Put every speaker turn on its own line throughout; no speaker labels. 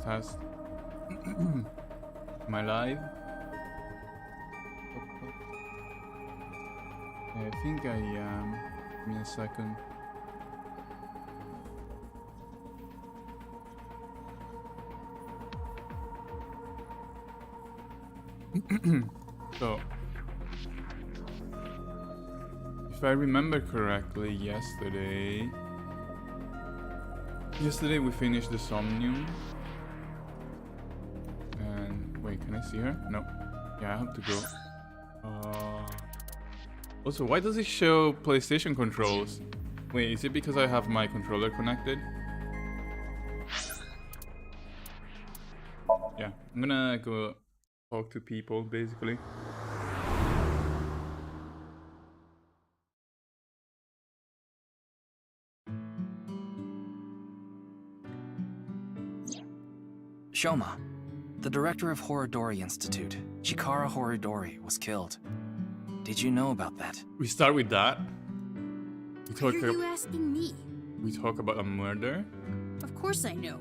Test. Am I live? I think I am. Give me a second. So, if I remember correctly, yesterday we finished the Somnium. And wait, can I see her? No. Yeah, I have to go. Also, why does it show PlayStation controls? Wait, is it because I have my controller connected? Yeah, I'm gonna go talk to people, basically.
Shoma, the director of Horodori Institute, Chikara Horodori, was killed. Did you know about that?
We start with that.
Why are you asking me?
We talk about a murder.
Of course I know.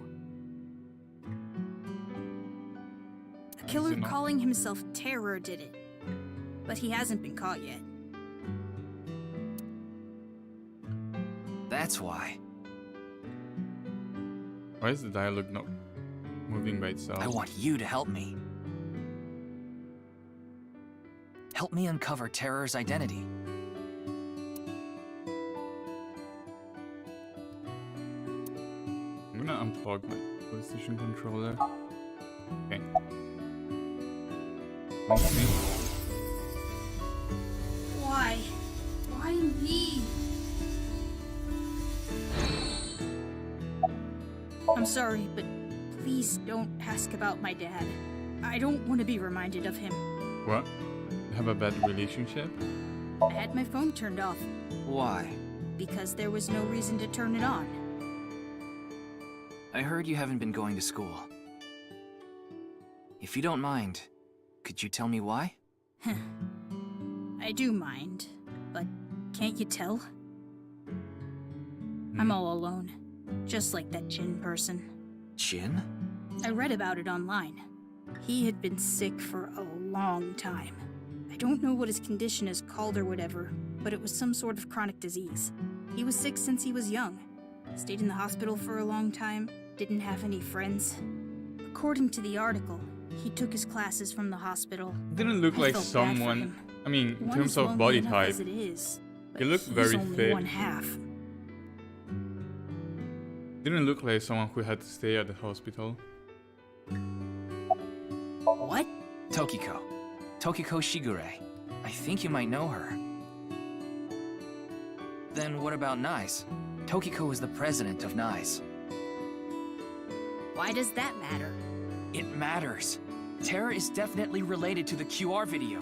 A killer calling himself Terror did it. But he hasn't been caught yet.
That's why.
Why is the dialogue not moving by itself?
I want you to help me. Help me uncover Terror's identity.
I'm gonna unplug my PlayStation controller. Okay.
Why? Why me? I'm sorry, but please don't ask about my dad. I don't want to be reminded of him.
What? You have a bad relationship?
I had my phone turned off.
Why?
Because there was no reason to turn it on.
I heard you haven't been going to school. If you don't mind, could you tell me why?
I do mind, but can't you tell? I'm all alone, just like that Jin person.
Jin?
I read about it online. He had been sick for a long time. I don't know what his condition is called or whatever, but it was some sort of chronic disease. He was sick since he was young. Stayed in the hospital for a long time, didn't have any friends. According to the article, he took his classes from the hospital.
Didn't look like someone. I mean, in terms of body type, he looked very fit.
One half.
Didn't look like someone who had to stay at the hospital.
What?
Tokiko. Tokiko Shigure. I think you might know her. Then what about NICE? Tokiko is the president of NICE.
Why does that matter?
It matters. Terror is definitely related to the QR video.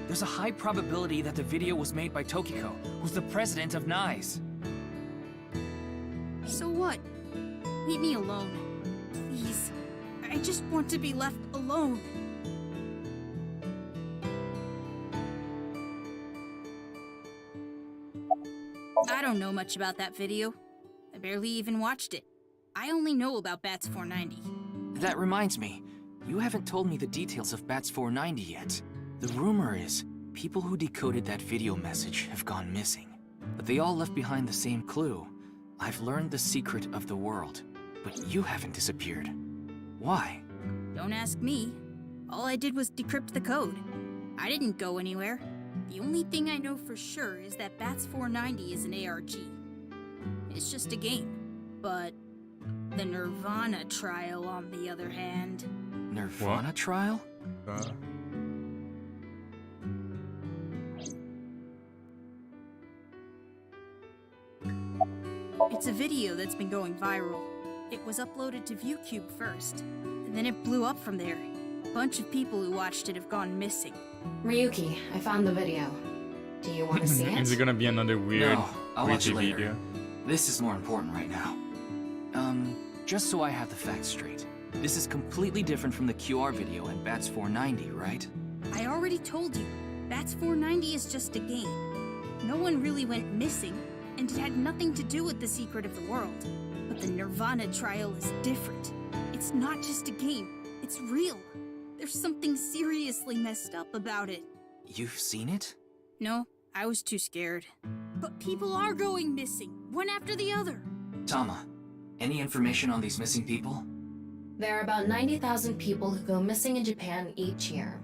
There's a high probability that the video was made by Tokiko, who's the president of NICE.
So what? Leave me alone. Please. I just want to be left alone. I don't know much about that video. I barely even watched it. I only know about Bats 490.
That reminds me, you haven't told me the details of Bats 490 yet. The rumor is, people who decoded that video message have gone missing. But they all left behind the same clue. I've learned the secret of the world, but you haven't disappeared. Why?
Don't ask me. All I did was decrypt the code. I didn't go anywhere. The only thing I know for sure is that Bats 490 is an ARG. It's just a game. But the Nirvana trial, on the other hand...
Nirvana
What?
trial?
It's a video that's been going viral. It was uploaded to ViewCube first, and then it blew up from there. A bunch of people who watched it have gone missing.
Ryuki, I found the video. Do you want to see it?
Is it gonna be another weird,
No, I'll watch it
creepy
later.
video?
This is more important right now. Just so I have the facts straight. This is completely different from the QR video and Bats 490, right?
I already told you, Bats 490 is just a game. No one really went missing, and it had nothing to do with the secret of the world. But the Nirvana trial is different. It's not just a game, it's real. There's something seriously messed up about it.
You've seen it?
No, I was too scared. But people are going missing, one after the other.
Tama, any information on these missing people?
There are about 90,000 people who go missing in Japan each year.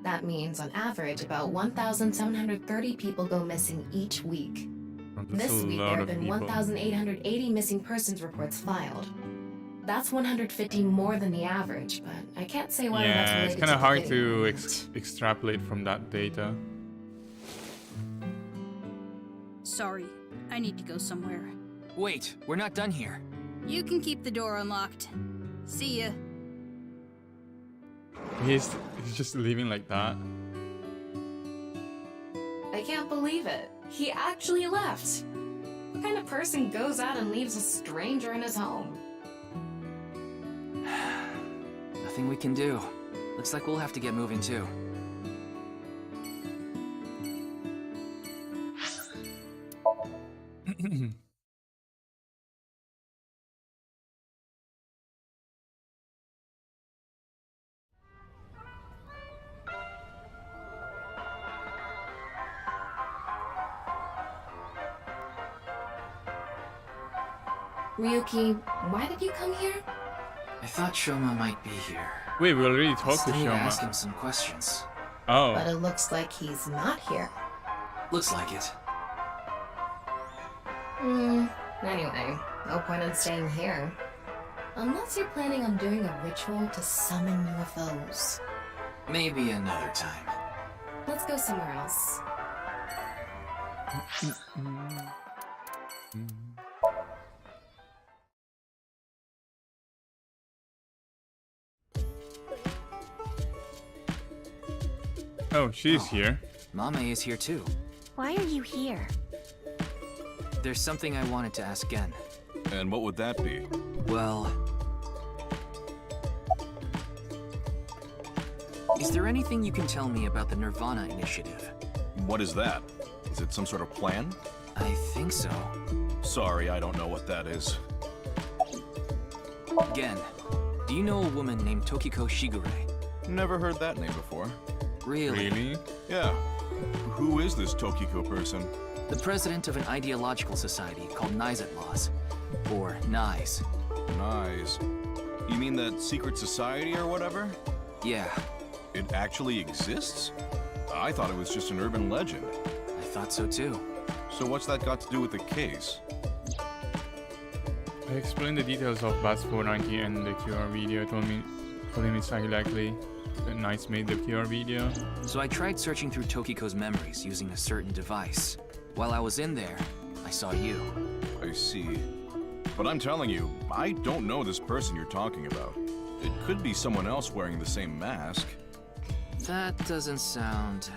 That means, on average, about 1,730 people go missing each week.
That's
This
a
week,
lot
there have
of
been
people.
1,880 missing persons reports filed. That's 150 more than the average, but I can't say whether that's
Yeah,
related
it's kind of
the
hard
video
to
or not.
extrapolate from that data.
Sorry, I need to go somewhere.
Wait, we're not done here.
You can keep the door unlocked. See ya.
He's just leaving like that.
I can't believe it. He actually left. What kind of person goes out and leaves a stranger in his home?
Nothing we can do. Looks like we'll have to get moving too.
Ryuki, why did you come here?
I thought Shoma might be here.
Wait, we already
I
talked to
still need to ask
Shoma.
him some questions.
Oh,
But it looks like he's not here.
Looks like it.
Anyway, no point in staying here. Unless you're planning on doing a ritual to summon UFOs.
Maybe another time.
Let's go somewhere else.
oh, she's
Oh.
here.
Mame is here too.
Why are you here?
There's something I wanted to ask Gen.
And what would that be?
Well... Is there anything you can tell me about the Nirvana initiative?
What is that? Is it some sort of plan?
I think so.
Sorry, I don't know what that is.
Gen, do you know a woman named Tokiko Shigure?
Never heard that name before.
Really?
Really?
Yeah. Who is this Tokiko person?
The president of an ideological society called Nizet Laws. Or NISE.
Nice. You mean that secret society or whatever?
Yeah,
It actually exists? I thought it was just an urban legend.
I thought so too.
So what's that got to do with the case?
I explained the details of Bats 490 and the QR video. Told him it's highly likely that Knights made the QR video.
So I tried searching through Tokiko's memories using a certain device. While I was in there, I saw you.
I see. But I'm telling you, I don't know this person you're talking about. It could be someone else wearing the same mask.
That doesn't sound...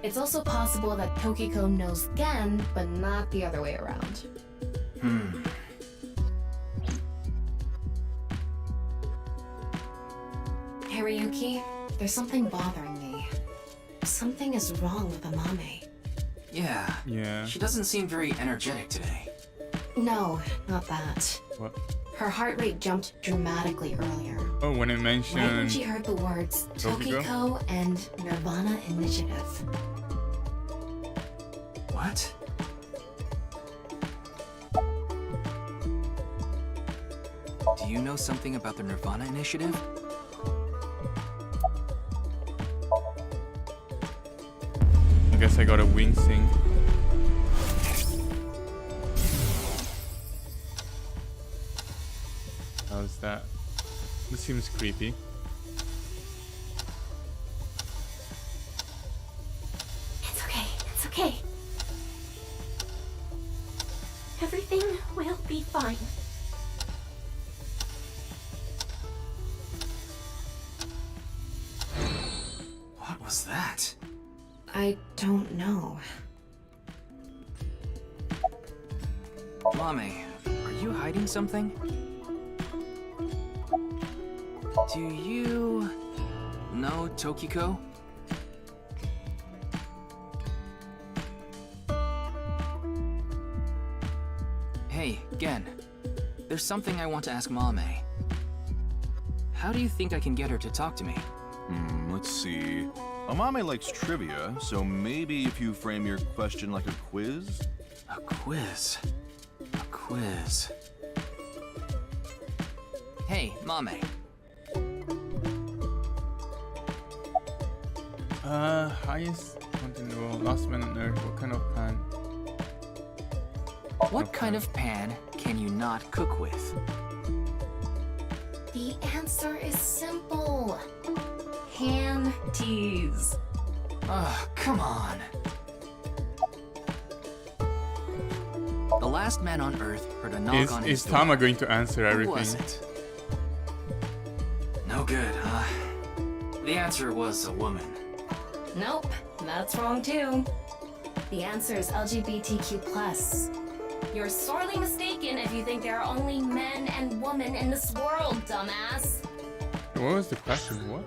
It's also possible that Tokiko knows Gen, but not the other way around. Hey Ryuki, there's something bothering me. Something is wrong with Amame.
Yeah.
Yeah.
She doesn't seem very energetic today.
No, not that.
What?
Her heart rate jumped dramatically earlier.
Oh, when I
Right when
mentioned...
she heard the words
Tokiko?
Tokiko and Nirvana Initiative.
What? Do you know something about the Nirvana initiative?
I guess I got a wing sync. How's that? This seems creepy.
It's okay, it's okay. Everything will be fine.
What was that?
I don't know.
Mame, are you hiding something? Do you... know Tokiko? Hey, Gen. there's something I want to ask Mame. How do you think I can get her to talk to me?
Let's see. Amame likes trivia, so maybe if you frame your question like a quiz?
A quiz. A quiz. Hey, Mame.
Highest mountain in the world, last man on earth, what kind of pan?
What kind of pan can you not cook with?
The answer is simple. Panties.
Oh, come on. The last man on Earth heard a knock on his
Is
door.
Tama going to answer
Who
everything?
was it? No good, huh? The answer was a woman.
Nope, that's wrong too. The answer is LGBTQ+. You're sorely mistaken if you think there are only men and women in this world, dumbass.
What was the question? What?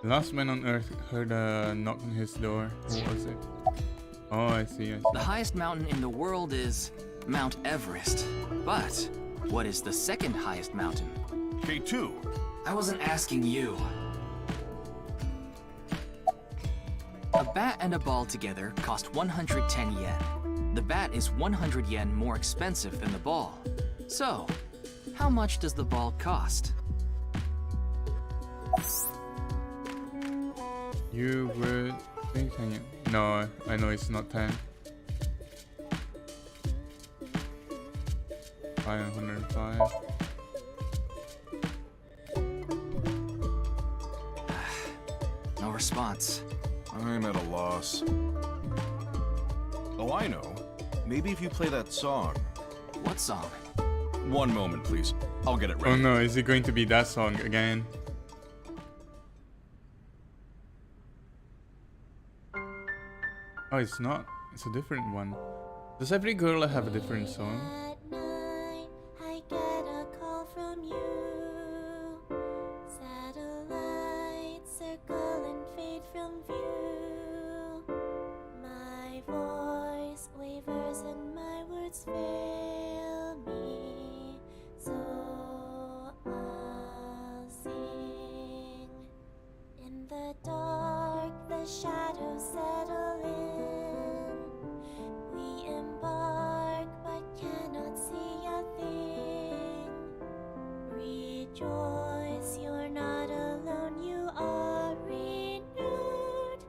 The last man on earth heard a knock on his door. What was it? Oh, I see.
The highest mountain in the world is Mount Everest. But what is the second highest mountain?
K2.
I wasn't asking you. A bat and a ball together cost 110 yen. The bat is 100 yen more expensive than the ball. So, how much does the ball cost?
You would think 10 yen. No, I know it's not 10. 505.
No response.
I'm at a loss. Oh, I know. Maybe if you play that song.
What song?
One moment, please. I'll get it
Oh
ready.
no, is it going to be that song again? Oh, it's not. It's a different one. Does every girl have a different song?
At night, I get a call from you. Satellites circle and fade from view. My voice wavers and my words fail me. So I'll sing. In the dark, the shadows settle in. We embark but cannot see a thing. Rejoice, you're not alone, you are renewed.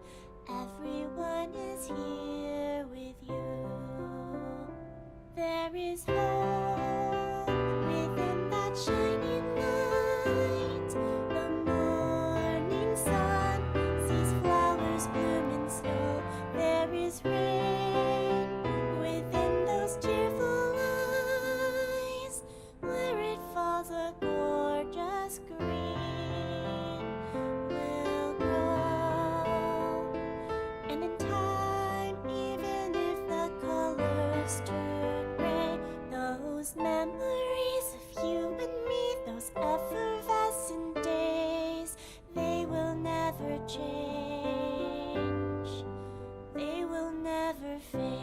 Everyone is here with you. There is hope within that shining light. The morning sun sees flowers bloom in snow. There is rain within those cheerful eyes. Where it falls, a gorgeous green will grow. And in time, even if the colors turn gray, those memories of you and me, those effervescent days, they will never change. They will never fade.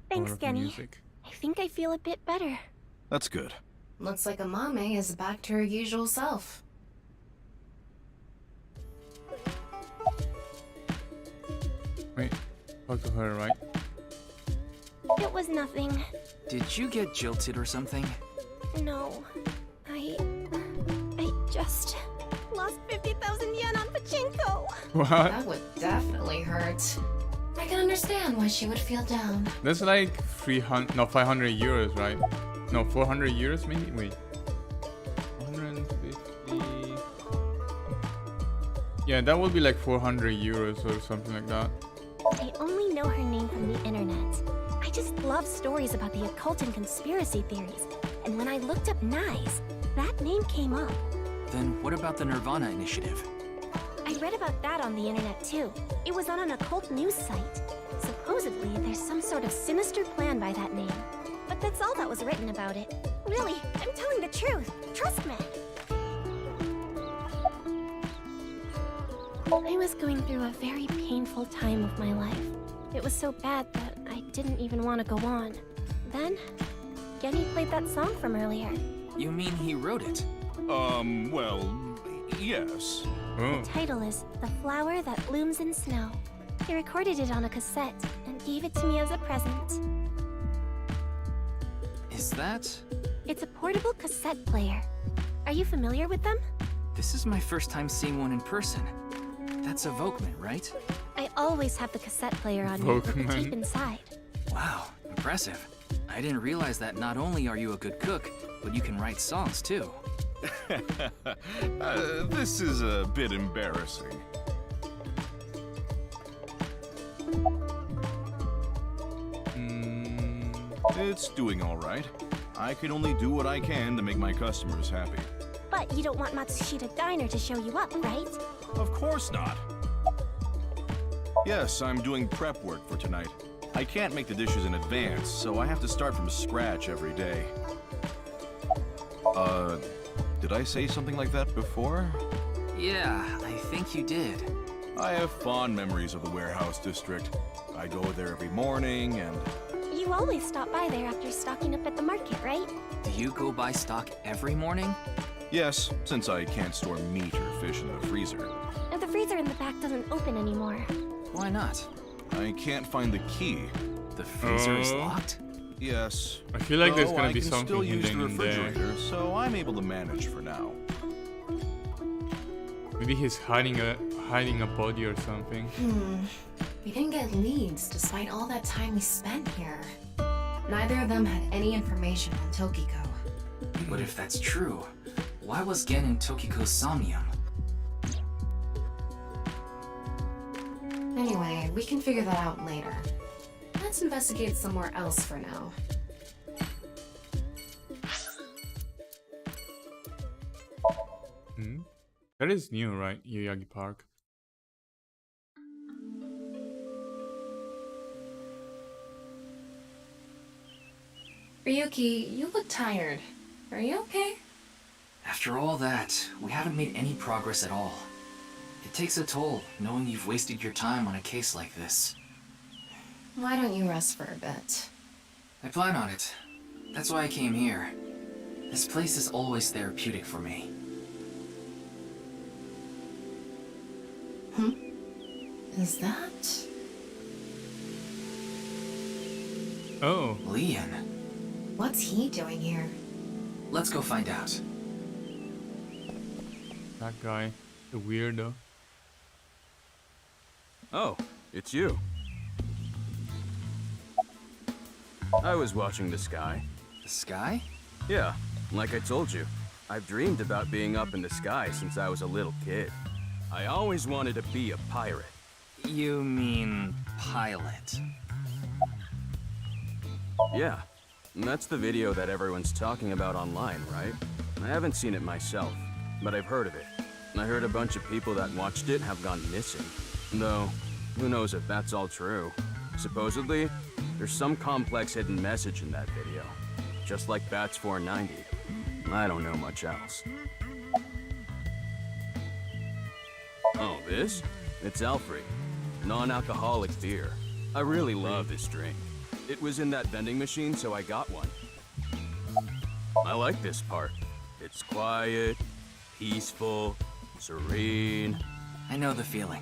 Thanks,
Wonderful
Genny.
music.
I think I feel a bit better.
That's good.
Looks like Amame is back to her usual self.
Wait, talk to her, right?
It was nothing.
Did you get jilted or something?
No. I just lost 50,000 yen on pachinko.
What?
That would definitely hurt. I can understand why she would feel down.
That's like 300, no, 500 euros, right? No, 400 euros maybe? Wait. 150. Yeah, that would be like 400 euros or something like that.
I only know her name from the internet. I just love stories about the occult and conspiracy theories. And when I looked up Nice, that name came up.
Then what about the Nirvana initiative?
I read about that on the internet too. It was on an occult news site. Supposedly, there's some sort of sinister plan by that name. But That's all that was written about it. Really, I'm telling the truth. Trust me. I was going through a very painful time of my life. It was so bad that I didn't even want to go on. Then, Genny played that song from earlier.
You mean he wrote it?
Well, yes.
Oh.
The title is The Flower That Blooms in Snow. He recorded it on a cassette and gave it to me as a present.
Is that?
It's a portable cassette player. Are you familiar with them?
This is my first time seeing one in person. That's a Volkman, right?
I always have the cassette player on me with the
Volkman.
tape inside.
Wow, impressive. I didn't realize that not only are you a good cook, but you can write songs too.
This is a bit embarrassing. It's doing all right. I can only do what I can to make my customers happy.
But you don't want Matsushita Diner to show you up, right?
Of course not. Yes, I'm doing prep work for tonight. I can't make the dishes in advance, so I have to start from scratch every day. Did I say something like that before?
Yeah, I think you did.
I have fond memories of the warehouse district. I go there every morning and...
You always stop by there after stocking up at the market, right?
Do you go buy stock every morning?
Yes, since I can't store meat or fish in the freezer.
And the freezer in the back doesn't open anymore.
Why not?
I can't find the key.
The freezer is
Oh.
locked?
Yes.
I feel like there's
Though
gonna
I
be
can
something
still use the
hidden in there.
refrigerator, so I'm able to manage for now.
Maybe he's hiding a body or something.
We didn't get leads despite all that time we spent here. Neither of them had any information on Tokiko.
But if that's true, why was Gen in Tokiko's Somnium?
Anyway, we can figure that out later. Let's investigate somewhere else for now.
That is new, right? Yoyagi Park.
Ryuki, you look tired. Are you okay?
After all that, we haven't made any progress at all. It takes a toll, knowing you've wasted your time on a case like this.
Why don't you rest for a bit?
I plan on it. That's why I came here. This place is always therapeutic for me.
Is that...
Oh,
Leon,
What's he doing here?
let's go find out.
that guy, the weirdo.
Oh, it's you. I was watching the sky.
The sky?
Yeah, like I told you, I've dreamed about being up in the sky since I was a little kid. I always wanted to be a pirate.
You mean pilot?
Yeah, and that's the video that everyone's talking about online, right? I haven't seen it myself, but I've heard of it. I heard a bunch of people that watched it have gone missing. Though, who knows if that's all true. Supposedly, there's some complex hidden message in that video. Just like Bats 490. I don't know much else. Oh, this? It's Alfred. Non-alcoholic beer. I really love this drink. It was in that vending machine, so I got one. I like this part. It's quiet, peaceful, serene.
I know the feeling.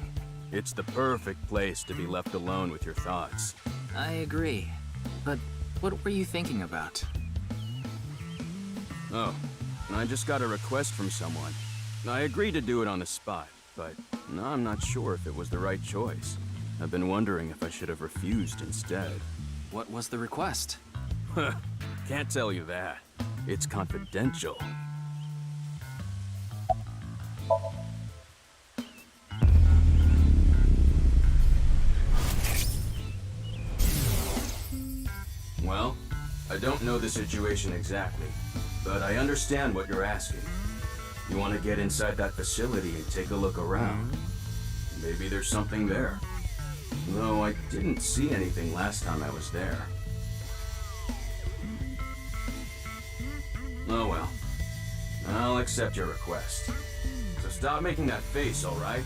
It's the perfect place to be left alone with your thoughts.
I agree. But what were you thinking about?
Oh, I just got a request from someone. I agreed to do it on the spot, but I'm not sure if it was the right choice. I've been wondering if I should have refused instead.
What was the request?
Can't tell you that. It's confidential. Well, I don't know the situation exactly, but I understand what you're asking. You want to get inside that facility and take a look around. Maybe there's something there. Though I didn't see anything last time I was there. Oh well. I'll accept your request. So stop making that face, alright?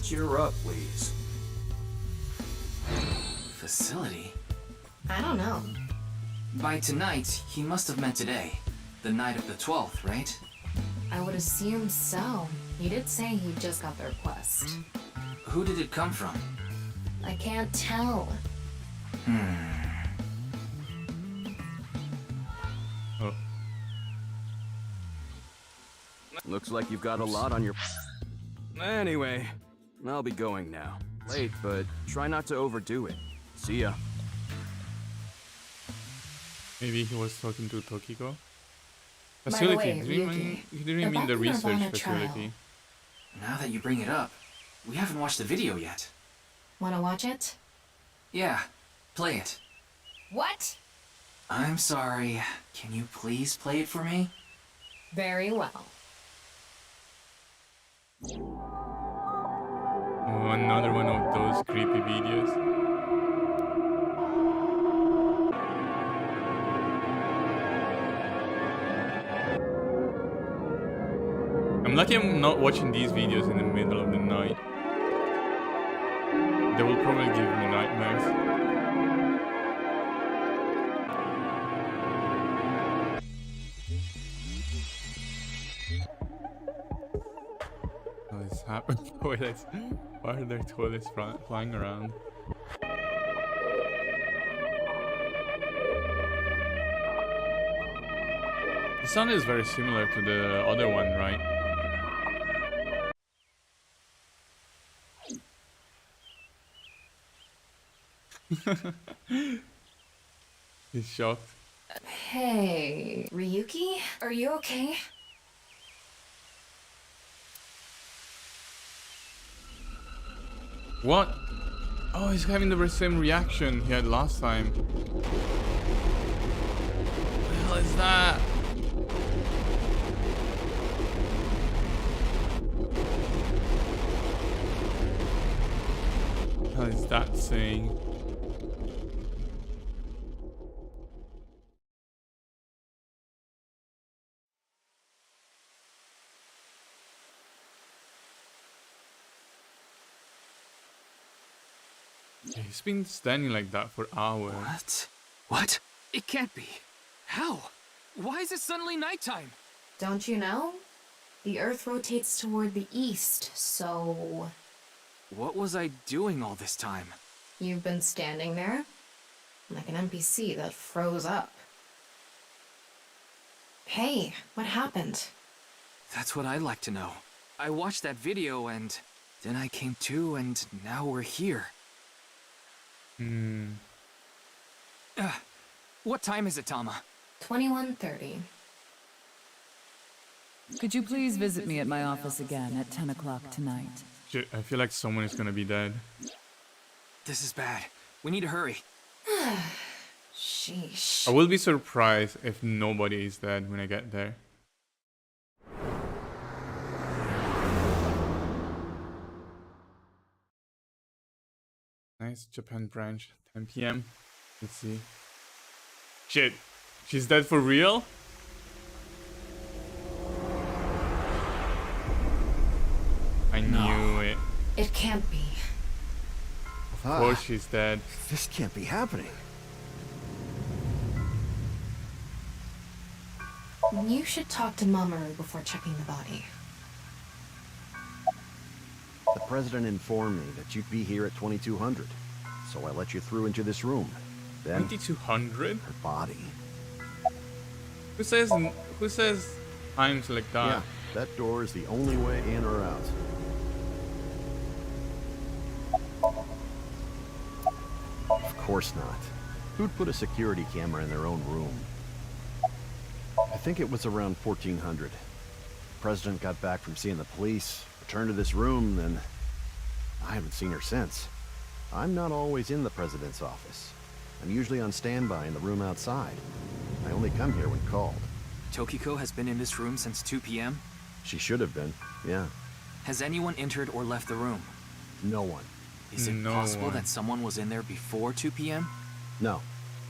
Cheer up, please.
Facility?
I don't know.
By tonight, he must have meant today. The night of the 12th, right?
I would assume so. He did say he just got the request.
Who did it come from?
I can't tell.
Oh.
Looks like you've got a lot on your... Anyway, I'll be going now. Late, but try not to overdo it. See ya.
Maybe he was talking to Tokiko.
By the
Facility.
way,
He didn't mean
about
the
the
research
Nirvana
facility.
Now that you bring it up, we haven't watched the video yet.
Wanna watch it?
Yeah, play it.
What?
I'm sorry. Can you please play it for me?
Very well.
Oh, another one of those creepy videos. I'm lucky I'm not watching these videos in the middle of the night. They will probably give me nightmares. What is happening? Toilets. Why are there toilets flying around? The sound is very similar to the other one, right? He's shocked.
Hey, Ryuki? Are you okay?
What? Oh, he's having the same reaction he had last time. What the hell is that? What the hell is that saying? He's been standing like that for hours.
What? What? It can't be. How? Why is it suddenly nighttime?
Don't you know? The Earth rotates toward the east, so...
What was I doing all this time?
You've been standing there? Like an NPC that froze up. Hey, what happened?
That's what I'd like to know. I watched that video and then I came to and now we're here. What time is it, Tama?
21:30.
Could you please visit me at my office again at 10 o'clock tonight?
Shit, I feel like someone is gonna be dead.
This is bad. We need to hurry.
Sheesh.
I will be surprised if nobody is dead when I get there. Nice Japan branch, 10 p.m. Let's see. Shit, she's dead for real? I knew it.
It can't be.
Of course she's dead.
This can't be happening.
You should talk to Mamoru before checking the body.
The president informed me that you'd be here at 2200, so I let you through into this room. Then
2200?
her body.
Who says times like that?
Yeah, that door is the only way in or out. Of course not. Who'd put a security camera in their own room? I think it was around 1400. The president got back from seeing the police, returned to this room, then I haven't seen her since. I'm not always in the president's office. I'm usually on standby in the room outside. I only come here when called.
Tokiko has been in this room since 2 p.m.?
She should have been, yeah.
Has anyone entered or left the room?
No one.
Is it
No
possible
one.
that someone was in there before 2 p.m.?
No.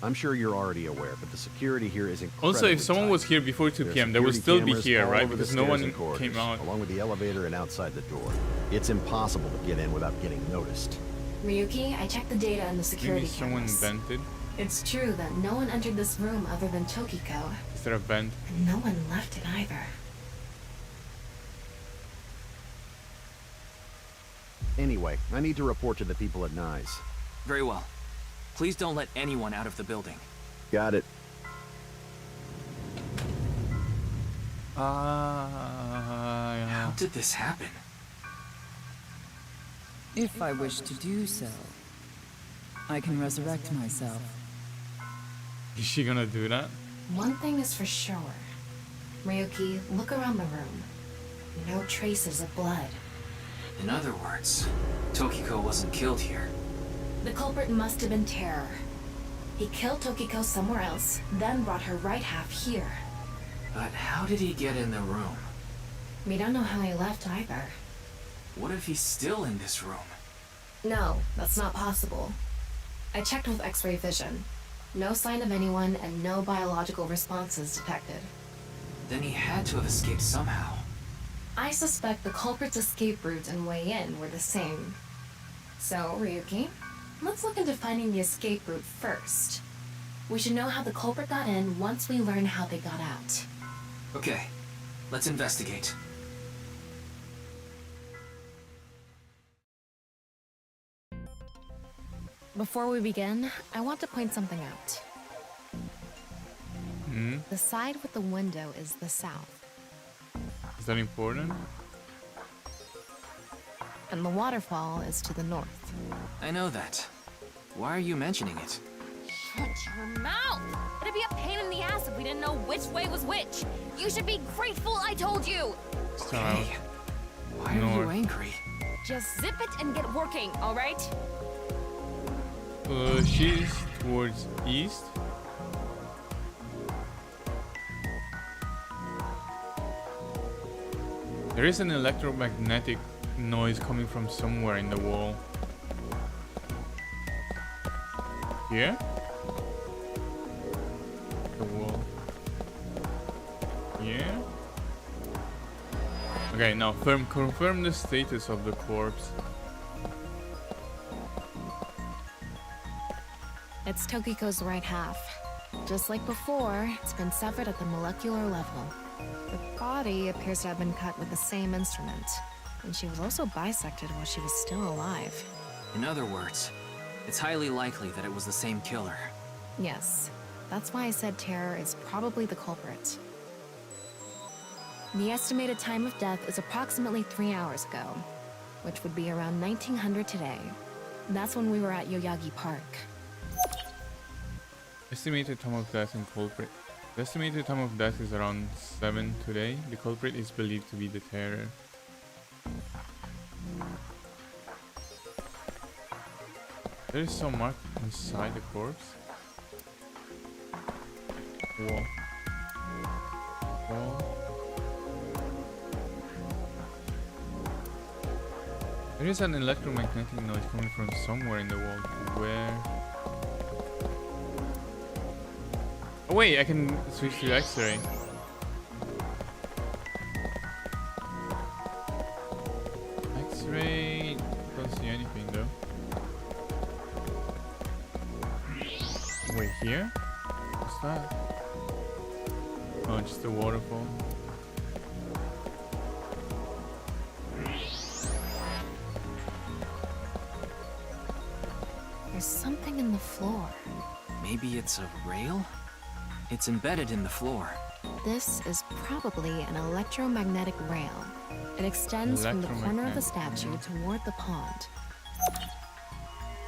I'm sure you're already aware, but the security here is incredibly
Also, if someone
tight.
was here before 2
There are
p.m., they would
security
still be
cameras
here,
all
right?
over the
Because no
stairs
one
and corridors,
came out.
along with the elevator and outside the door. It's impossible to get in without getting noticed.
Ryuki, I checked the data in the security
Maybe someone
cameras.
vented.
It's true that no one entered this room other than Tokiko,
Is there a vent?
and no one left it either.
Anyway, I need to report to the people at Nyes.
Very well. Please don't let anyone out of the building.
Got it.
Yeah.
How did this happen?
If I wish to do so, I can resurrect myself.
Is she gonna do that?
One thing is for sure. Ryuki, look around the room. No traces of blood.
In other words, Tokiko wasn't killed here.
The culprit must have been Terror. He killed Tokiko somewhere else, then brought her right half here.
But how did he get in the room?
We don't know how he left either.
What if he's still in this room?
No, that's not possible. I checked with X-ray vision. No sign of anyone and no biological responses detected.
Then he had to have escaped somehow.
I suspect the culprit's escape route and way in were the same. So, Ryuki, let's look into finding the escape route first. We should know how the culprit got in once we learn how they got out.
Okay, let's investigate.
Before we begin, I want to point something out. The side with the window is the south,
Is that important?
and the waterfall is to the north.
I know that. Why are you mentioning it?
Shut your mouth! It'd be a pain in the ass if we didn't know which way was which. You should be grateful I told you.
Okay. Why are you
North.
angry?
Just zip it and get working, all right?
She's towards east. There is an electromagnetic noise coming from somewhere in the wall. Here? The wall. Yeah? Okay, now confirm the status of the corpse.
It's Tokiko's right half. Just like before, it's been severed at the molecular level. The body appears to have been cut with the same instrument, and she was also bisected while she was still alive.
In other words, it's highly likely that it was the same killer.
Yes, that's why I said Terror is probably the culprit. The estimated time of death is approximately 3 hours ago, which would be around 1900 today. That's when we were at Yoyagi Park.
Estimated time of death and culprit. The estimated time of death is around 7 today. The culprit is believed to be the Terror. There is some mark inside the corpse. Wall. Wall. There is an electromagnetic noise coming from somewhere in the wall. Where? Oh wait, I can switch to X-ray. X-ray, don't see anything though. Wait, here? What's that? Oh, just a waterfall.
There's something in the floor.
Maybe it's a rail? It's embedded in the floor.
This is probably an electromagnetic rail. It extends from the corner of the statue toward the pond.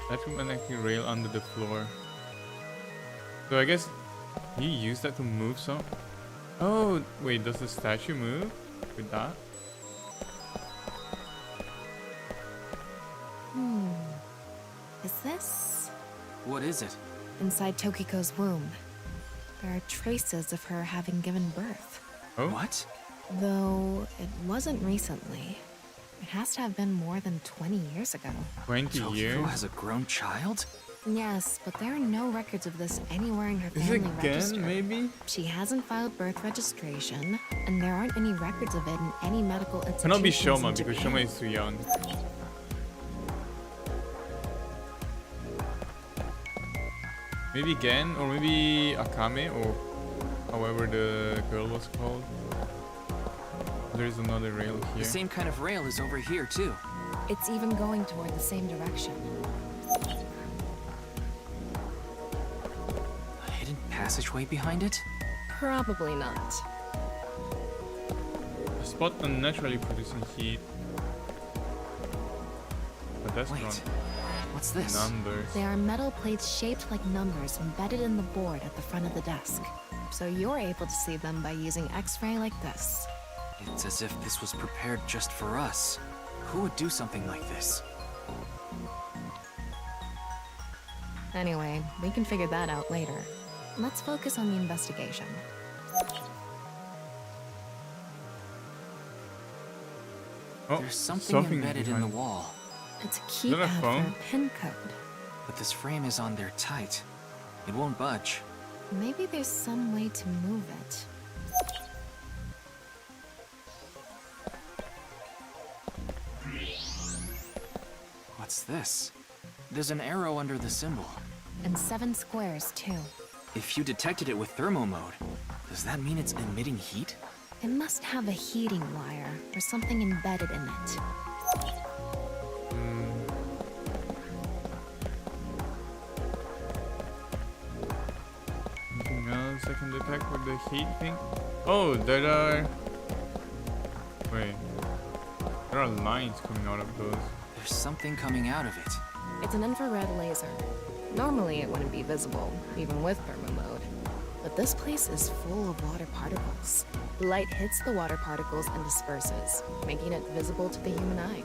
Electromagnetic rail under the floor. So I guess he used that to move some. Oh, wait, does the statue move with that?
Is this?
What is it?
Inside Tokiko's womb. There are traces of her having given birth.
Oh?
What?
Though it wasn't recently. It has to have been more than 20 years ago.
20
Tokiko
years?
has a grown child?
Yes, but there are no records of this anywhere in her
Is
family
it
register.
again, maybe?
She hasn't filed birth registration, and there aren't any records of it in any medical institutions.
Cannot be
in
Shoma because
Japan.
Shoma is too young. Maybe Gen or maybe Akame or however the girl was called. There's another rail
The
here.
same kind of rail is over here, too.
It's even going toward the same direction.
A hidden passageway behind it?
Probably not.
A spot unnaturally producing heat. But that's
Wait,
not
what's this?
numbers.
They are metal plates shaped like numbers embedded in the board at the front of the desk. So you're able to see them by using X-ray like this.
It's as if this was prepared just for us. Who would do something like this?
Anyway, we can figure that out later. Let's focus on the investigation.
Oh,
There's something embedded in the
behind.
wall,
It's a
that a
keypad for
phone?
a pin code.
but this frame is on there tight. It won't budge.
Maybe there's some way to move it.
What's this? There's an arrow under the symbol.
And 7 squares, too.
If you detected it with thermo mode, does that mean it's emitting heat?
It must have a heating wire or something embedded in it.
Anything else I can detect with the heat thing? Oh, there are... Wait. There are lines coming out of those.
There's something coming out of it.
It's an infrared laser. Normally it wouldn't be visible, even with thermo mode. But this place is full of water particles. The light hits the water particles and disperses, making it visible to the human eye.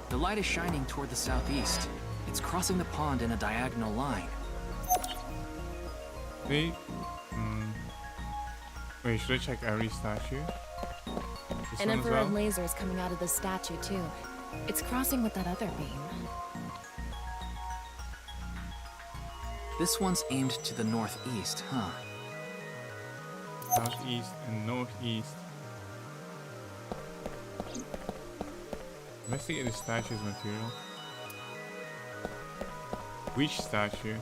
The light is shining toward the southeast. It's crossing the pond in a diagonal line.
Wait. Wait, should I check every statue? This
An
one as
infrared
well?
laser is coming out of the statue, too. It's crossing with that other beam.
This one's aimed to the northeast, huh?
Southeast and northeast. Investigate the statue's material. Which statue?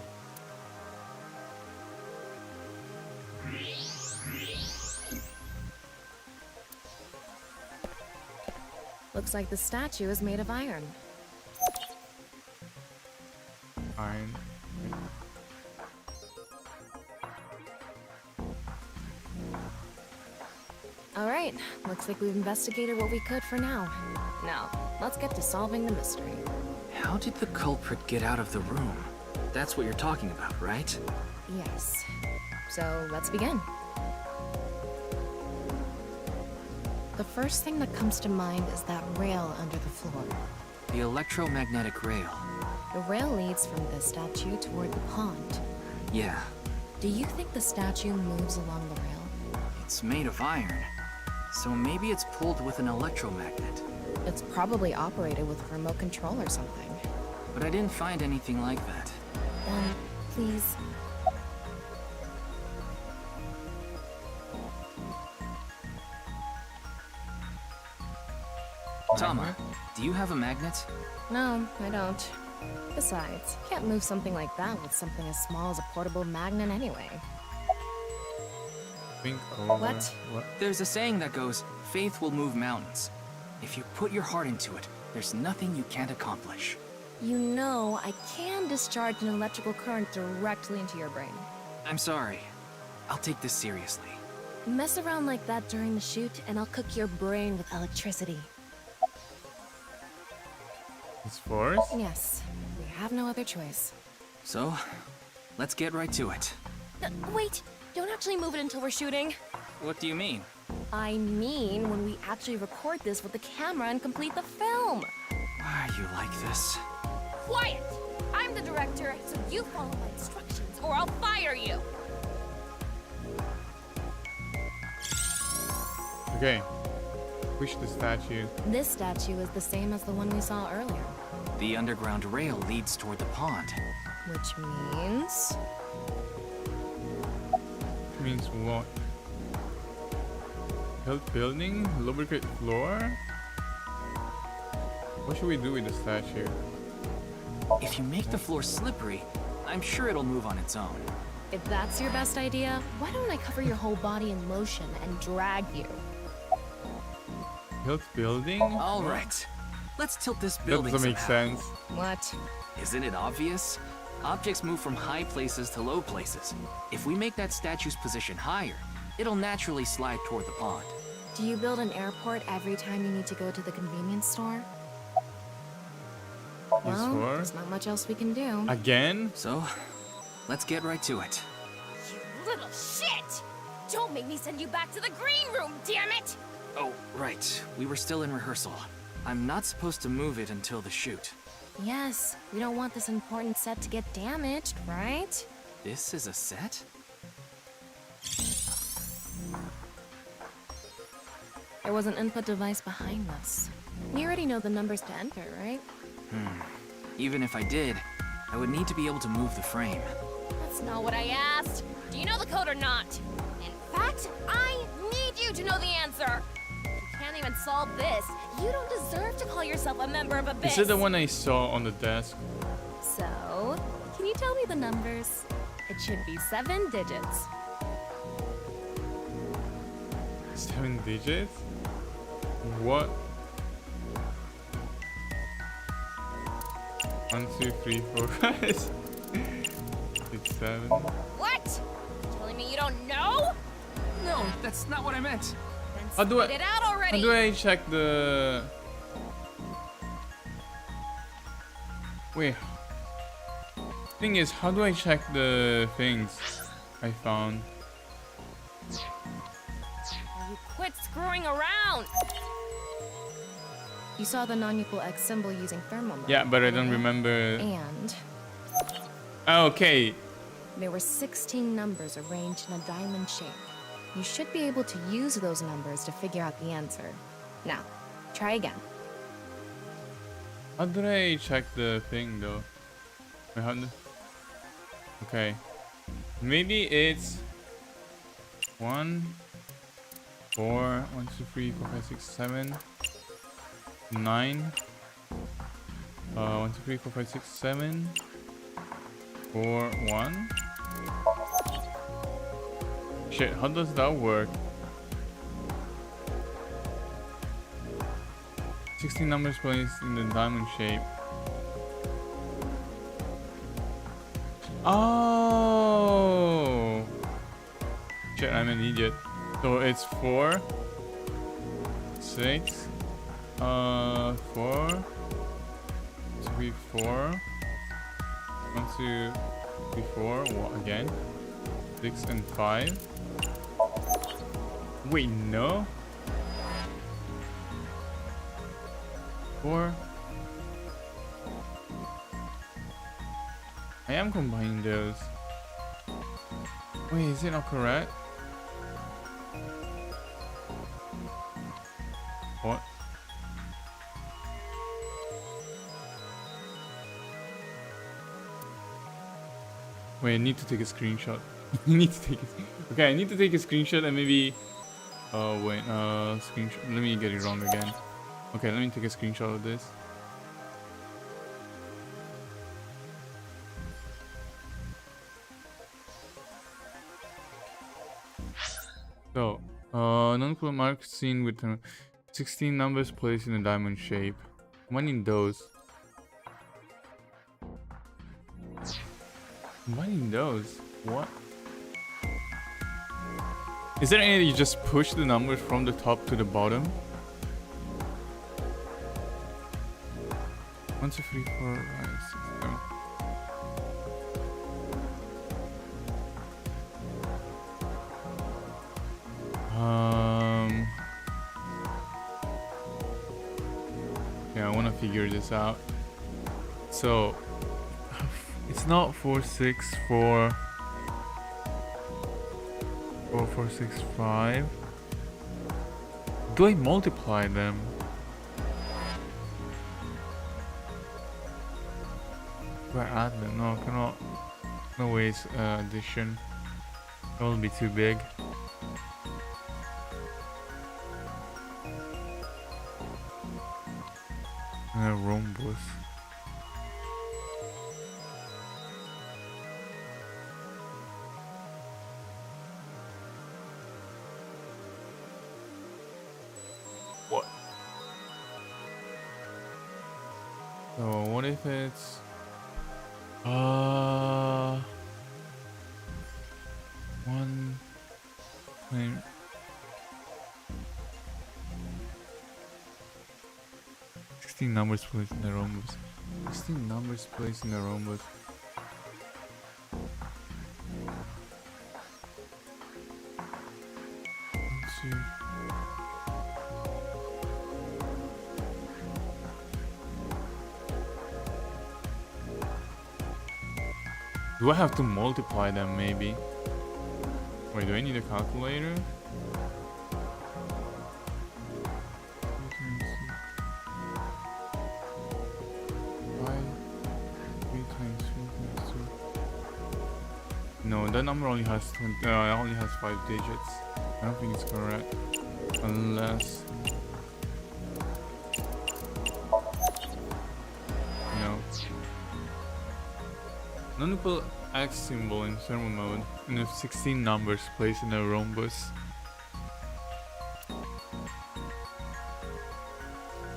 Looks like the statue is made of iron.
Iron.
Alright, looks like we've investigated what we could for now. Now, let's get to solving the mystery.
How did the culprit get out of the room? That's what you're talking about, right?
Yes. So, let's begin. The first thing that comes to mind is that rail under the floor.
The electromagnetic rail.
The rail leads from the statue toward the pond.
Yeah,
Do you think the statue moves along the rail?
it's made of iron. So maybe it's pulled with an electromagnet.
It's probably operated with a remote control or something.
But I didn't find anything like that.
Then, please.
Tama, do you have a magnet?
No, I don't. Besides, can't move something like that with something as small as a portable magnet anyway.
Think over.
What?
There's a saying that goes, faith will move mountains. If you put your heart into it, there's nothing you can't accomplish.
You know, I can discharge an electrical current directly into your brain.
I'm sorry. I'll take this seriously.
Mess around like that during the shoot, and I'll cook your brain with electricity.
It's force?
Yes, we have no other choice.
So, let's get right to it.
Wait, don't actually move it until we're shooting.
What do you mean?
I mean, when we actually record this with the camera and complete the film.
Why are you like this?
Quiet! I'm the director, so you follow my instructions, or I'll fire you!
Okay. Push the statue.
This statue is the same as the one we saw earlier.
The underground rail leads toward the pond.
Which means...
Means what? Health building? Lubricate floor? What should we do with the statue?
If you make the floor slippery, I'm sure it'll move on its own.
If that's your best idea, why don't I cover your whole body in lotion and drag you?
Health building?
All right. Let's tilt this
That
building
doesn't make
somehow.
sense.
What?
Isn't it obvious? Objects move from high places to low places. If we make that statue's position higher, it'll naturally slide toward the pond.
Do you build an airport every time you need to go to the convenience store? Well,
for?
there's not much else we can do.
Again?
So, let's get right to it.
You little shit! Don't make me send you back to the green room, damn it!
Oh, right. We were still in rehearsal. I'm not supposed to move it until the shoot.
Yes, we don't want this important set to get damaged, right?
This is a set?
There was an input device behind this. You already know the numbers to enter, right?
Even if I did, I would need to be able to move the frame.
That's not what I asked. Do you know the code or not? In fact, I need you to know the answer. If you can't even solve this, you don't deserve to call yourself a member of Abyss.
Is it the one I saw on the desk?
So, can you tell me the numbers? It should be 7 digits.
7 digits? What? 1, 2, 3, 4, 5, 6, 7.
What? Telling me you don't know?
No, that's not what I meant.
Then
How do I-
spit it out already.
How do I check the... Wait. Thing is, how do I check the things I found?
You quit screwing around.
You saw the non-equal X symbol using thermal mode.
Yeah, but I don't
right?
remember...
And
Okay.
there were 16 numbers arranged in a diamond shape. You should be able to use those numbers to figure out the answer. Now, try again.
How do I check the thing though? Wait, how do... Okay. Maybe it's 1, 4, 1, 2, 3, 4, 5, 6, 7, 9. 1, 2, 3, 4, 5, 6, 7, 4, 1. Shit, how does that work? 16 numbers placed in the diamond shape. Oh! Shit, I'm an idiot. So it's 4, 6, 4, 3, 4, 1, 2, 3, 4, again, 6 and 5. Wait, no? 4. I am combining those. Wait, is it not correct? What? Wait, I need to take a screenshot. I need to take a... Okay, I need to take a screenshot and maybe... Oh, wait, screenshot. Let me get it wrong again. Okay, let me take a screenshot of this. So, non-equal mark seen with 16 numbers placed in a diamond shape. Combining those. Combining those? What? Is there any that you just push the numbers from the top to the bottom? 1, 2, 3, 4, 5, 6, 7. Yeah, I want to figure this out. So, it's not 4, 6, 4, 4, 4, 6, 5. Do I multiply them? Square admin. No, cannot. No ways. Addition. That will be too big. And a rhombus. What? So what if it's one time 16 numbers placed in the rhombus. 16 numbers placed in the rhombus. Let's see. Do I have to multiply them maybe? Wait, do I need a calculator? No, that number only has only has 5 digits. I don't think it's correct, unless no. Non-equal X symbol in thermal mode, and if 16 numbers placed in a rhombus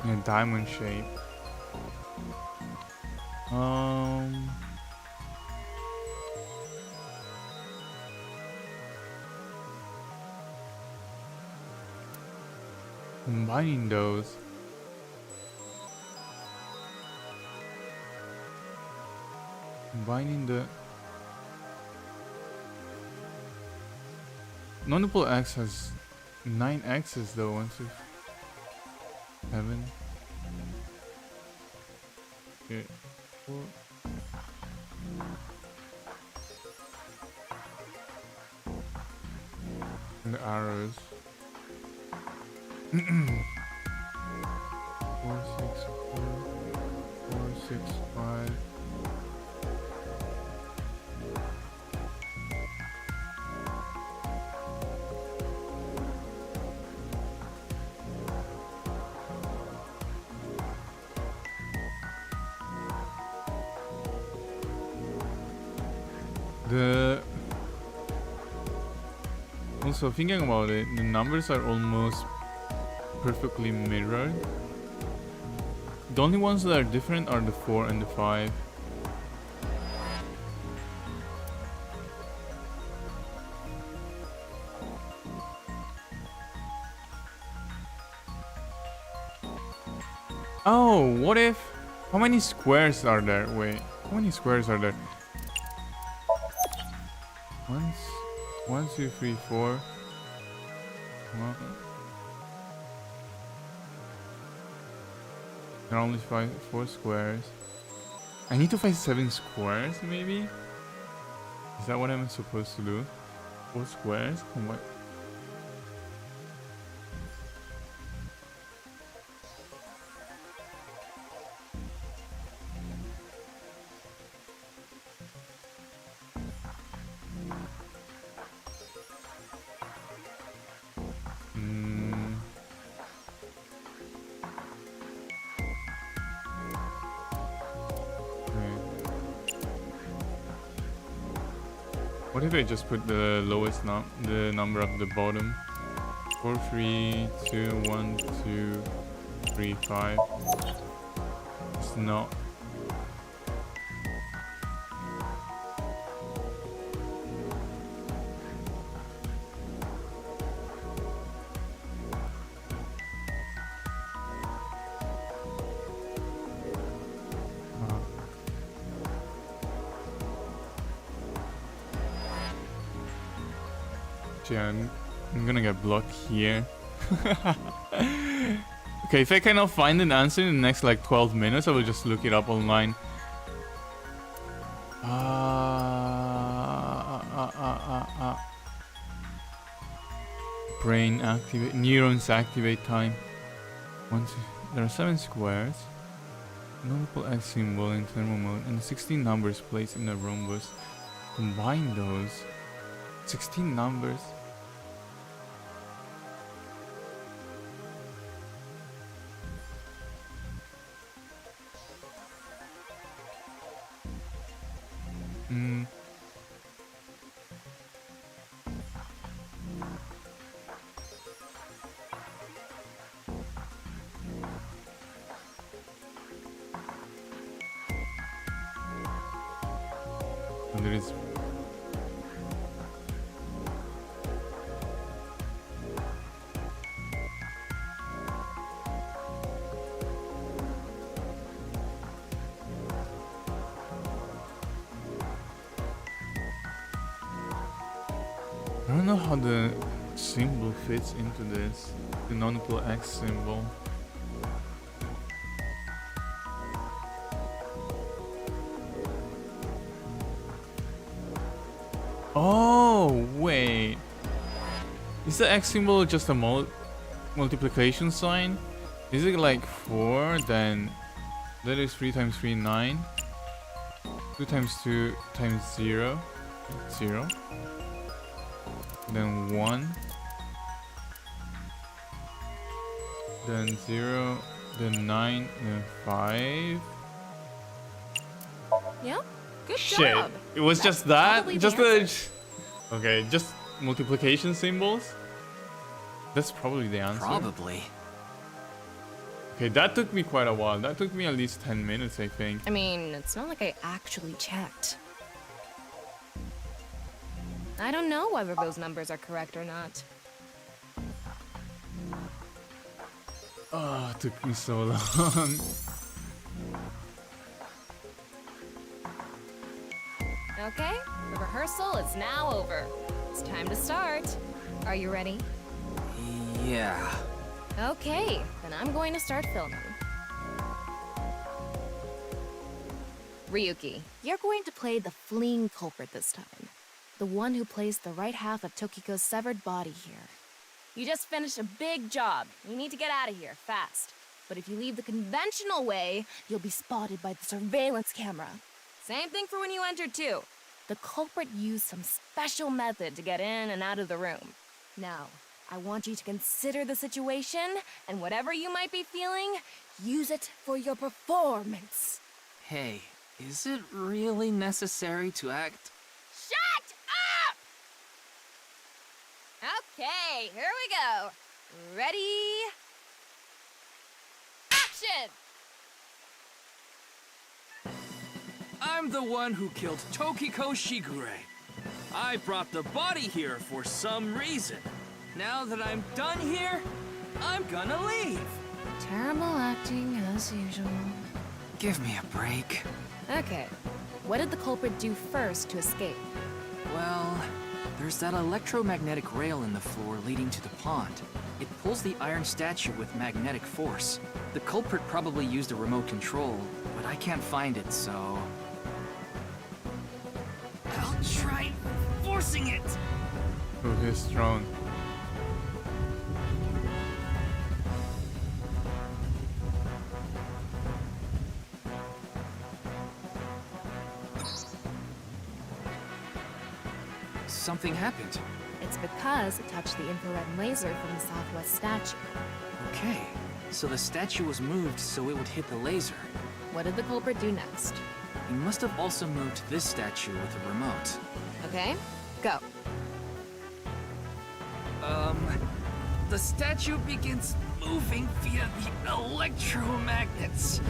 in a diamond shape. Combining those. Combining the non-equal X has 9 X's though. 1, 6, 7, 8, 4. And the arrows. 4, 6, 4, 4, 6, 5. Also thinking about it, the numbers are almost perfectly mirrored. The only ones that are different are the 4 and the 5. Oh, what if... How many squares are there? Wait, how many squares are there? 1, 2, 3, 4. Well, there are only 4 squares. I need to find 7 squares, maybe? Is that what I'm supposed to do? 4 squares? Oh my... What if I just put the lowest the number at the bottom? 4, 3, 2, 1, 2, 3, 5. It's not. Yeah, I'm gonna get blocked here. Okay, if I cannot find an answer in the next like 12 minutes, I will just look it up online. Brain activate, neurons activate time. There are 7 squares. Multiple X symbol in thermal mode and 16 numbers placed in the rhombus. Combine those. 16 numbers. Hmm. There is I don't know how the symbol fits into this. The non-null X symbol. Oh, wait. Is the X symbol just a multiplication sign? Is it like 4, then that is 3 times 3, 9. 2 times 2 times 0, 0. Then 1. Then 0, then 9, then 5.
Yep. Good
Shit.
job.
It was just that?
probably the
Just
answer.
Okay, just multiplication symbols? That's probably the answer.
Probably.
Okay, that took me quite a while. That took me at least 10 minutes, I think.
I mean, it's not like I actually checked. I don't know whether those numbers are correct or not.
Oh, it took me so long.
Okay, the rehearsal is now over. It's time to start. Are you ready?
Yeah.
Okay, then I'm going to start filming. Ryuki, you're going to play the fleeing culprit this time. The one who placed the right half of Tokiko's severed body here. You just finished a big job. You need to get out of here, fast. But if you leave the conventional way, you'll be spotted by the surveillance camera. Same thing for when you entered, too. The culprit used some special method to get in and out of the room. Now, I want you to consider the situation, and whatever you might be feeling, use it for your performance.
Hey, is it really necessary to act?
Shut up! Okay, here we go. Ready? Action!
I'm the one who killed Tokiko Shigure. I brought the body here for some reason. Now that I'm done here, I'm gonna leave.
Terrible acting, as usual.
Give me a break.
Okay, what did the culprit do first to escape?
Well, there's that electromagnetic rail in the floor leading to the pond. It pulls the iron statue with magnetic force. The culprit probably used a remote control, but I can't find it, so... I'll try forcing it!
Oh, he's strong.
Something happened.
It's because it touched the infrared laser from the southwest statue.
Okay, so the statue was moved so it would hit the laser.
What did the culprit do next?
He must have also moved this statue with a remote.
Okay, go.
The statue begins moving via the electromagnets.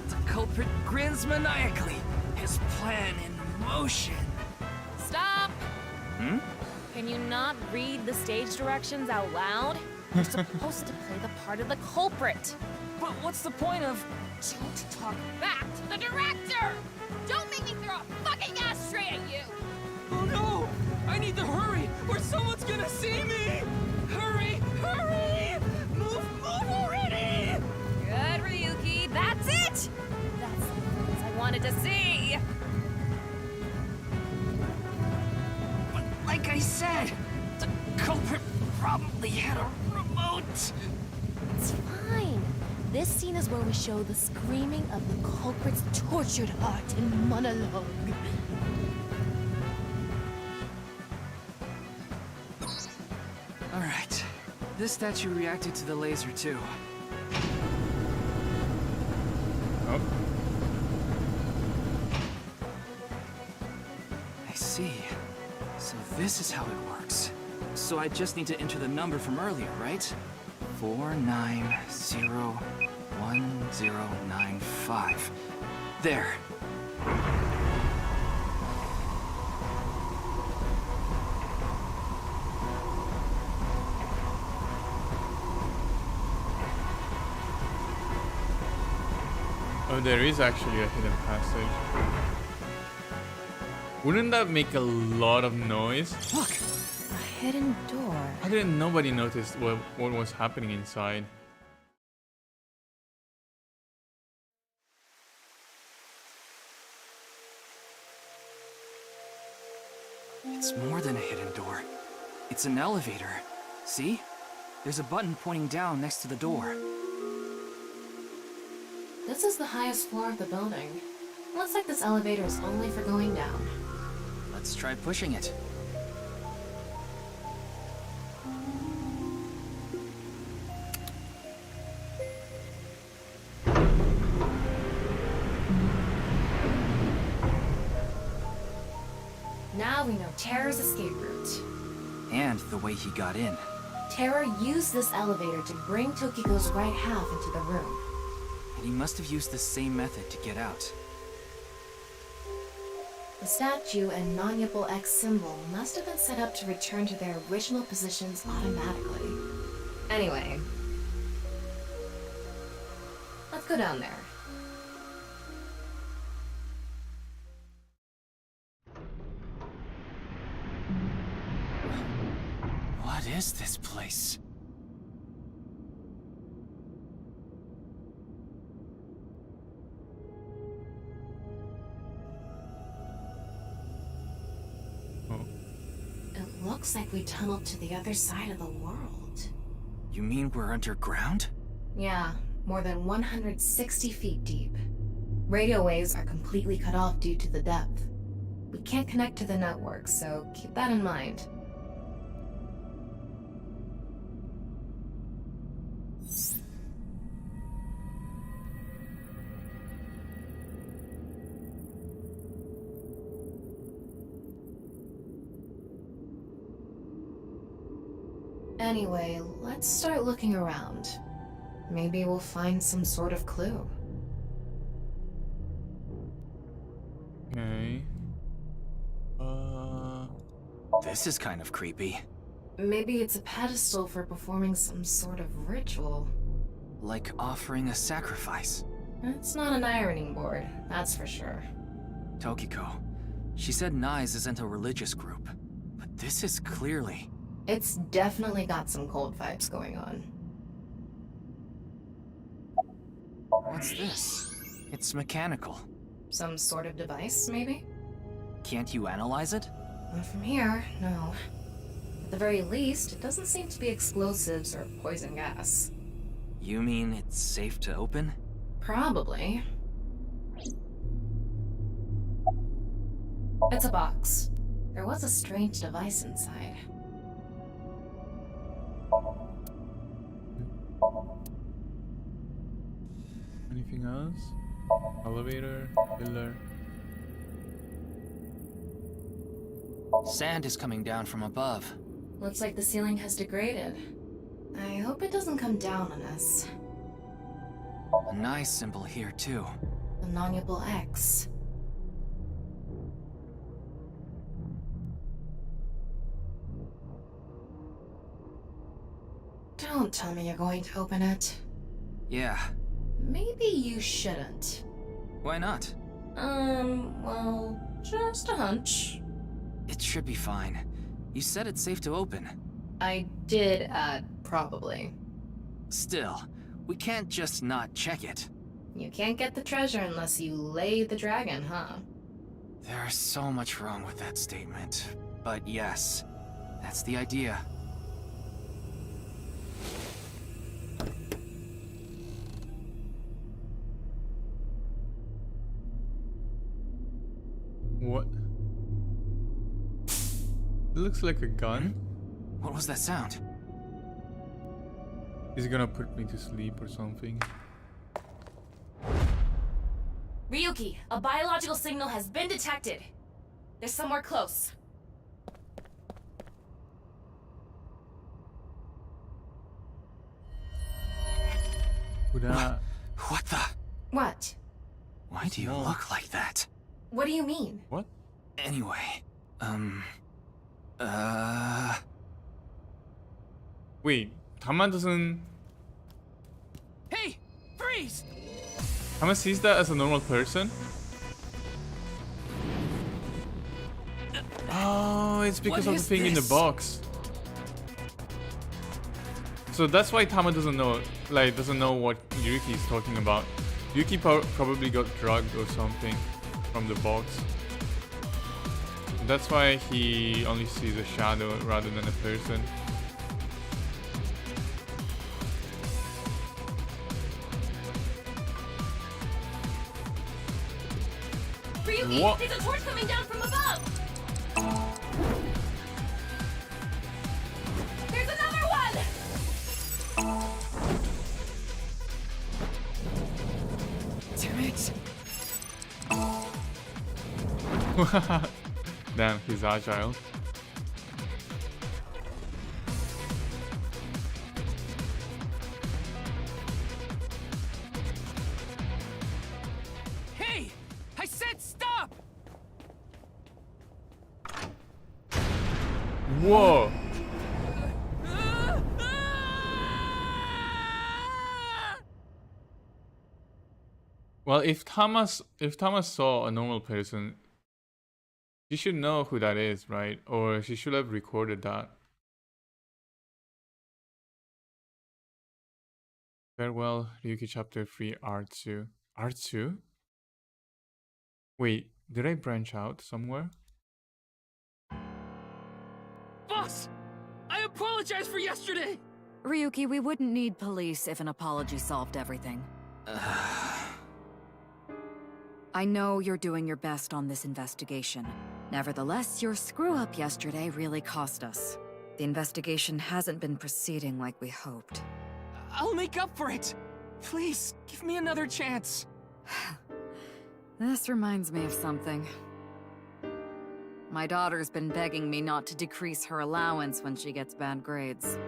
The culprit grins maniacally, his plan in motion.
Stop!
Hmm?
Can you not read the stage directions out loud? You're supposed to play the part of the culprit.
But what's the point of...
Don't talk back to the director! Don't make me throw a fucking ashtray at you!
Oh no! I need to hurry, or someone's gonna see me! Hurry! Hurry! Move already!
Good, Ryuki, that's it! That's the things I wanted to see!
But like I said, the culprit probably had a remote.
It's fine.
This scene is where we show the screaming of the culprit's tortured heart in monologue.
Alright. This statue reacted to the laser too.
Oh.
I see. So this is how it works. So I just need to enter the number from earlier, right? 4901095. There.
Oh, there is actually a hidden passage. Wouldn't that make a lot of noise?
Look!
A hidden door.
How didn't nobody notice what was happening inside?
It's more than a hidden door. It's an elevator. See? There's a button pointing down next to the door.
This is the highest floor of the building. Looks like this elevator is only for going down.
Let's try pushing it.
Now we know Terror's escape route.
And the way he got in.
Terror used this elevator to bring Tokiko's right half into the room.
And he must have used the same method to get out.
The statue and non-Yipple X symbol must have been set up to return to their original positions automatically. Anyway, let's go down there.
What is this place?
It looks like we tunneled to the other side of the world.
You mean we're underground?
Yeah, more than 160 feet deep. Radio waves are completely cut off due to the depth. We can't connect to the network, so keep that in mind. Anyway, let's start looking around. Maybe we'll find some sort of clue.
Okay.
This is kind of creepy.
Maybe it's a pedestal for performing some sort of ritual.
Like offering a sacrifice.
It's not an ironing board, that's for sure.
Tokiko. She said Nyes isn't a religious group. But this is clearly...
It's definitely got some cold vibes going on.
What's this? It's mechanical.
Some sort of device, maybe?
Can't you analyze it?
Not from here, no. At the very least, it doesn't seem to be explosives or poison gas.
You mean it's safe to open?
Probably. It's a box. There was a strange device inside.
Anything else? Elevator, pillar.
Sand is coming down from above.
Looks like the ceiling has degraded. I hope it doesn't come down on us.
A nice symbol here, too.
The non-Yipple X. Don't tell me you're going to open it.
Yeah.
Maybe you shouldn't.
Why not?
Well, just a hunch.
It should be fine. You said it's safe to open.
I did add probably.
Still, we can't just not check it.
You can't get the treasure unless you lay the dragon, huh?
There's so much wrong with that statement. But yes, that's the idea.
It looks like a gun.
What was that sound?
Is it gonna put me to sleep or something?
Ryuki, a biological signal has been detected. They're somewhere close.
What the?
What?
Why do you look like that?
What do you mean?
What?
Anyway,
Wait, Tama doesn't...
Hey, freeze!
Tama sees that as a normal person? Oh, it's because
What
of the
is
thing in the
this?
box. So that's why Tama doesn't know, like, doesn't know what Yuki is talking about. Yuki probably got drugged or something from the box. That's why he only sees a shadow rather than a person.
Ryuki,
What?
there's a torch coming down from above! There's another one!
damn it!
Damn, he's agile.
Hey! I said stop!
Whoa! Well, if Thomas saw a normal person, she should know who that is, right? Or she should have recorded that. Farewell, Ryuki Chapter 3, R2. R2? Wait, did I branch out somewhere?
Boss! I apologize for yesterday!
Ryuki, we wouldn't need police if an apology solved everything. I know you're doing your best on this investigation. Nevertheless, your screw-up yesterday really cost us. The investigation hasn't been proceeding like we hoped.
I'll make up for it! Please, give me another chance.
This reminds me of something. My daughter's been begging me not to decrease her allowance when she gets bad grades.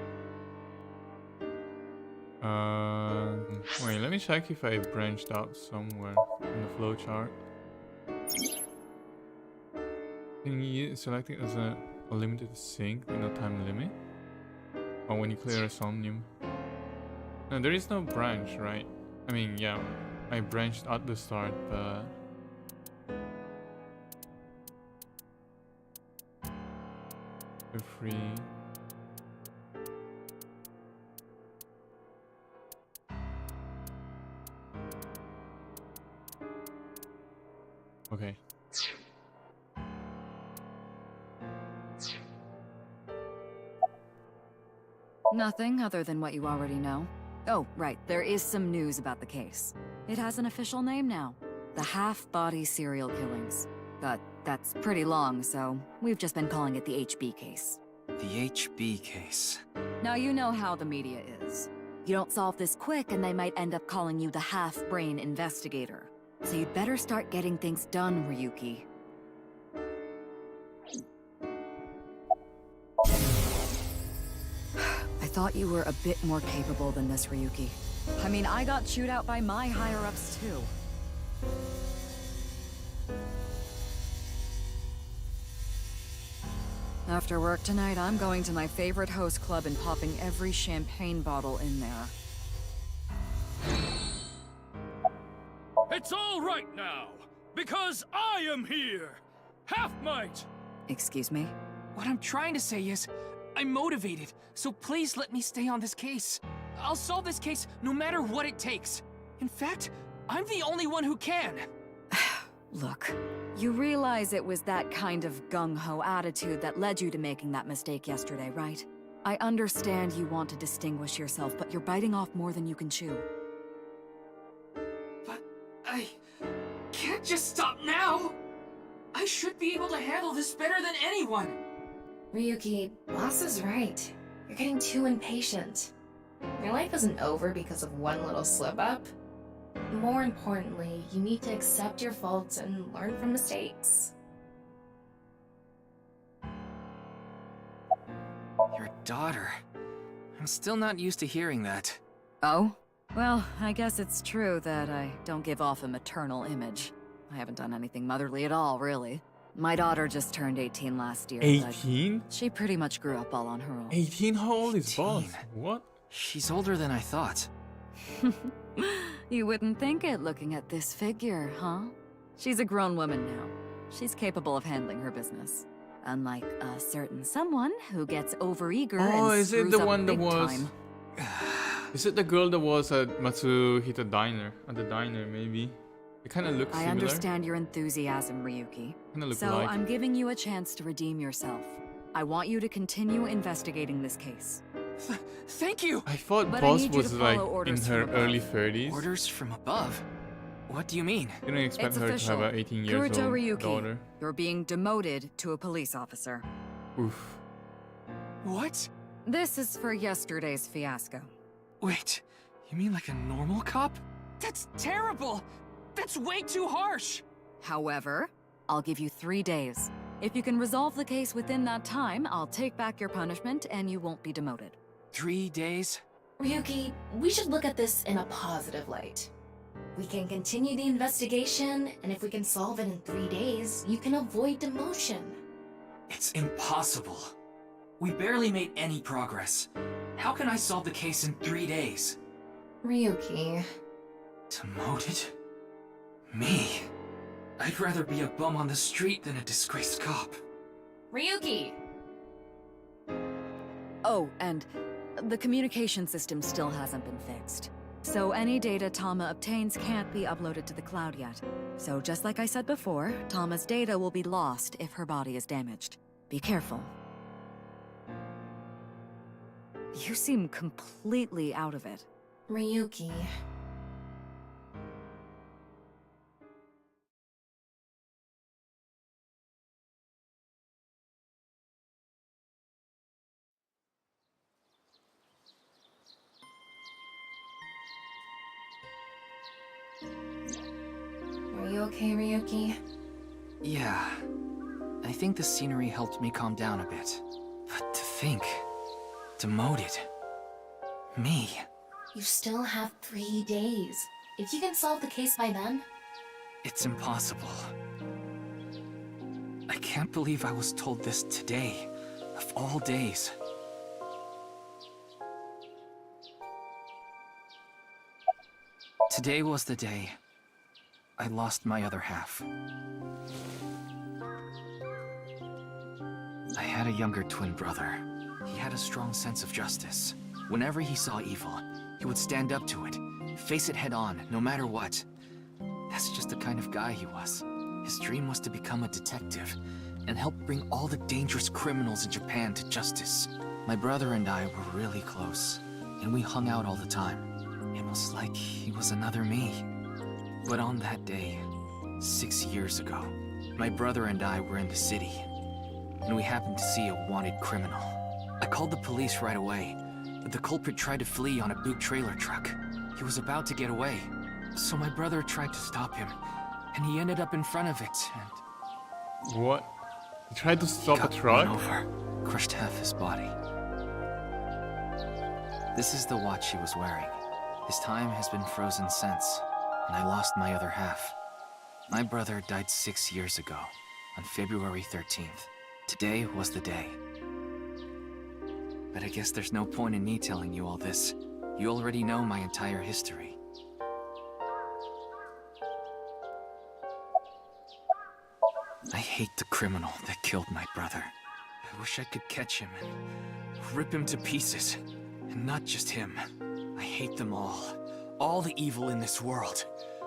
Wait, let me check if I branched out somewhere in the flowchart. Thingy selected as a limited sync with no time limit. Or when you clear a Somnium. No, there is no branch, right? I mean, yeah, I branched at the start, but... For free. Okay.
Nothing other than what you already know. Oh, right, there is some news about the case. It has an official name now. The Half-Body Serial Killings. But that's pretty long, so we've just been calling it the HB case.
The HB case.
Now you know how the media is. You don't solve this quick and they might end up calling you the half-brain investigator. So you'd better start getting things done, Ryuki. I thought you were a bit more capable than this, Ryuki. I mean, I got chewed out by my higher-ups too. After work tonight, I'm going to my favorite host club and popping every champagne bottle in there.
It's all right now, because I am here! Half-Might!
Excuse me?
What I'm trying to say is, I'm motivated, so please let me stay on this case. I'll solve this case no matter what it takes. In fact, I'm the only one who can.
Look, you realize it was that kind of gung-ho attitude that led you to making that mistake yesterday, right? I understand you want to distinguish yourself, but you're biting off more than you can chew.
But I can't just stop now. I should be able to handle this better than anyone.
Ryuki, boss is right. You're getting too impatient. Your life isn't over because of one little slip-up. More importantly, you need to accept your faults and learn from mistakes.
Your daughter. I'm still not used to hearing that.
Oh? Well, I guess it's true that I don't give off a maternal image. I haven't done anything motherly at all, really. My daughter just turned 18 last year. but
18?
She pretty much grew up all on her own.
18? How old is
18?
Boss? What?
She's older than I thought.
You wouldn't think it looking at this figure, huh? She's a grown woman now. She's capable of handling her business. Unlike a certain someone who gets overeager
Oh,
and
is it
screws
the
up
one that
big
was...
time.
Is it the girl that was at Matsuhita Diner? At the diner, maybe? It kind of looks
I
similar.
understand your enthusiasm, Ryuki.
Kinda look
So
alike.
I'm giving you a chance to redeem yourself. I want you to continue investigating this case.
Thank you!
I thought
But I
Boss
need you to
was like
follow
in
orders
her
from
early
above.
30s.
Orders from above? What do you mean?
Didn't expect
It's
her
official.
to have an 18 years
Kuruto
old
Ryuki,
daughter.
you're being demoted to a police officer.
Oof.
What?
This is for yesterday's fiasco.
Wait, you mean like a normal cop? That's terrible! That's way too harsh!
However, I'll give you 3 days. If you can resolve the case within that time, I'll take back your punishment and you won't be demoted.
3 days?
Ryuki, we should look at this in a positive light. We can continue the investigation, and if we can solve it in 3 days, you can avoid demotion.
It's impossible. We barely made any progress. How can I solve the case in 3 days?
Ryuki.
Demoted? Me? I'd rather be a bum on the street than a disgraced cop.
Ryuki!
Oh, and the communication system still hasn't been fixed. So any data Tama obtains can't be uploaded to the cloud yet. So just like I said before, Tama's data will be lost if her body is damaged. Be careful. You seem completely out of it.
Ryuki. Are you okay, Ryuki?
Yeah. I think the scenery helped me calm down a bit. But to think... demoted. Me.
You still have 3 days. If you can solve the case by then...
It's impossible. I can't believe I was told this today, of all days. Today was the day I lost my other half. I had a younger twin brother. He had a strong sense of justice. Whenever he saw evil, he would stand up to it, face it head on, no matter what. That's just the kind of guy he was. His dream was to become a detective and help bring all the dangerous criminals in Japan to justice. My brother and I were really close, and we hung out all the time. It was like he was another me. But on that day, 6 years ago, my brother and I were in the city, and we happened to see a wanted criminal. I called the police right away, but the culprit tried to flee on a big trailer truck. He was about to get away, so my brother tried to stop him, and he ended up in front of it, and...
What? He tried to stop a
got
truck?
run over, crushed half his body. This is the watch he was wearing. His time has been frozen since, and I lost my other half. My brother died 6 years ago, on February 13th. Today was the day. But I guess there's no point in me telling you all this. You already know my entire history. I hate the criminal that killed my brother. I wish I could catch him and rip him to pieces. And not just him. I hate them all. All the evil in this world.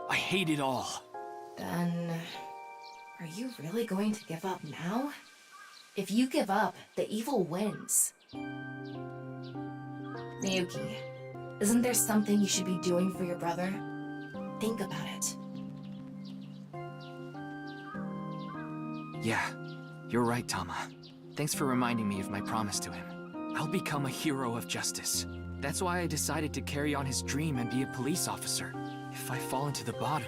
I hate it all.
Then... are you really going to give up now? If you give up, the evil wins. Miyuki, isn't there something you should be doing for your brother? Think about it.
Yeah, you're right, Tama. Thanks for reminding me of my promise to him. I'll become a hero of justice. That's why I decided to carry on his dream and be a police officer. If I fall into the bottom,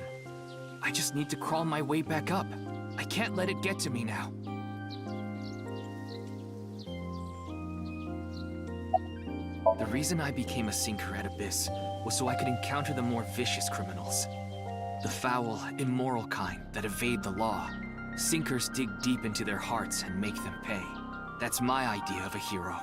I just need to crawl my way back up. I can't let it get to me now. The reason I became a sinker at Abyss was so I could encounter the more vicious criminals. The foul, immoral kind that evade the law. Sinkers dig deep into their hearts and make them pay. That's my idea of a hero.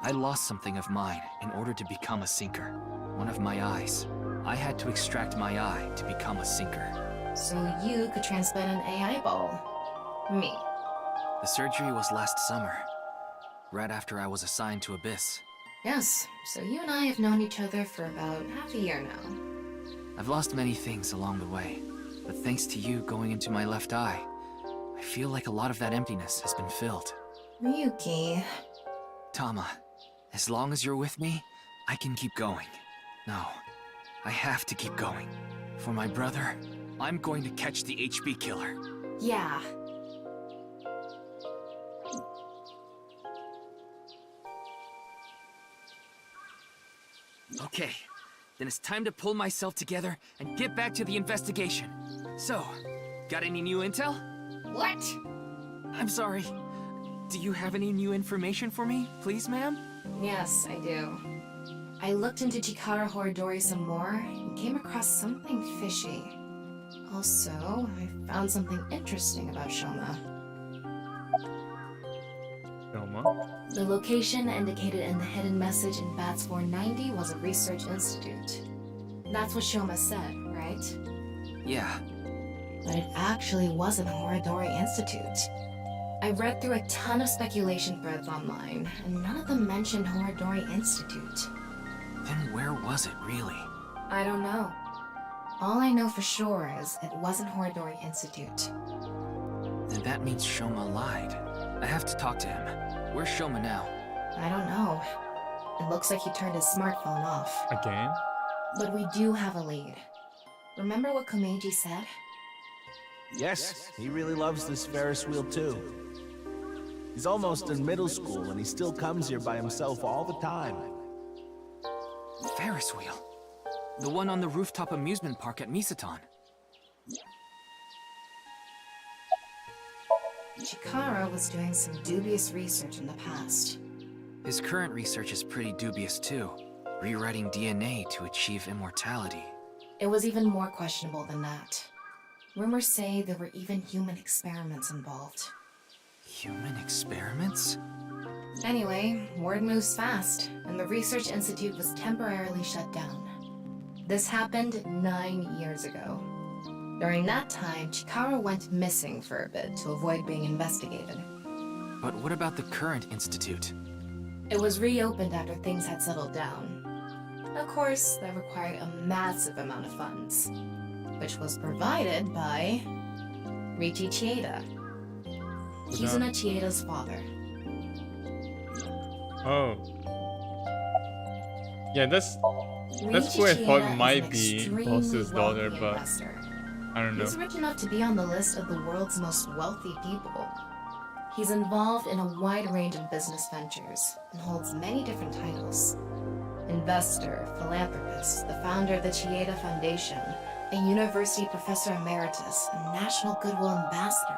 I lost something of mine in order to become a sinker. One of my eyes. I had to extract my eye to become a sinker.
So you could transplant an AI ball. Me.
The surgery was last summer, right after I was assigned to Abyss.
Yes, so you and I have known each other for about half a year now.
I've lost many things along the way, but thanks to you going into my left eye, I feel like a lot of that emptiness has been filled.
Ryuki.
Tama, as long as you're with me, I can keep going. No, I have to keep going. For my brother, I'm going to catch the HB killer.
Yeah.
Okay, then it's time to pull myself together and get back to the investigation. So, got any new intel?
What?
I'm sorry. Do you have any new information for me, please, ma'am?
Yes, I do. I looked into Chikara Horidori some more and came across something fishy. Also, I found something interesting about Shoma.
Shoma?
The location indicated in the hidden message in Bats 490 was a research institute. That's what Shoma said, right?
Yeah.
But it actually wasn't Horidori Institute.
I read through a ton of speculation threads online, and none of them mentioned Horidori Institute.
Then where was it, really?
I don't know. All I know for sure is it wasn't Horidori Institute.
Then that means Shoma lied. I have to talk to him. Where's Shoma now?
I don't know. It looks like he turned his smartphone off.
Again?
But we do have a lead. Remember what Komeiji said?
Yes, he really loves this Ferris wheel too. He's almost in middle school and he still comes here by himself all the time.
Ferris wheel? The one on the rooftop amusement park at Misaton.
Chikara was doing some dubious research in the past.
His current research is pretty dubious too. Rewriting DNA to achieve immortality.
It was even more questionable than that. Rumors say there were even human experiments involved.
Human experiments?
Anyway, word moves fast, and the Research Institute was temporarily shut down. This happened 9 years ago. During that time, Chikara went missing for a bit to avoid being investigated.
But what about the current institute?
It was reopened after things had settled down. Of course, that required a massive amount of funds, which was provided by Richi Chieda. Kizuna Chieda's father.
Oh. Yeah, that's
Riichi
who I thought
Chieda
might
is an
be
extremely
Boss's daughter,
wealthy
but
investor.
I don't know.
He's rich enough to be on the list of the world's most wealthy people. He's involved in a wide range of business ventures and holds many different titles. Investor, philanthropist, the founder of the Chieda Foundation, a university professor emeritus, and national goodwill ambassador.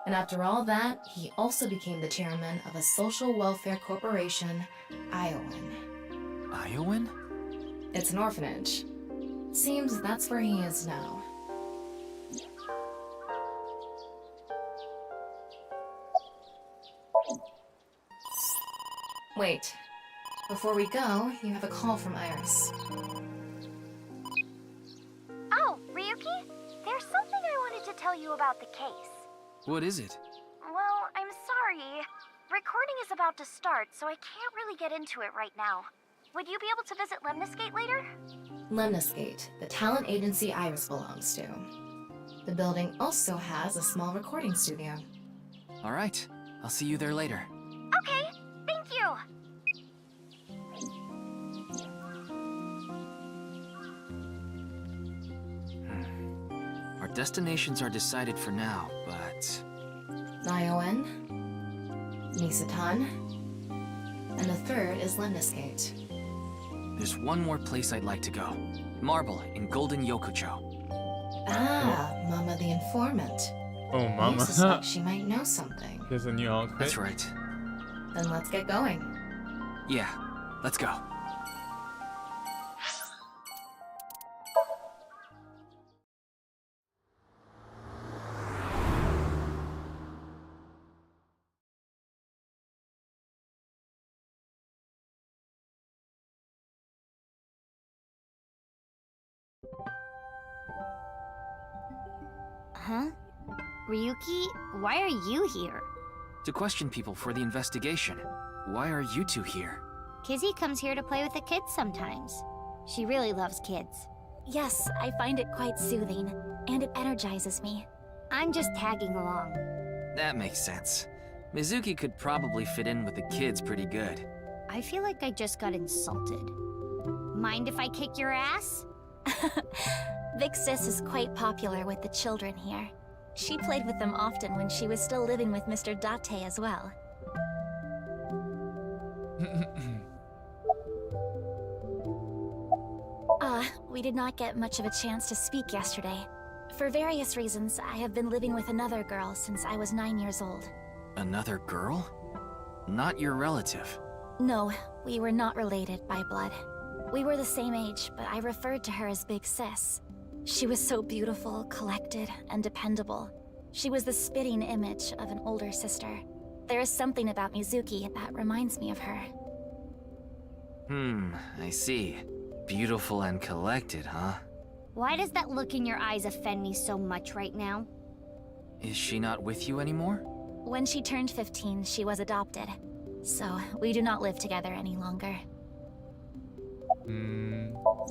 And after all that, he also became the chairman of a social welfare corporation, Iowan.
Iowan?
It's an orphanage. Seems that's where he is now. Wait. Before we go, you have a call from Iris.
Oh, Ryuki? There's something I wanted to tell you about the case.
What is it?
Well, I'm sorry. Recording is about to start, so I can't really get into it right now. Would you be able to visit Lemniscate later?
Lemniscate, the talent agency Iris belongs to. The building also has a small recording studio.
Alright, I'll see you there later.
Okay, thank you!
Our destinations are decided for now, but...
Iowan?
Nisatan. And the third is Lemniscate.
There's one more place I'd like to go. Marble in Golden Yokucho.
Ah, Mama the informant.
Oh,
You
mama.
suspect she might know something.
There's a new outfit.
That's right.
Then let's get going.
Yeah, let's go.
Huh? Ryuki, why are you here?
To question people for the investigation. Why are you two here?
Kizzy comes here to play with the kids sometimes. She really loves kids.
Yes, I find it quite soothing, and it energizes me.
I'm just tagging along.
That makes sense. Mizuki could probably fit in with the kids pretty good.
I feel like I just got insulted. Mind if I kick your ass?
Vic Sis is quite popular with the children here. She played with them often when she was still living with Mr. Date as well. We did not get much of a chance to speak yesterday. For various reasons, I have been living with another girl since I was 9 years old.
Another girl? Not your relative.
No, we were not related by blood. We were the same age, but I referred to her as Big Sis. She was so beautiful, collected, and dependable. She was the spitting image of an older sister. There is something about Mizuki that reminds me of her.
I see. Beautiful and collected, huh?
Why does that look in your eyes offend me so much right now?
Is she not with you anymore?
When she turned 15, she was adopted. So, we do not live together any longer.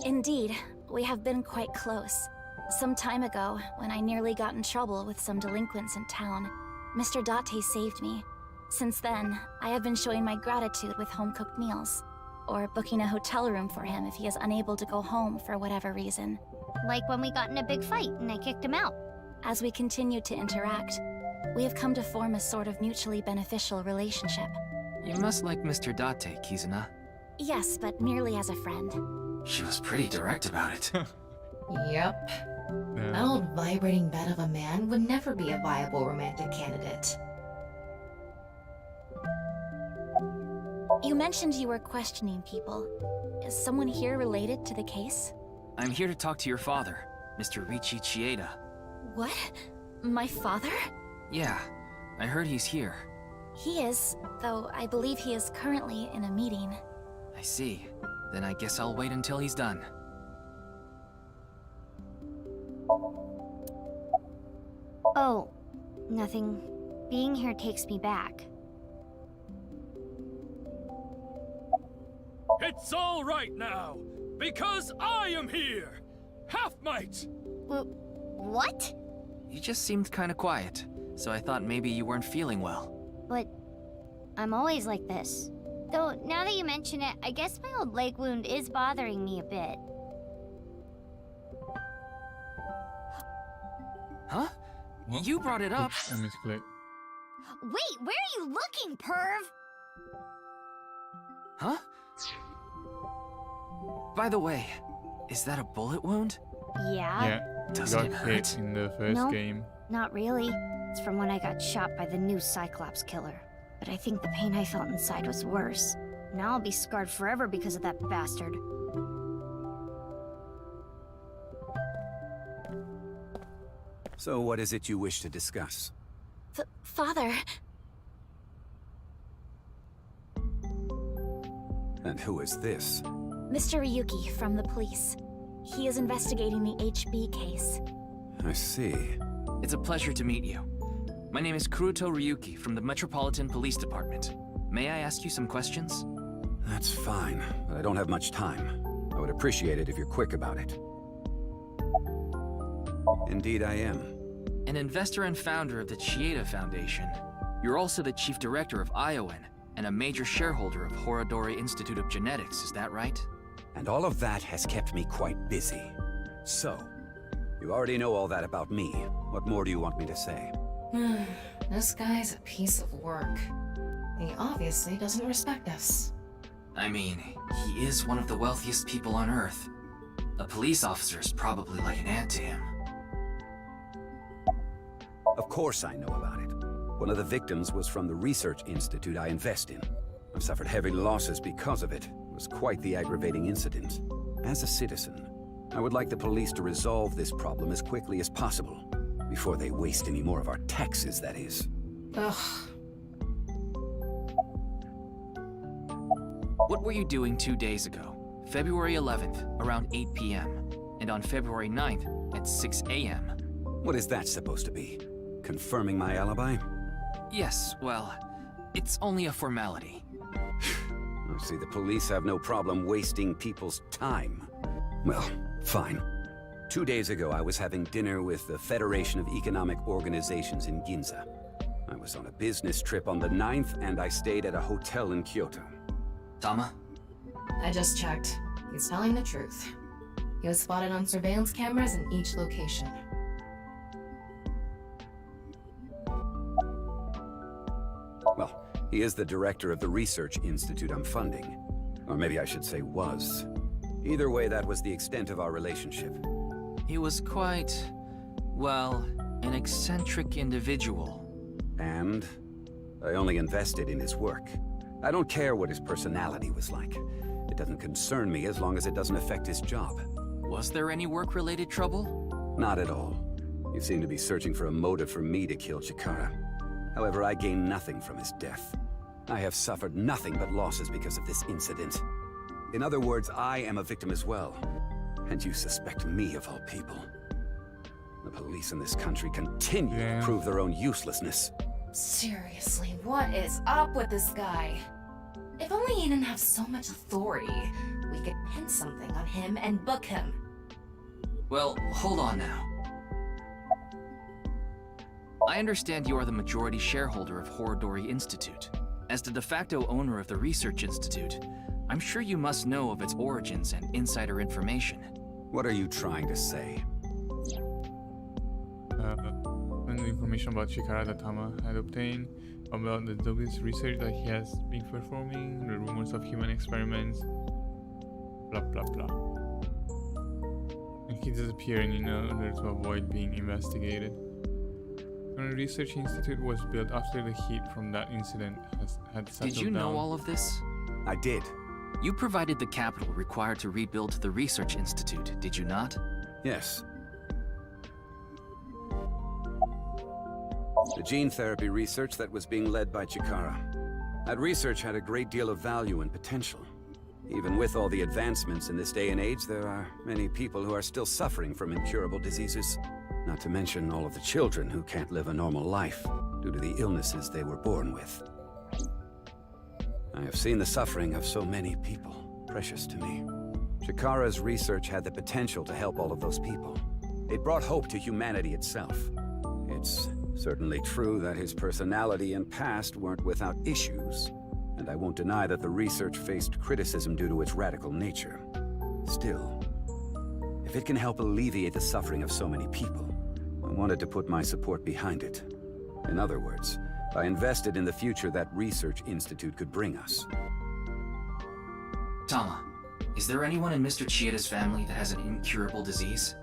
Indeed, we have been quite close. Some time ago, when I nearly got in trouble with some delinquents in town, Mr. Date saved me. Since then, I have been showing my gratitude with home-cooked meals, or booking a hotel room for him if he is unable to go home for whatever reason.
Like when we got in a big fight and I kicked him out.
As we continue to interact, we have come to form a sort of mutually beneficial relationship.
You must like Mr. Date, Kizuna.
Yes, but merely as a friend.
She was pretty direct about it.
Yep. That old vibrating bed of a man would never be a viable romantic candidate.
You mentioned you were questioning people. Is someone here related to the case?
I'm here to talk to your father, Mr. Riichi Chieda.
What? My father?
Yeah, I heard he's here.
He is, though I believe he is currently in a meeting.
I see. Then I guess I'll wait until he's done.
Oh, nothing. Being here takes me back.
It's all right now, because I am here! Half-mite!
What?
You just seemed kinda quiet, so I thought maybe you weren't feeling well.
But I'm always like this. Though, now that you mention it, I guess my old leg wound is bothering me a bit.
Huh? You brought it up.
Oops, I misclicked.
Wait, where are you looking, perv?
Huh? By the way, is that a bullet wound?
Yeah.
Yeah,
Doesn't
got
it
hit
hurt?
in the first
No.
game.
Not really. It's from when I got shot by the new Cyclops killer. But I think the pain I felt inside was worse. Now I'll be scarred forever because of that bastard.
So what is it you wish to discuss?
Father...
And who is this?
Mr. Ryuki from the police. He is investigating the HB case.
I see.
It's a pleasure to meet you. My name is Kuruto Ryuki from the Metropolitan Police Department. May I ask you some questions?
That's fine, but I don't have much time. I would appreciate it if you're quick about it. Indeed I am.
An investor and founder of the Chieda Foundation. You're also the chief director of Iowan, and a major shareholder of Horodori Institute of Genetics, is that right?
And all of that has kept me quite busy. So, you already know all that about me. What more do you want me to say?
This guy's a piece of work. He obviously doesn't respect us.
I mean, he is one of the wealthiest people on Earth. A police officer is probably like an ant to him.
Of course I know about it. One of the victims was from the research institute I invest in. I've suffered heavy losses because of it. It was quite the aggravating incident. As a citizen, I would like the police to resolve this problem as quickly as possible. Before they waste any more of our taxes, that is.
Ugh.
What were you doing 2 days ago? February 11th, around 8 p.m. And on February 9th, at 6 a.m.
What is that supposed to be? Confirming my alibi?
Yes, well, it's only a formality.
I see the police have no problem wasting people's time. Well, fine. 2 days ago, I was having dinner with the Federation of Economic Organizations in Ginza. I was on a business trip on the 9th, and I stayed at a hotel in Kyoto.
Tama?
I just checked. He's telling the truth. He was spotted on surveillance cameras in each location.
Well, he is the director of the research institute I'm funding. Or maybe I should say was. Either way, that was the extent of our relationship.
He was quite, well, an eccentric individual.
And I only invested in his work. I don't care what his personality was like. It doesn't concern me as long as it doesn't affect his job.
Was there any work-related trouble?
Not at all. You seem to be searching for a motive for me to kill Chikara. However, I gain nothing from his death. I have suffered nothing but losses because of this incident. In other words, I am a victim as well. And you suspect me of all people. The police in this country continue to prove their own uselessness.
Seriously, what is up with this guy? If only he didn't have so much authority, we could pin something on him and book him.
Well, hold on now. I understand you are the majority shareholder of Horodori Institute. As the de facto owner of the Research Institute, I'm sure you must know of its origins and insider information.
What are you trying to say?
And the information about Chikara that Tama had obtained, about the dubious research that he has been performing, the rumors of human experiments, blah blah blah. And he disappeared in order to avoid being investigated. The research institute was built after the heat from that incident had settled
Did you know
down.
all of this?
I did.
You provided the capital required to rebuild the research institute, did you not?
Yes. The gene therapy research that was being led by Chikara. That research had a great deal of value and potential. Even with all the advancements in this day and age, there are many people who are still suffering from incurable diseases. Not to mention all of the children who can't live a normal life due to the illnesses they were born with. I have seen the suffering of so many people, precious to me. Chikara's research had the potential to help all of those people. It brought hope to humanity itself. It's certainly true that his personality and past weren't without issues, and I won't deny that the research faced criticism due to its radical nature. Still, if it can help alleviate the suffering of so many people, I wanted to put my support behind it. In other words, I invested in the future that research institute could bring us.
Tama, is there anyone in Mr. Chiyoda's family that has an incurable disease?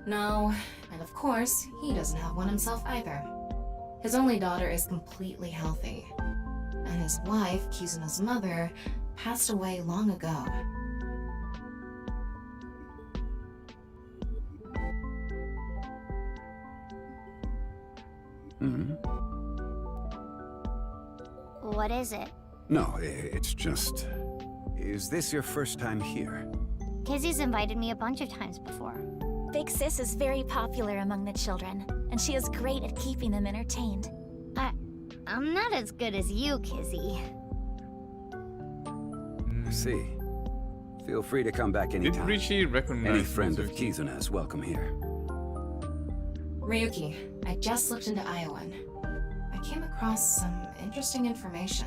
No, and of course, he doesn't have one himself either. His only daughter is completely healthy. And his wife, Kizuna's mother, passed away long ago.
What is it?
No, it's just... Is this your first time here?
Kizzy's invited me a bunch of times before.
Big Sis is very popular among the children, and she is great at keeping them entertained.
I'm not as good as you, Kizzy.
I see. Feel free to come back anytime.
Did Richie recognize
Any friend of
Mizuki?
Kizuna is welcome here.
Ryuki, I just looked into Iowan. I came across some interesting information.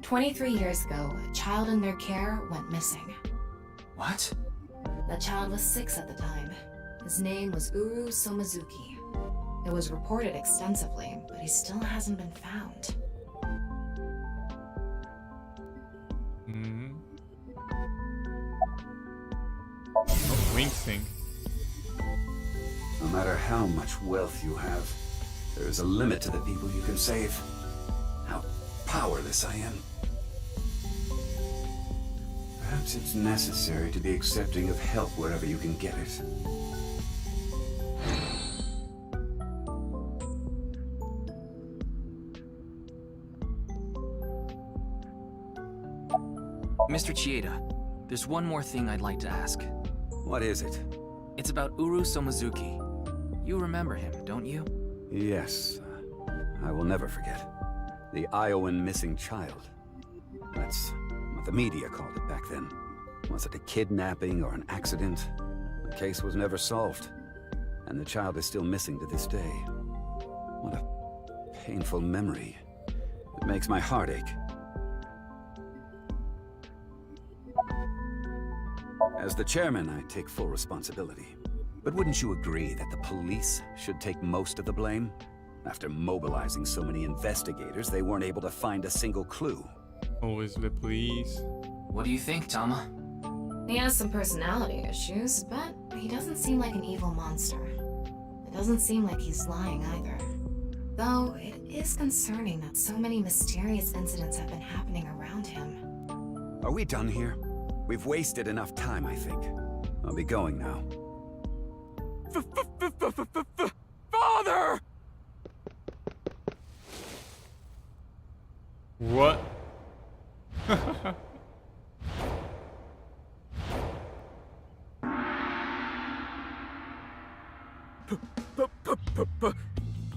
23 years ago, a child in their care went missing.
What?
That child was 6 at the time. His name was Uru Somazuki. It was reported extensively, but he still hasn't been found.
wings stink.
No matter how much wealth you have, there is a limit to the people you can save. How powerless I am. Perhaps it's necessary to be accepting of help wherever you can get it.
Mr. Chieda, there's one more thing I'd like to ask.
What is it?
It's about Uru Somazuki. You remember him, don't you?
Yes. I will never forget. The Iowan missing child. That's what the media called it back then. Was it a kidnapping or an accident? The case was never solved. And the child is still missing to this day. What a painful memory. It makes my heart ache. As the chairman, I take full responsibility. But wouldn't you agree that the police should take most of the blame? After mobilizing so many investigators, they weren't able to find a single clue.
Always the police.
What do you think, Tama?
He has some personality issues, but he doesn't seem like an evil monster. It doesn't seem like he's lying either. Though, it is concerning that so many mysterious incidents have been happening around him.
Are we done here? We've wasted enough time, I think. I'll be going now.
Father!
What?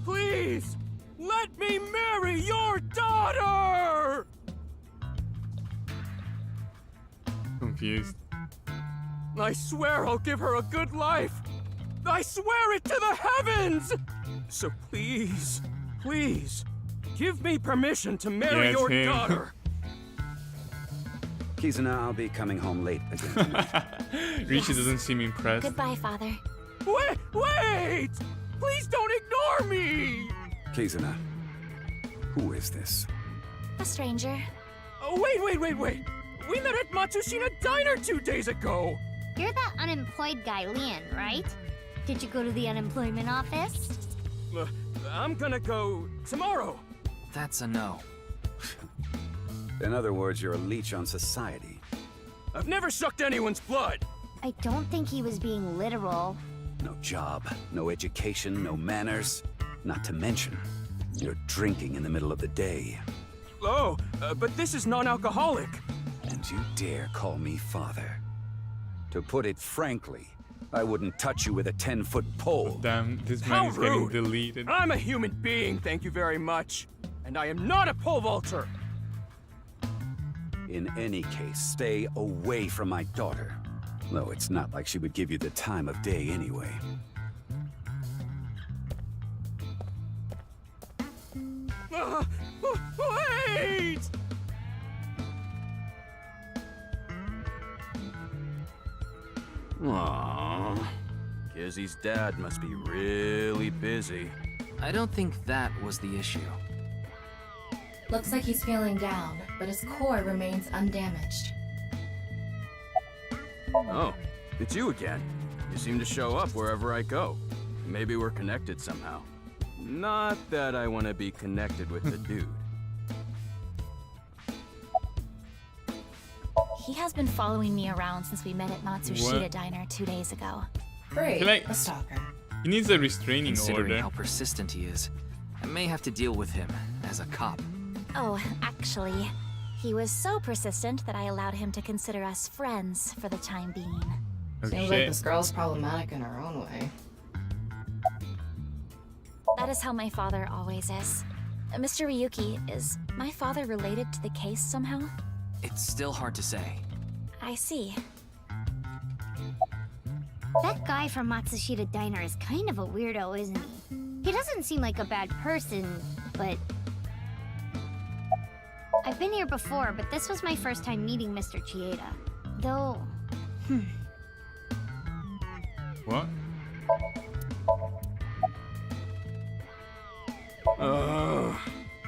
Please! Let me marry your daughter!
Confused.
I swear I'll give her a good life! I swear it to the heavens! So please, please, give me permission to marry
Yes,
your
him.
daughter!
Kizuna, I'll be coming home late again tonight.
Rishi doesn't seem impressed.
Goodbye, Father.
Wait! Please don't ignore me!
Kizuna, who is this?
A stranger.
Oh, wait! We met at Matsushina Diner 2 days ago!
You're that unemployed guy, Leon, right? Did you go to the unemployment office?
I'm gonna go tomorrow.
That's a no.
In other words, you're a leech on society.
I've never sucked anyone's blood.
I don't think he was being literal.
No job, no education, no manners. Not to mention, you're drinking in the middle of the day.
Oh, but this is non-alcoholic.
And you dare call me father. To put it frankly, I wouldn't touch you with a 10-foot pole.
Damn, this
How
man is getting
rude.
deleted.
I'm a human being, thank you very much. And I am not a pole vaulter.
In any case, stay away from my daughter. Though it's not like she would give you the time of day anyway.
Wait!
Aww. Kizzy's dad must be really busy.
I don't think that was the issue.
Looks like he's feeling down, but his core remains undamaged.
Oh, it's you again. You seem to show up wherever I go. Maybe we're connected somehow. Not that I want to be connected with the dude.
He has been following me around since we met at Matsushita
What?
Diner 2 days ago.
Great,
Can I-
a stalker.
He needs a restraining
Considering
order.
how persistent he is, I may have to deal with him as a cop.
Oh, actually, he was so persistent that I allowed him to consider us friends for the time being.
Oh,
Seems like this girl's problematic in her own way.
That is how my father always is. Mr. Ryuki, is my father related to the case somehow?
It's still hard to say.
I see.
That guy from Matsushita Diner is kind of a weirdo, isn't he? He doesn't seem like a bad person, but... I've been here before, but this was my first time meeting Mr. Chieda. Though...
What?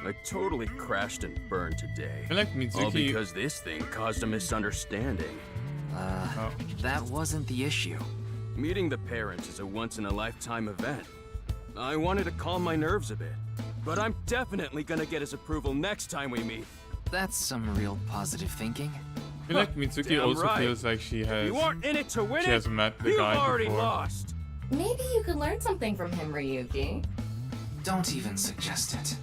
I totally crashed and burned today.
I feel like
All
Mitsuki.
because this thing caused a misunderstanding.
That wasn't the issue.
Meeting the parents is a once-in-a-lifetime event. I wanted to calm my nerves a bit, but I'm definitely gonna get his approval next time we meet.
That's some real positive thinking.
I feel like Mitsuki
Damn
also
right.
feels like she has.
You aren't in it to win
She
it.
has met the
You've
guy
already
before.
lost.
Maybe you could learn something from him, Ryuki.
Don't even suggest it.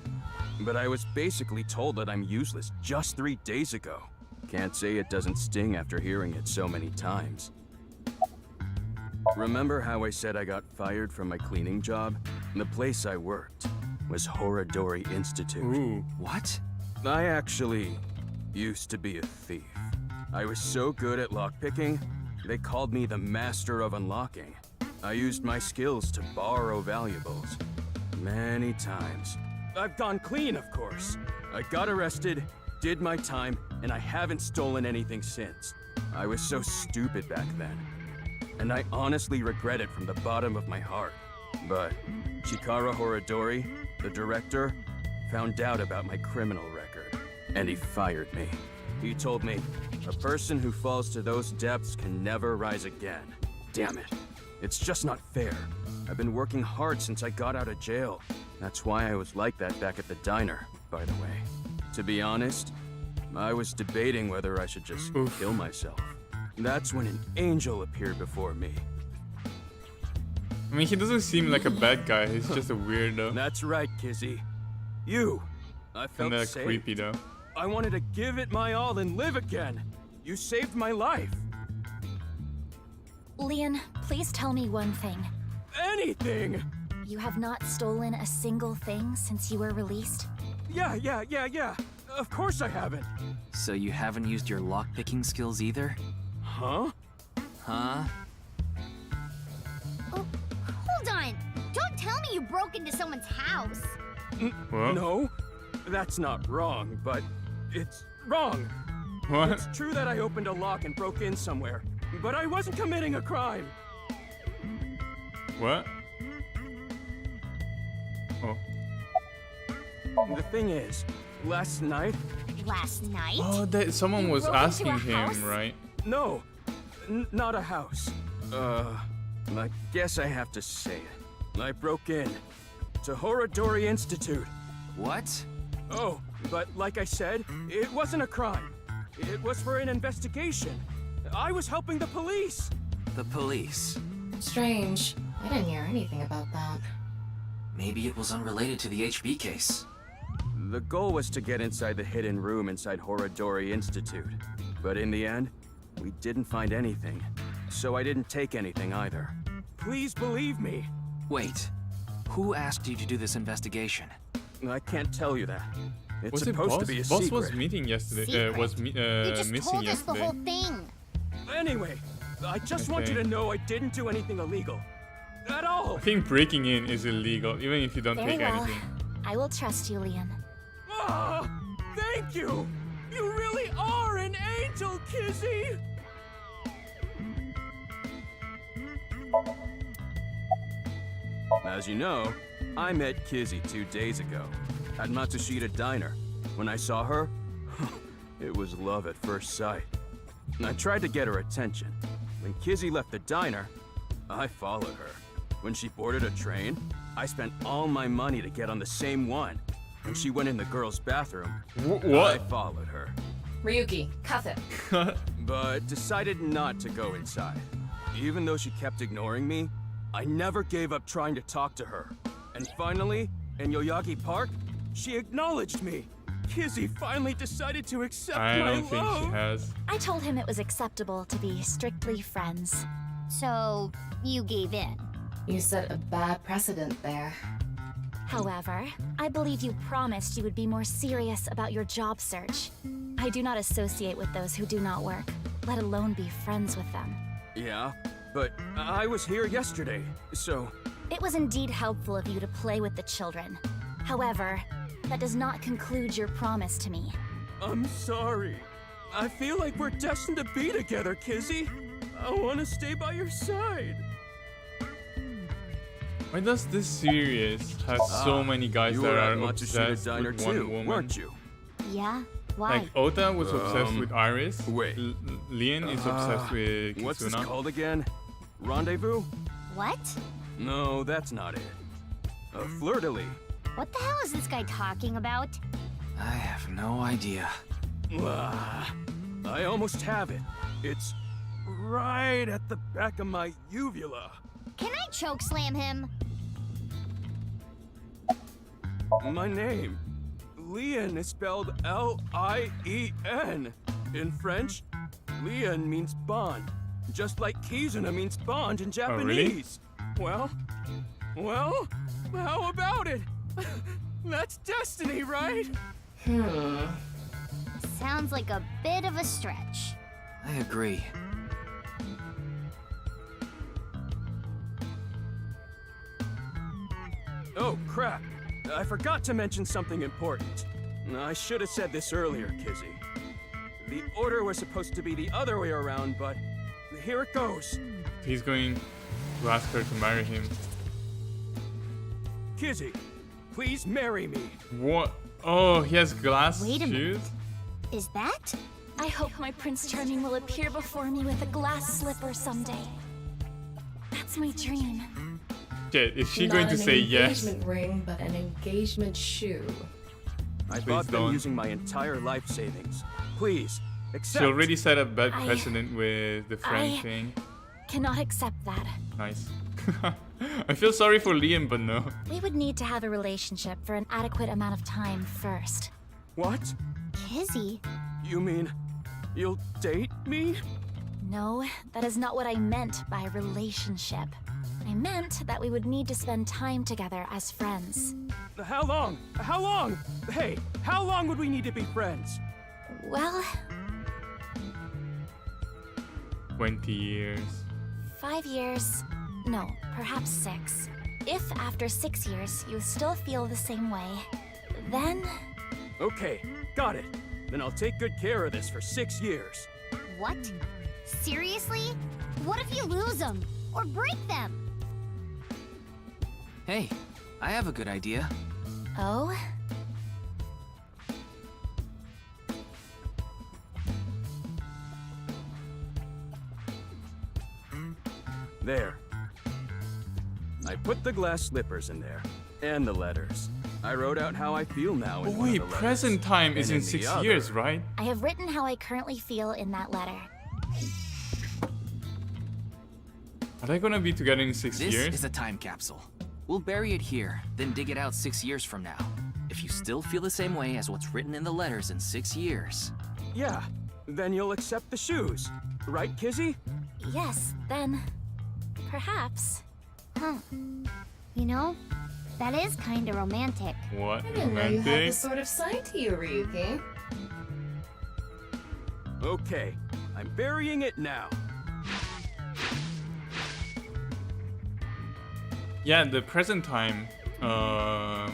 But I was basically told that I'm useless just 3 days ago. Can't say it doesn't sting after hearing it so many times. Remember how I said I got fired from my cleaning job? The place I worked was Horadori Institute.
Ooh.
What?
I actually used to be a thief. I was so good at lockpicking, they called me the master of unlocking. I used my skills to borrow valuables. Many times. I've gone clean, of course. I got arrested, did my time, and I haven't stolen anything since. I was so stupid back then. And I honestly regret it from the bottom of my heart. But Chikara Horadori, the director, found out about my criminal record, and he fired me. He told me, a person who falls to those depths can never rise again. Damn it. It's just not fair. I've been working hard since I got out of jail. That's why I was like that back at the diner, by the way. To be honest, I was debating whether I should just kill myself. That's when an angel appeared before me.
I mean, he doesn't seem like a bad guy. He's just a weirdo.
That's right, Kizzy. You. I felt
Kinda
safe.
creepy though.
I wanted to give it my all and live again. You saved my life.
Leon, please tell me one thing.
Anything!
You have not stolen a single thing since you were released?
Yeah. Of course I haven't.
So you haven't used your lockpicking skills either?
Huh?
Huh?
Oh, hold on! Don't tell me you broke into someone's house!
What?
No, that's not wrong, but it's wrong.
What?
It's true that I opened a lock and broke in somewhere, but I wasn't committing a crime.
What? Oh.
The thing is, last night...
Last night?
Oh, that someone was
broke into
asking
a
him,
house?
right?
No, not a house. I guess I have to say it. I broke in to Horadori Institute.
What?
Oh, but like I said, it wasn't a crime. It was for an investigation. I was helping the police.
The police.
Strange. I didn't hear anything about that.
Maybe it was unrelated to the HB case.
The goal was to get inside the hidden room inside Horadori Institute. But in the end, we didn't find anything. So I didn't take anything either. Please believe me.
Wait. Who asked you to do this investigation?
I can't tell you that. It's
Was it
supposed
Boss?
to be a
Boss
secret.
was meeting yesterday.
Secret?
Was
You just
missing
told us the
yesterday.
whole thing!
Anyway, I just want you
Okay.
to know I didn't do anything illegal. At all.
I think breaking in is illegal, even if you don't
Very
take
well.
anything.
I will trust you, Leon.
Ah, thank you. You really are an angel, Kizzy. As you know, I met Kizzy 2 days ago at Matsushita Diner. When I saw her, it was love at first sight. I tried to get her attention. When Kizzy left the diner, I followed her. When she boarded a train, I spent all my money to get on the same one. When she went in the girls' bathroom, I
What?
followed her.
Ryuki, cuff it.
But decided not to go inside. Even though she kept ignoring me, I never gave up trying to talk to her. And finally, in Yoyagi Park, she acknowledged me. Kizzy finally decided to accept
I
my
don't think
love.
she has.
I told him it was acceptable to be strictly friends.
So, you gave in.
You set a bad precedent there.
However, I believe you promised you would be more serious about your job search. I do not associate with those who do not work, let alone be friends with them.
Yeah, but I was here yesterday, so...
It was indeed helpful of you to play with the children. However, that does not conclude your promise to me.
I'm sorry. I feel like we're destined to be together, Kizzy. I want to stay by your side.
Why does this series have so many guys
You
that
were
are
at Matsushita
obsessed
Diner
with one
too,
woman?
weren't you?
Yeah? Why?
Like Ota was obsessed with Iris.
Wait.
Leon is obsessed with
What's this
Kitsuna.
called again? Rendezvous?
What?
No, that's not it. A fleur-de-lis.
What the hell is this guy talking about?
I have no idea.
I almost have it. It's right at the back of my uvula.
Can I chokeslam him?
My name. Lien is spelled L-I-E-N. In French, Lien means bond. Just like Kizuna means bond in Japanese.
Really?
Well, how about it? That's destiny, right?
Sounds like a bit of a stretch.
I agree.
Oh, crap. I forgot to mention something important. I should have said this earlier, Kizzy. The order was supposed to be the other way around, but here it goes.
He's going to ask her to marry him.
Kizzy, please marry me.
What? Oh, he has glass
Wait a
shoes?
minute. Is that?
I hope my Prince Charming will appear before me with a glass slipper someday. That's my dream.
Shit, is she
Not
going to
an
say yes?
engagement ring, but an engagement shoe.
I
Please
bought them
don't.
using my entire life savings. Please, accept.
She already set a bad
I-
precedent with the friend
I-
thing.
Cannot accept that.
Nice. I feel sorry for Liam, but no.
We would need to have a relationship for an adequate amount of time first.
What?
Kizzy?
You mean you'll date me?
No, that is not what I meant by relationship. I meant that we would need to spend time together as friends.
How long? How long? Hey, how long would we need to be friends?
Well,
20 years.
5 years. No, perhaps 6. If after 6 years you still feel the same way, then...
Okay, got it. Then I'll take good care of this for 6 years.
What? Seriously? What if you lose them? Or break them?
Hey, I have a good idea.
Oh?
There. I put the glass slippers in there. And the letters. I wrote out how I feel now in
Oh
one of
wait,
the letters.
present time is
And
in
the
6
other-
years, right?
I have written how I currently feel in that letter.
Are they gonna be together in 6
This
years?
is a time capsule. We'll bury it here, then dig it out 6 years from now. If you still feel the same way as what's written in the letters in 6 years.
Yeah, then you'll accept the shoes. Right, Kizzy?
Yes, then... perhaps.
Huh. You know, that is kinda romantic.
What?
I didn't know you had
Romantic?
this sort of side to you, Ryuki.
Okay, I'm burying it now.
Yeah, the present time on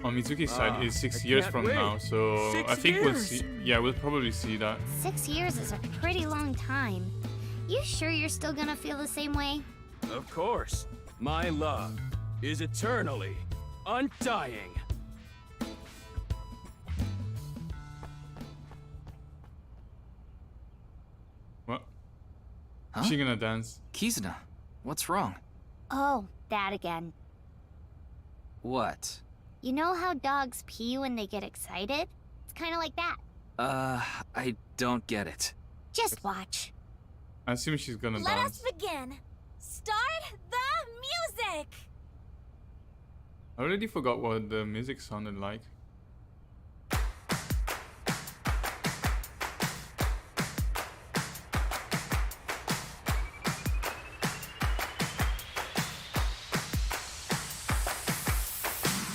Mizuki's side is 6
I
years
can't
from
wait.
now, so
6
I think we'll
years.
see. Yeah, we'll probably see that.
6 years is a pretty long time. You sure you're still gonna feel the same way?
Of course. My love is eternally undying.
What?
Huh?
Is she gonna dance?
Kizuna, what's wrong?
Oh, that again.
What?
You know how dogs pee when they get excited? It's kinda like that.
I don't get it.
Just watch.
I assume she's gonna
Let
dance.
us begin. Start the music.
I already forgot what the music sounded like.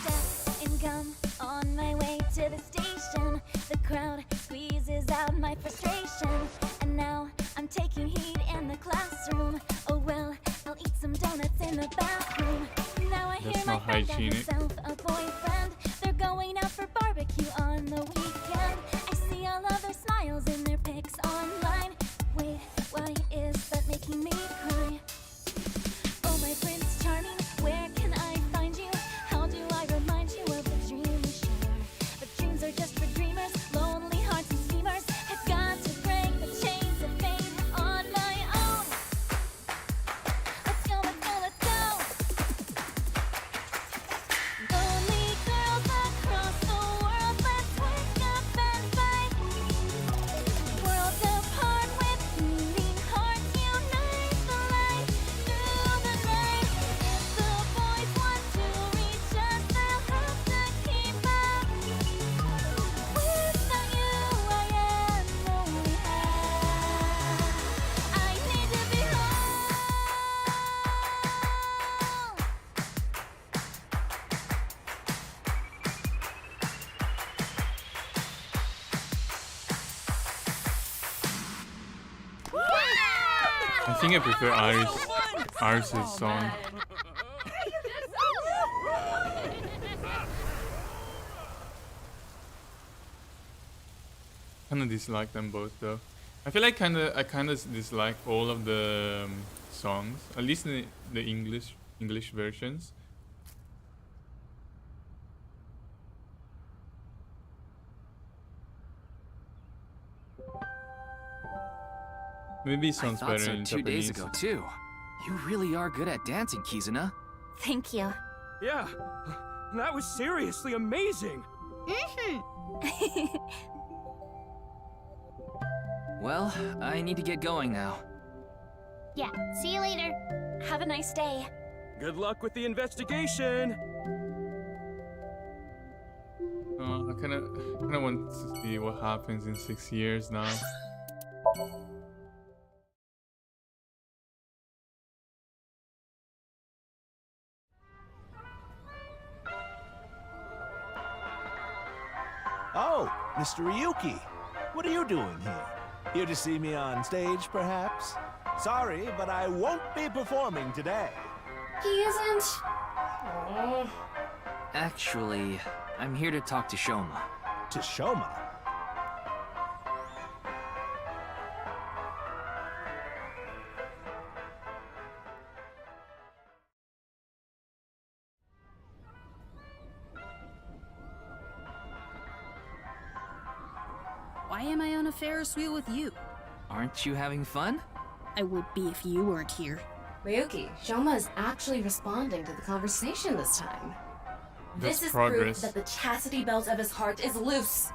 Dust and gum on my way to the station. The crowd squeezes out my frustration. And now I'm taking heat in the classroom. Oh well, I'll eat some donuts in the bathroom. Now I
That's
hear my
not
friend got
hygienic.
herself a boyfriend. They're going out for barbecue on the weekend. I see all of their smiles in their pics online. Wait, why is that making me cry? Oh my Prince Charming, where can I find you? How do I remind you of the dream we share? But dreams are just for dreamers, lonely hearts and schemers. I've got to break the chains of fate on my own.
I think I prefer Aris's song. Kinda dislike them both though. I feel like I kinda dislike all of the songs, at least the English versions. Maybe it sounds
I
better
thought so
in
2 days
Japanese.
ago too. You really are good at dancing, Kizuna.
Thank you.
Yeah, that was seriously amazing.
Well, I need to get going now.
Yeah, see you later.
Have a nice day.
Good luck with the investigation.
I kinda want to see what happens in 6 years now.
Oh, Mr. Ryuki. What are you doing here? Here to see me on stage, perhaps? Sorry, but I won't be performing today.
He isn't. Oh.
Actually, I'm here to talk to Shoma.
To Shoma?
Why am I on a Ferris wheel with you?
Aren't you having fun?
I would be if you weren't here.
Ryuki, Shoma is actually responding to the conversation this time.
That's
This is
progress.
proof that the chastity belt of his heart is loose.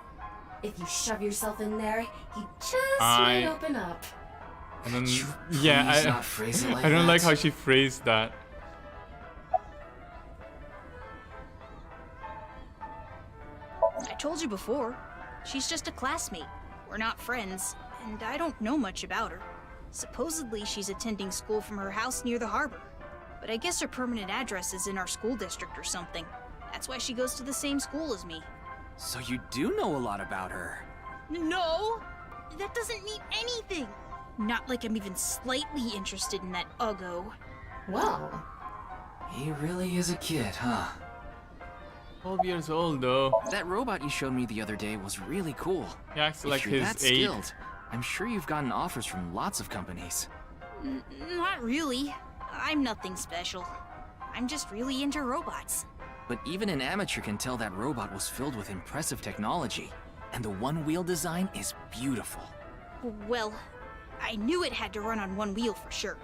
If you shove yourself in there, he just may open up.
And then,
Please
yeah,
not phrase it like
I don't like
that.
how she phrased that.
I told you before. She's just a classmate. We're not friends, and I don't know much about her. Supposedly, she's attending school from her house near the harbor. But I guess her permanent address is in our school district or something. That's why she goes to the same school as me.
So you do know a lot about her.
No! That doesn't mean anything! Not like I'm even slightly interested in that Uggo.
Well,
He really is a kid, huh?
12 years old though.
That robot you showed me the other day was really cool.
He acts
If
like
you're
his
that
8.
skilled, I'm sure you've gotten offers from lots of companies.
Not really. I'm nothing special. I'm just really into robots.
But even an amateur can tell that robot was filled with impressive technology. And the one-wheel design is beautiful.
Well, I knew it had to run on one wheel for sure.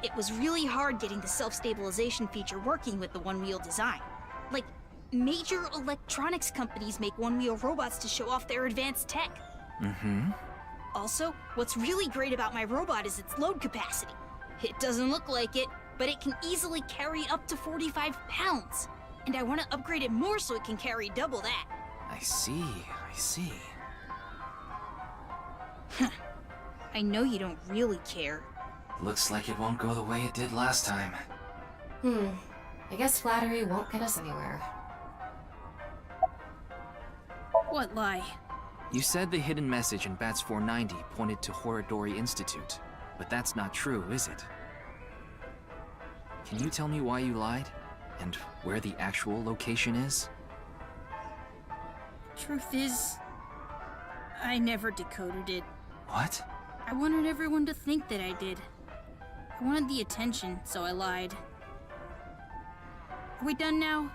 It was really hard getting the self-stabilization feature working with the one-wheel design. Like, major electronics companies make one-wheel robots to show off their advanced tech.
Mm-hmm.
Also, what's really great about my robot is its load capacity. It doesn't look like it, but it can easily carry up to 45 pounds. And I want to upgrade it more so it can carry double that.
I see.
I know you don't really care.
Looks like it won't go the way it did last time.
I guess flattery won't get us anywhere.
What lie?
You said the hidden message in Bats 490 pointed to Horodori Institute, but that's not true, is it? Can you tell me why you lied? And where the actual location is?
Truth is, I never decoded it.
What?
I wanted everyone to think that I did. I wanted the attention, so I lied. Are we done now?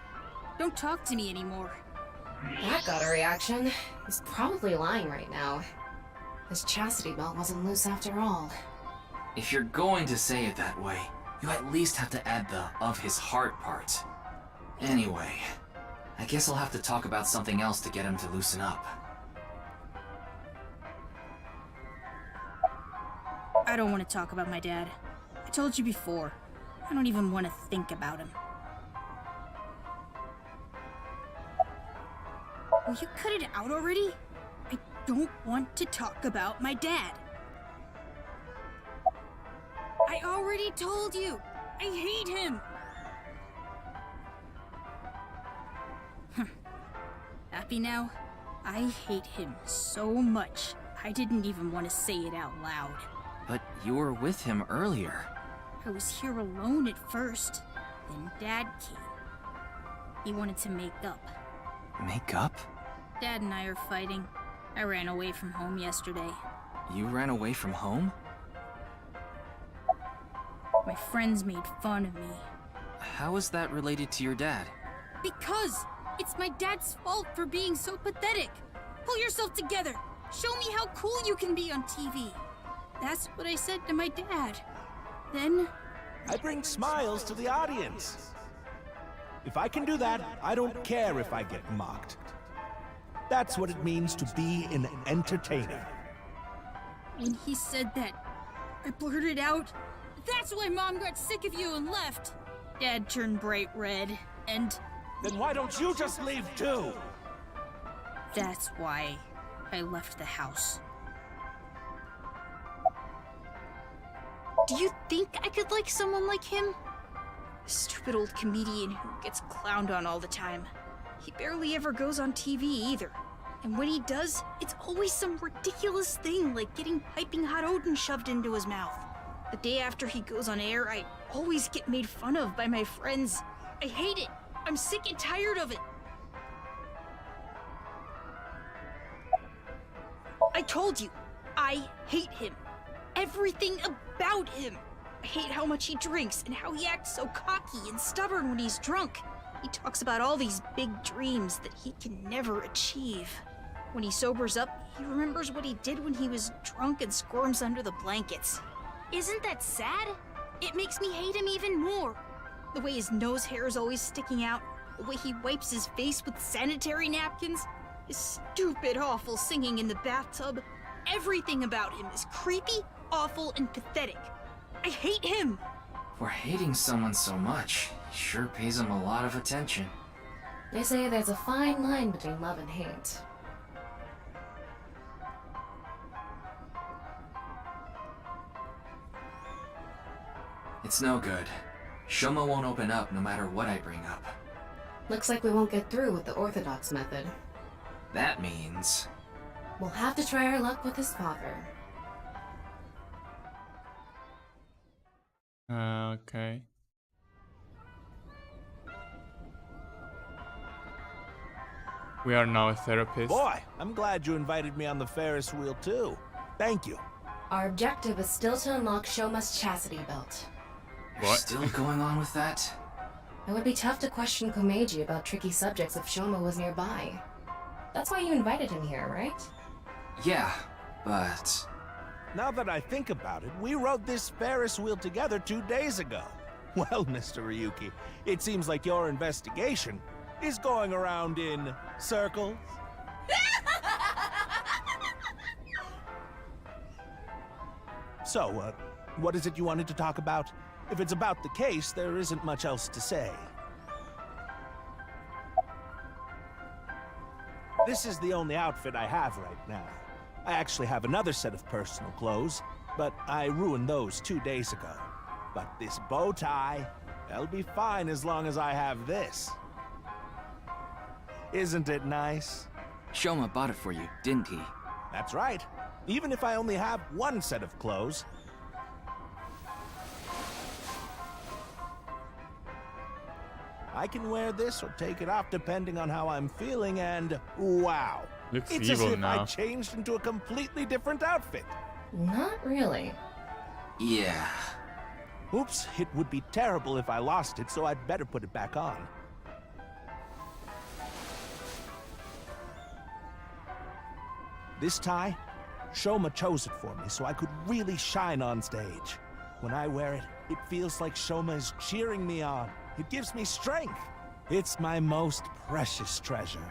Don't talk to me anymore.
That got a reaction. He's probably lying right now. His chastity belt wasn't loose after all.
If you're going to say it that way, you at least have to add the "of his heart" part. Anyway, I guess I'll have to talk about something else to get him to loosen up.
I don't want to talk about my dad. I told you before. I don't even want to think about him. Will you cut it out already? I don't want to talk about my dad. I already told you! I hate him! Happy now? I hate him so much, I didn't even want to say it out loud.
But you were with him earlier.
I was here alone at first. Then Dad came. He wanted to make up.
Make up?
Dad and I are fighting. I ran away from home yesterday.
You ran away from home?
My friends made fun of me.
How is that related to your dad?
Because it's my dad's fault for being so pathetic. Pull yourself together. Show me how cool you can be on TV. That's what I said to my dad. Then...
I bring smiles to the audience. If I can do that, I don't care if I get mocked. That's what it means to be an entertainer.
When he said that, I blurted out, "That's why Mom got sick of you and left." Dad turned bright red, and...
Then why don't you just leave too?
That's why I left the house. Do you think I could like someone like him? A stupid old comedian who gets clowned on all the time. He barely ever goes on TV either. And when he does, it's always some ridiculous thing like getting piping hot Odin shoved into his mouth. The day after he goes on air, I always get made fun of by my friends. I hate it. I'm sick and tired of it. I told you, I hate him. Everything about him. I hate how much he drinks and how he acts so cocky and stubborn when he's drunk. He talks about all these big dreams that he can never achieve. When he sobers up, he remembers what he did when he was drunk and squirms under the blankets. Isn't that sad? It makes me hate him even more. The way his nose hair is always sticking out, the way he wipes his face with sanitary napkins, his stupid, awful singing in the bathtub. Everything about him is creepy, awful, and pathetic. I hate him!
For hating someone so much, he sure pays him a lot of attention.
They say there's a fine line between love and hate.
It's no good. Shoma won't open up no matter what I bring up.
Looks like we won't get through with the orthodox method.
That means...
We'll have to try our luck with his father.
Okay. We are now a therapist.
Boy, I'm glad you invited me on the Ferris wheel too. Thank you.
Our objective is still to unlock Shoma's chastity belt.
You're still going on with that?
It would be tough to question Komeiji about tricky subjects if Shoma was nearby. That's why you invited him here, right?
Yeah, but...
Now that I think about it, we rode this Ferris wheel together 2 days ago. Well, Mr. Ryuki, it seems like your investigation is going around in circles. So, what is it you wanted to talk about? If it's about the case, there isn't much else to say. This is the only outfit I have right now. I actually have another set of personal clothes, but I ruined those 2 days ago. But this bow tie, that'll be fine as long as I have this. Isn't it nice?
Shoma bought it for you, didn't he?
That's right. Even if I only have one set of clothes. I can wear this or take it off depending on how I'm feeling, and wow.
Looks
it's
evil
as if
now.
I changed into a completely different outfit.
Not really.
Yeah.
Oops, it would be terrible if I lost it, so I'd better put it back on. This tie, Shoma chose it for me so I could really shine on stage. When I wear it, it feels like Shoma is cheering me on. It gives me strength. It's my most precious treasure.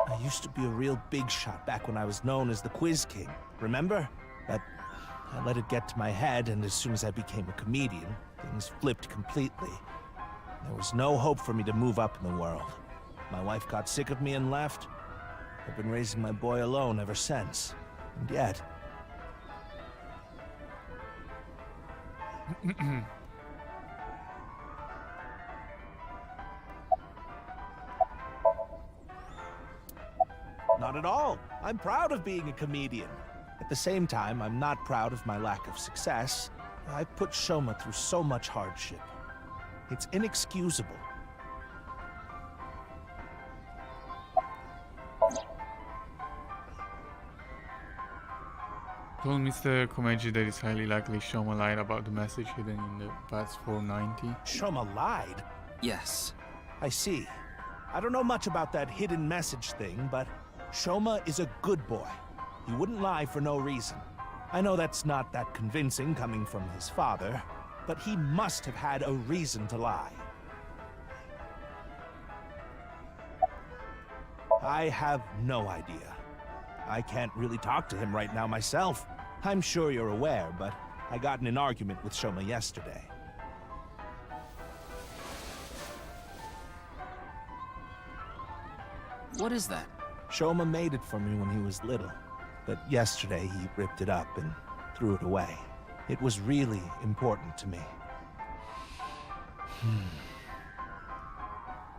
I used to be a real big shot back when I was known as the Quiz King, remember? But I let it get to my head, and as soon as I became a comedian, things flipped completely. There was no hope for me to move up in the world. My wife got sick of me and left. I've been raising my boy alone ever since. And yet... not at all. I'm proud of being a comedian. At the same time, I'm not proud of my lack of success. I put Shoma through so much hardship. It's inexcusable.
Told Mr. Komeji that it's highly likely Shoma lied about the message hidden in the Bats 490.
Shoma lied?
Yes.
I see. I don't know much about that hidden message thing, but Shoma is a good boy. He wouldn't lie for no reason. I know that's not that convincing coming from his father, but he must have had a reason to lie. I have no idea. I can't really talk to him right now myself. I'm sure you're aware, but I got in an argument with Shoma yesterday.
What is that?
Shoma made it for me when he was little, but yesterday he ripped it up and threw it away. It was really important to me.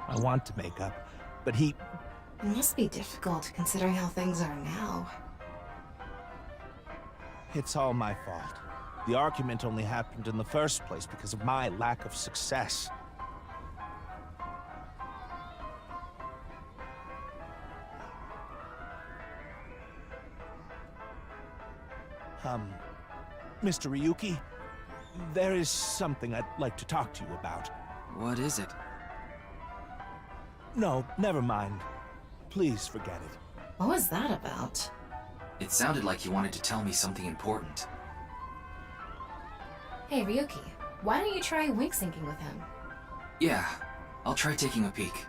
I want to make up, but he...
It must be difficult considering how things are now.
It's all my fault. The argument only happened in the first place because of my lack of success. Mr. Ryuki, there is something I'd like to talk to you about.
What is it?
No, never mind. Please forget it.
What was that about?
It sounded like you wanted to tell me something important.
Hey, Ryuki, why don't you try wink syncing with him?
Yeah, I'll try taking a peek.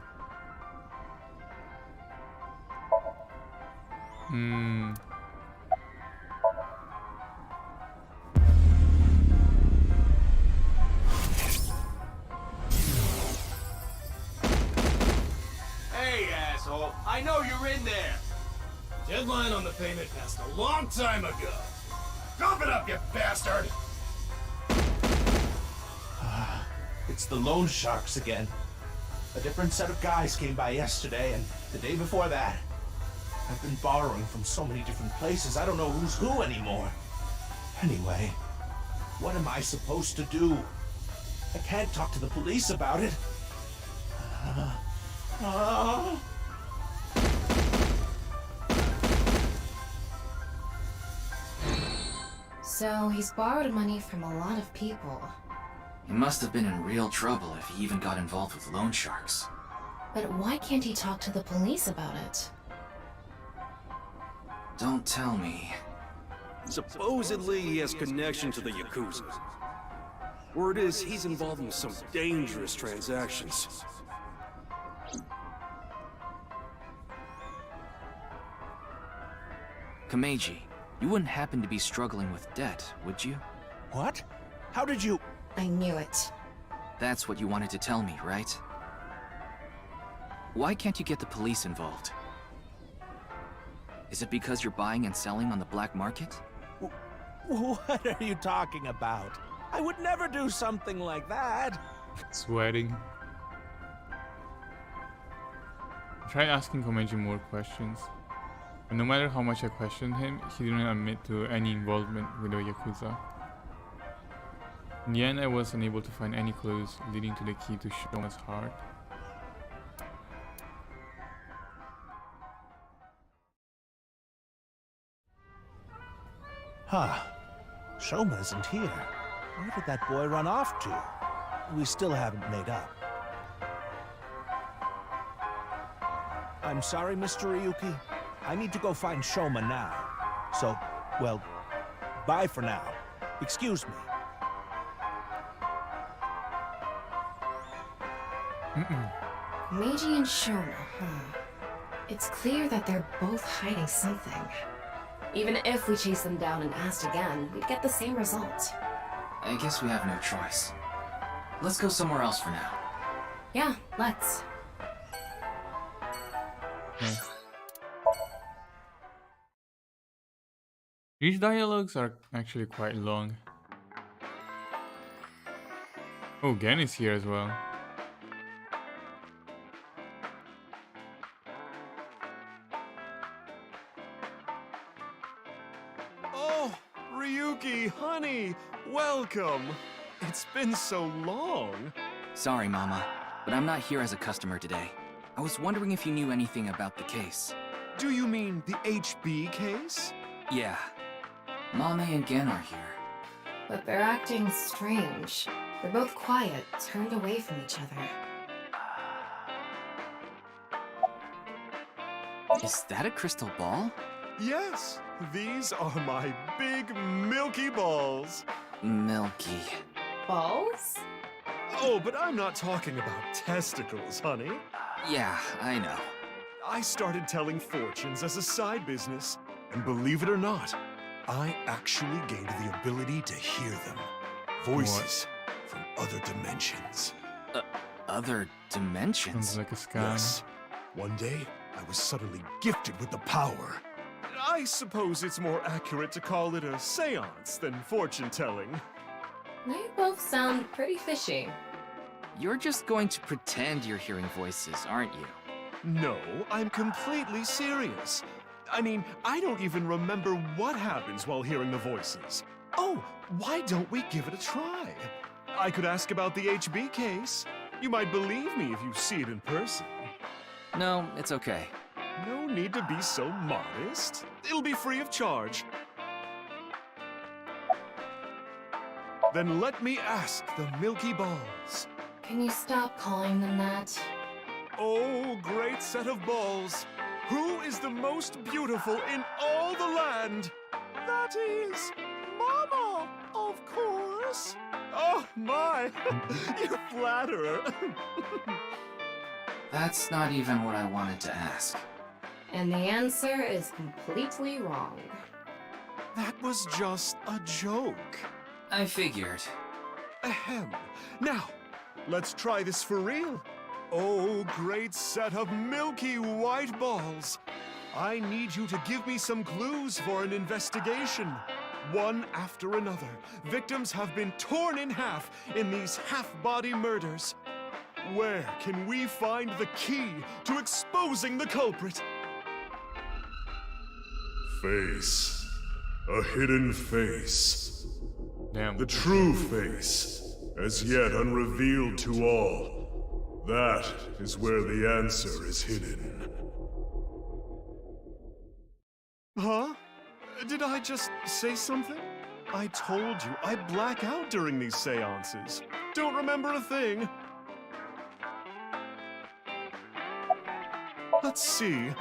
Hey, asshole! I know you're in there! Deadline on the payment passed a long time ago. Cough it up, you bastard!
It's the loan sharks again. A different set of guys came by yesterday and the day before that. I've been borrowing from so many different places, I don't know who's who anymore. Anyway, what am I supposed to do? I can't talk to the police about it.
So, he's borrowed money from a lot of people.
He must have been in real trouble if he even got involved with loan sharks.
But why can't he talk to the police about it?
Don't tell me.
Supposedly he has connection to the Yakuza. Word is he's involved in some dangerous transactions.
Komeiji, you wouldn't happen to be struggling with debt, would you?
What? How did you...
I knew it.
That's what you wanted to tell me, right? Why can't you get the police involved? Is it because you're buying and selling on the black market?
What are you talking about? I would never do something like that.
Sweating. I tried asking Komeiji more questions, but no matter how much I questioned him, he didn't admit to any involvement with the Yakuza. In the end, I was unable to find any clues leading to the key to Shoma's heart.
Huh. Shoma isn't here. Where did that boy run off to? We still haven't made up. I'm sorry, Mr. Ryuki. I need to go find Shoma now. So, well, bye for now. Excuse me.
Meiji and Shoma, huh? It's clear that they're both hiding something. Even if we chase them down and asked again, we'd get the same result.
I guess we have no choice. Let's go somewhere else for now.
Yeah, let's.
These dialogues are actually quite long. Oh, Gen is here as well.
Oh, Ryuki, honey, welcome. It's been so long.
Sorry, Mama, but I'm not here as a customer today. I was wondering if you knew anything about the case.
Do you mean the HB case?
Yeah. Mame and Gen are here.
But they're acting strange. They're both quiet, turned away from each other.
Is that a crystal ball?
Yes, these are my big milky balls.
Milky.
Balls?
Oh, but I'm not talking about testicles, honey.
Yeah, I know.
I started telling fortunes as a side business, and believe it or not, I actually gained the ability to hear them. Voices from other dimensions.
Other dimensions?
Sounds like a scam.
Yes. One day, I was suddenly gifted with the power. I suppose it's more accurate to call it a seance than fortune-telling.
They both sound pretty fishy.
You're just going to pretend you're hearing voices, aren't you?
No, I'm completely serious. I mean, I don't even remember what happens while hearing the voices. Oh, why don't we give it a try? I could ask about the HB case. You might believe me if you see it in person.
No, it's okay.
No need to be so modest. It'll be free of charge. Then let me ask the Milky Balls.
Can you stop calling them that?
Oh, great set of balls. Who is the most beautiful in all the land? That is Mama, of course. Oh, my. You flatterer.
That's not even what I wanted to ask.
And the answer is completely wrong.
That was just a joke.
I figured.
Ahem. Now, let's try this for real. Oh, great set of milky white balls. I need you to give me some clues for an investigation. One after another, victims have been torn in half in these half-body murders. Where can we find the key to exposing the culprit?
Face. A hidden face.
Damn.
The true face, as yet unrevealed to all. That is where the answer is hidden.
Huh? Did I just say something? I told you, I black out during these seances. Don't remember a thing. Let's see.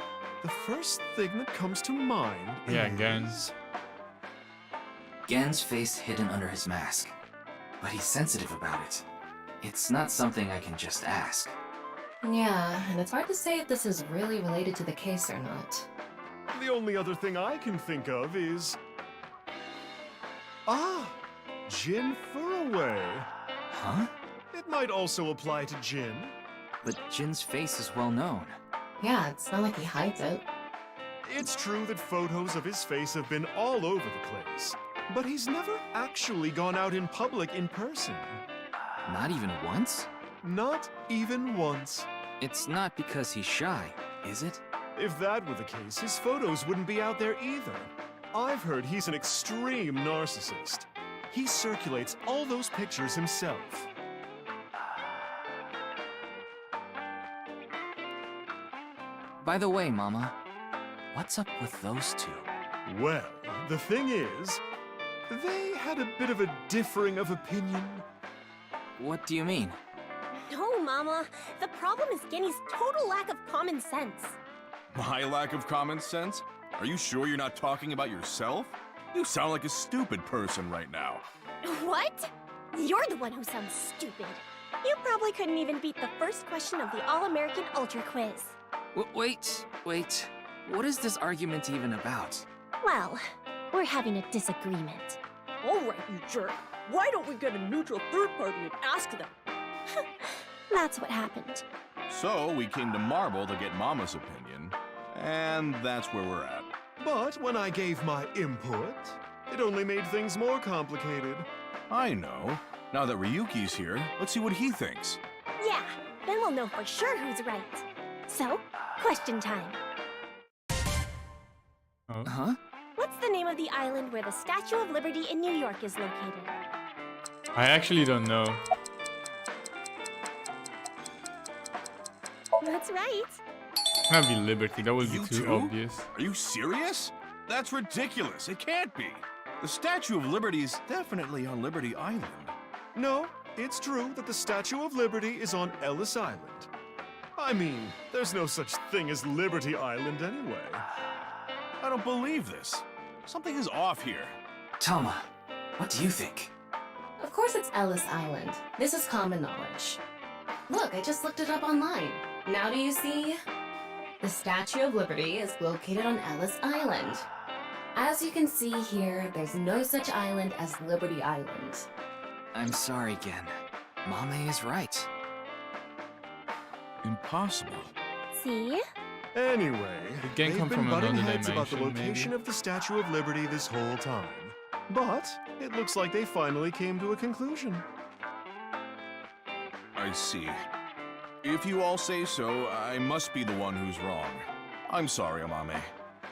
The first thing that comes to mind is...
Gen's face hidden under his mask. But he's sensitive about it. It's not something I can just ask.
Yeah, and it's hard to say if this is really related to the case or not.
The only other thing I can think of is... Ah! Jin Furraway.
Huh?
It might also apply to Jin.
But Jin's face is well known.
Yeah, it's not like he hides it.
It's true that photos of his face have been all over the place. But he's never actually gone out in public in person.
Not even once?
Not even once.
It's not because he's shy, is it?
If that were the case, his photos wouldn't be out there either. I've heard he's an extreme narcissist. He circulates all those pictures himself.
By the way, Mama, what's up with those two?
Well, the thing is, they had a bit of a differing of opinion.
What do you mean?
No, Mama. The problem is Genny's total lack of common sense.
My lack of common sense? Are you sure you're not talking about yourself? You sound like a stupid person right now.
What? You're the one who sounds stupid. You probably couldn't even beat the first question of the All-American Ultra Quiz.
Wait. What is this argument even about?
Well, we're having a disagreement.
All right, you jerk. Why don't we get a neutral third party and ask them?
That's what happened.
So we came to Marble to get Mama's opinion, and that's where we're at.
But when I gave my input, it only made things more complicated.
I know. Now that Ryuki's here, let's see what he thinks.
Yeah, then we'll know for sure who's right. So, question time.
Huh?
What's
the name of the island where the Statue of Liberty in New York is located?
I actually don't know.
That's right.
Can't be Liberty. That would be
You
too
too?
obvious.
Are you serious? That's ridiculous. It can't be. The Statue of Liberty is definitely on Liberty Island.
No, it's true that the Statue of Liberty is on Ellis Island. I mean, there's no such thing as Liberty Island anyway.
I don't believe this. Something is off here.
Toma, what do you think?
Of course it's Ellis Island. This is common knowledge. Look, I just looked it up online. Now do you see? The Statue of Liberty is located on Ellis Island. As you can see here, there's no such island as Liberty Island.
I'm sorry again. Mame is right.
Impossible.
See?
Anyway,
It can
they've
come
been
from
butting
another
heads about the
dimension,
location
maybe.
of the Statue of Liberty this whole time. But it looks like they finally came to a conclusion.
I see. If you all say so, I must be the one who's wrong. I'm sorry, Amame.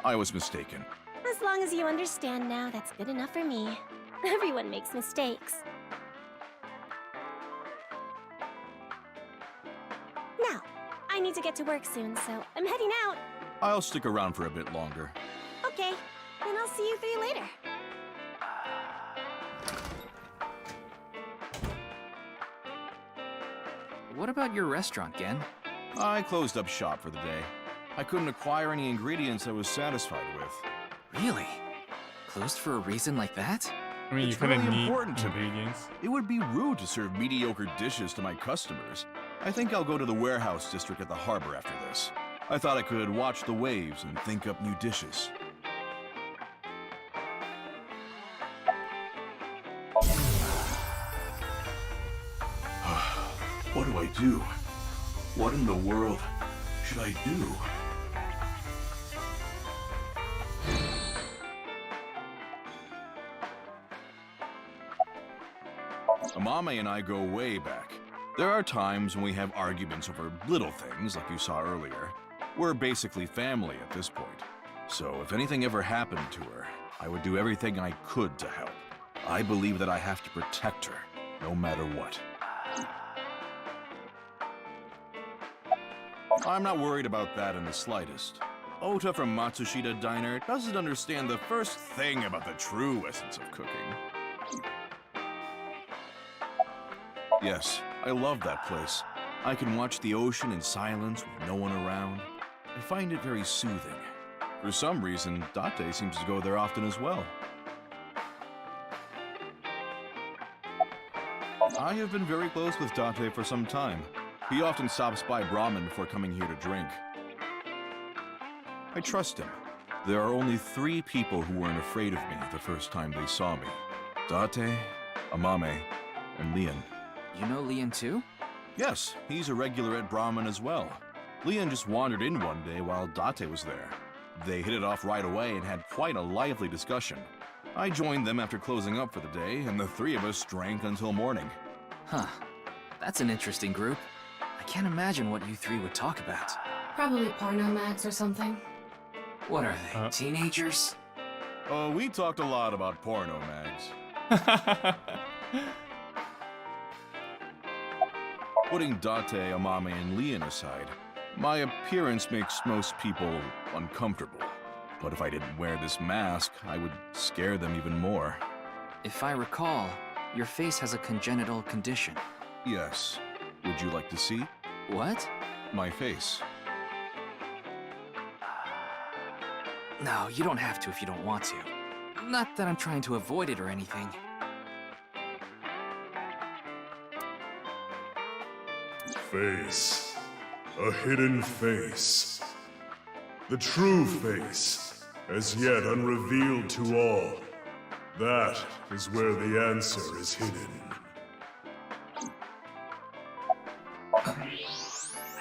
I was mistaken.
As long as you understand now, that's good enough for me. Everyone makes mistakes. Now, I need to get to work soon, so I'm heading out.
I'll stick around for a bit longer.
Okay, then I'll see you three later.
What about your restaurant, Gen?
I closed up shop for the day. I couldn't acquire any ingredients I was satisfied with.
Really? Closed for a reason like that?
I mean,
It's
you kind of
really
need
important to me.
ingredients.
It would be rude to serve mediocre dishes to my customers. I think I'll go to the warehouse district at the harbor after this. I thought I could watch the waves and think up new dishes. What do I do? What in the world should I do? Amame and I go way back. There are times when we have arguments over little things, like you saw earlier. We're basically family at this point. So if anything ever happened to her, I would do everything I could to help. I believe that I have to protect her, no matter what. I'm not worried about that in the slightest. Ota from Matsushita Diner doesn't understand the first thing about the true essence of cooking. Yes, I love that place. I can watch the ocean in silence with no one around. I find it very soothing. For some reason, Date seems to go there often as well. I have been very close with Date for some time. He often stops by Brahmin before coming here to drink. I trust him. There are only 3 people who weren't afraid of me the first time they saw me. Date, Amame, and Leon.
You know Leon too?
Yes, he's a regular at Brahmin as well. Leon just wandered in one day while Date was there. They hit it off right away and had quite a lively discussion. I joined them after closing up for the day, and the 3 of us drank until morning.
Huh. That's an interesting group. I can't imagine what you 3 would talk about.
Probably porno mags or something.
What are they, teenagers?
Oh, we talked a lot about porno mags. Putting Date, Amame, and Leon aside, my appearance makes most people uncomfortable. But if I didn't wear this mask, I would scare them even more.
If I recall, your face has a congenital condition.
Yes. Would you like to see?
What?
My face.
No, you don't have to if you don't want to. Not that I'm trying to avoid it or anything.
Face. A hidden face. The true face, as yet unrevealed to all. That is where the answer is hidden.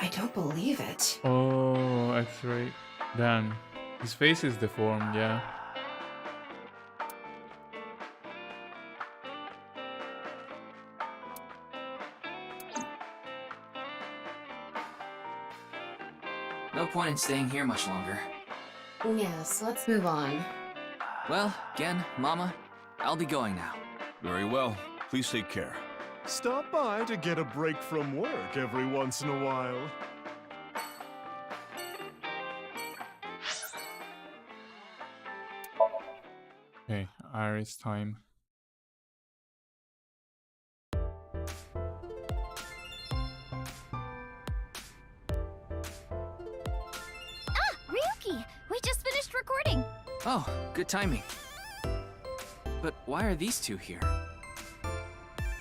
I don't believe it.
Oh, that's right. Damn. His face is deformed, yeah.
No point in staying here much longer.
Yes, let's move on.
Well, Gen, Mama, I'll be going now.
Very well. Please take care.
Stop by to get a break from work every once in a while.
Okay, Iris time.
Ryuki! We just finished recording!
Oh, good timing. But why are these two here?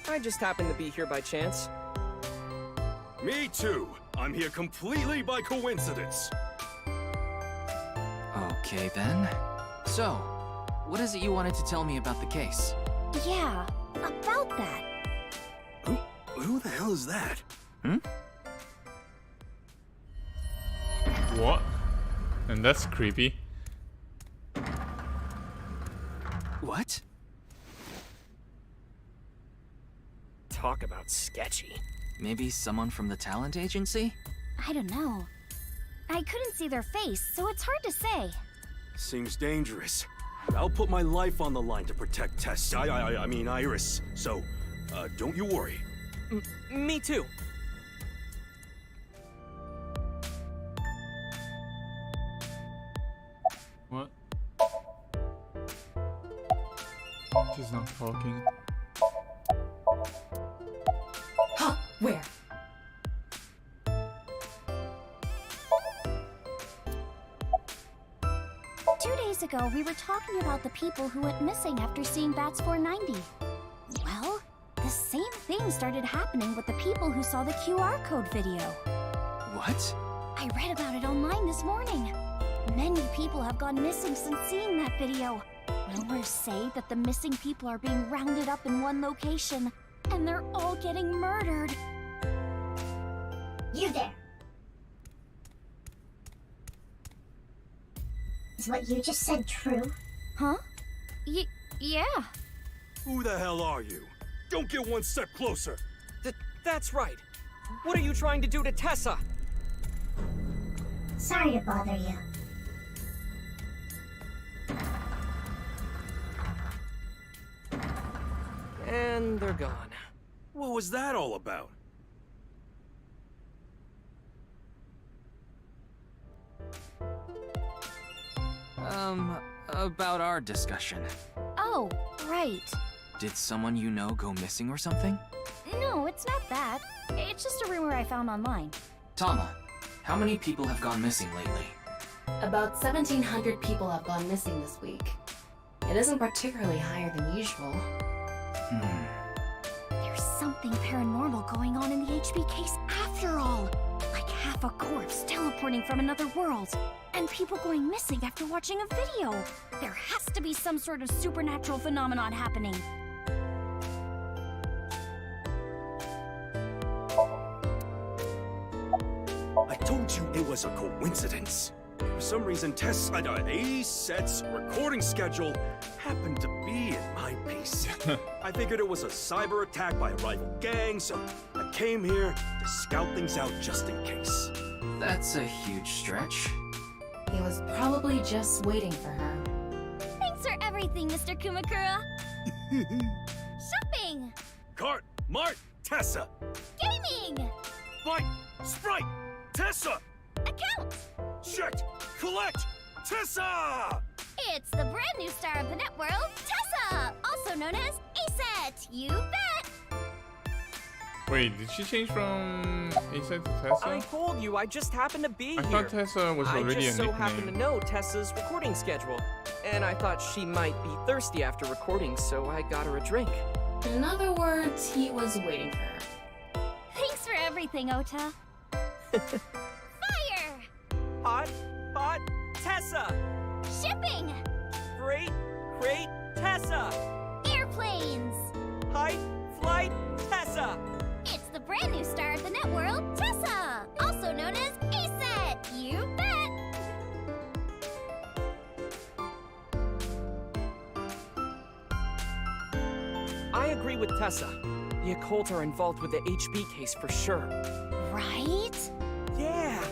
I just happened to be here by chance.
Me too. I'm here completely by coincidence.
Okay then. So, what is it you wanted to tell me about the case?
Yeah, about that.
Who the hell is that?
What? And that's creepy.
What?
Talk about sketchy.
Maybe someone from the talent agency?
I don't know. I couldn't see their face, so it's hard to say.
Seems dangerous. I'll put my life on the line to protect Tess. I mean Iris. So, don't you worry.
Me too.
What? She's not talking.
Huh? Where?
Two days ago, we were talking about the people who went missing after seeing Bats 490. Well, the same thing started happening with the people who saw the QR code video.
What?
I read about it online this morning. Many people have gone missing since seeing that video. Rumors say that the missing people are being rounded up in one location, and they're all getting murdered.
You there. Is what you just said true?
Huh? Yeah.
Who the hell are you? Don't get one step closer.
That's right. What are you trying to do to Tessa?
Sorry to bother you.
And they're gone.
What was that all about?
About our discussion.
Oh, right.
Did someone you know go missing or something?
No, it's not that. It's just a rumor I found online.
Tama, how many people have gone missing lately?
About 1,700 people have gone missing this week. It isn't particularly higher than usual.
There's something paranormal going on in the HB case after all. Like half a corpse teleporting from another world. And people going missing after watching a video. There has to be some sort of supernatural phenomenon happening.
I told you it was a coincidence. For some reason, Tess' A-set's recording schedule happened to be in my piece. I figured it was a cyber attack by a rival gang, so I came here to scout things out just in case.
That's a huge stretch.
He was probably just waiting for her.
Thanks for everything, Mr. Kumakura. Shopping!
Cart, Mart, Tessa!
Gaming!
Fight, Sprite, Tessa!
Account!
Checked, collect, Tessa!
It's the brand new star of the networld, Tessa! Also known as A-Set, you bet!
Wait, did she change from A-Set to Tessa?
I told you, I just happened to be
I
here.
thought Tessa was already
I just
a
so happen to
nickname.
know Tessa's recording schedule. And I thought she might be thirsty after recording, so I got her a drink.
In other words, he was waiting for her.
Thanks for everything, Ota. Fire!
Hot, Tessa!
Shipping!
Great, Tessa!
Airplanes!
High flight, Tessa!
It's the brand new star of the networld, Tessa! Also known as A-Set, you bet!
I agree with Tessa. The occult are involved with the HB case for sure.
Right?
Yeah!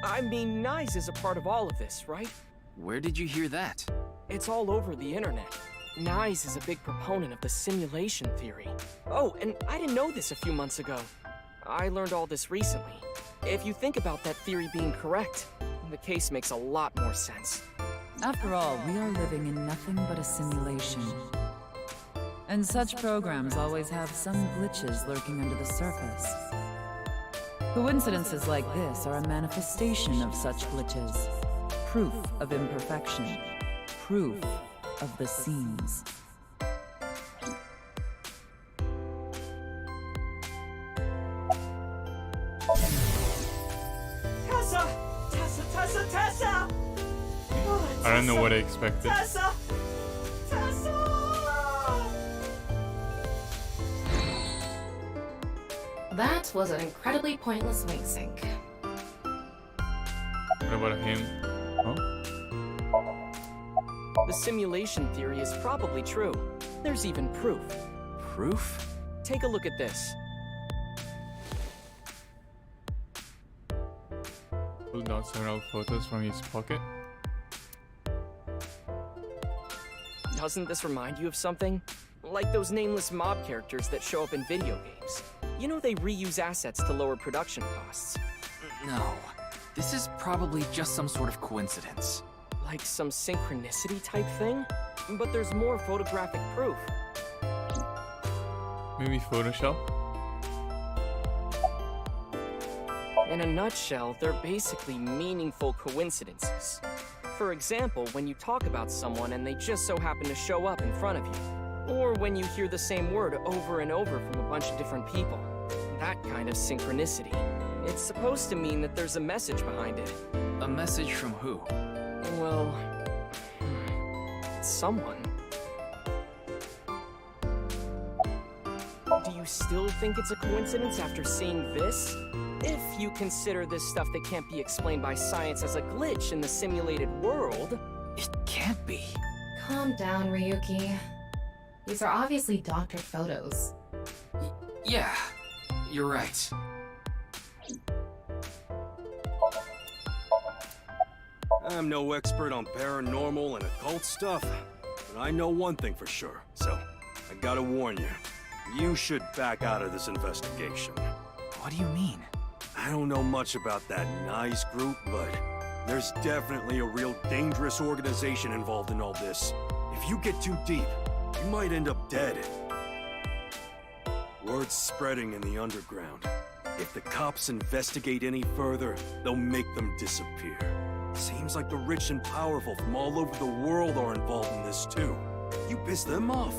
I mean, Nyes is a part of all of this, right?
Where did you hear that?
It's all over the internet. Nyes is a big proponent of the simulation theory. Oh, and I didn't know this a few months ago. I learned all this recently. If you think about that theory being correct, the case makes a lot more sense.
After all, we are living in nothing but a simulation. And such programs always have some glitches lurking under the surface. Coincidences like this are a manifestation of such glitches. Proof of imperfection. Proof of the seams.
Tessa!
I don't know what I expected.
Tessa!
That was an incredibly pointless wink sync.
What about him? Oh?
The simulation theory is probably true. There's even proof.
Proof?
Take a look at this.
Pulled out several photos from his pocket.
Doesn't this remind you of something? Like those nameless mob characters that show up in video games. You know they reuse assets to lower production costs.
No. This is probably just some sort of coincidence.
Like some synchronicity type thing? But there's more photographic proof.
Maybe Photoshop?
In a nutshell, they're basically meaningful coincidences. For example, when you talk about someone and they just so happen to show up in front of you. Or when you hear the same word over and over from a bunch of different people. That kind of synchronicity. It's supposed to mean that there's a message behind it.
A message from who?
Well, someone. Do you still think it's a coincidence after seeing this? If you consider this stuff that can't be explained by science as a glitch in the simulated world...
It can't be.
Calm down, Ryuki. These are obviously doctored photos.
Yeah, you're right.
I'm no expert on paranormal and occult stuff, but I know one thing for sure, so I gotta warn you. You should back out of this investigation.
What do you mean?
I don't know much about that nice group, but there's definitely a real dangerous organization involved in all this. If you get too deep, you might end up dead. Word's spreading in the underground. If the cops investigate any further, they'll make them disappear. Seems like the rich and powerful from all over the world are involved in this too. You piss them off,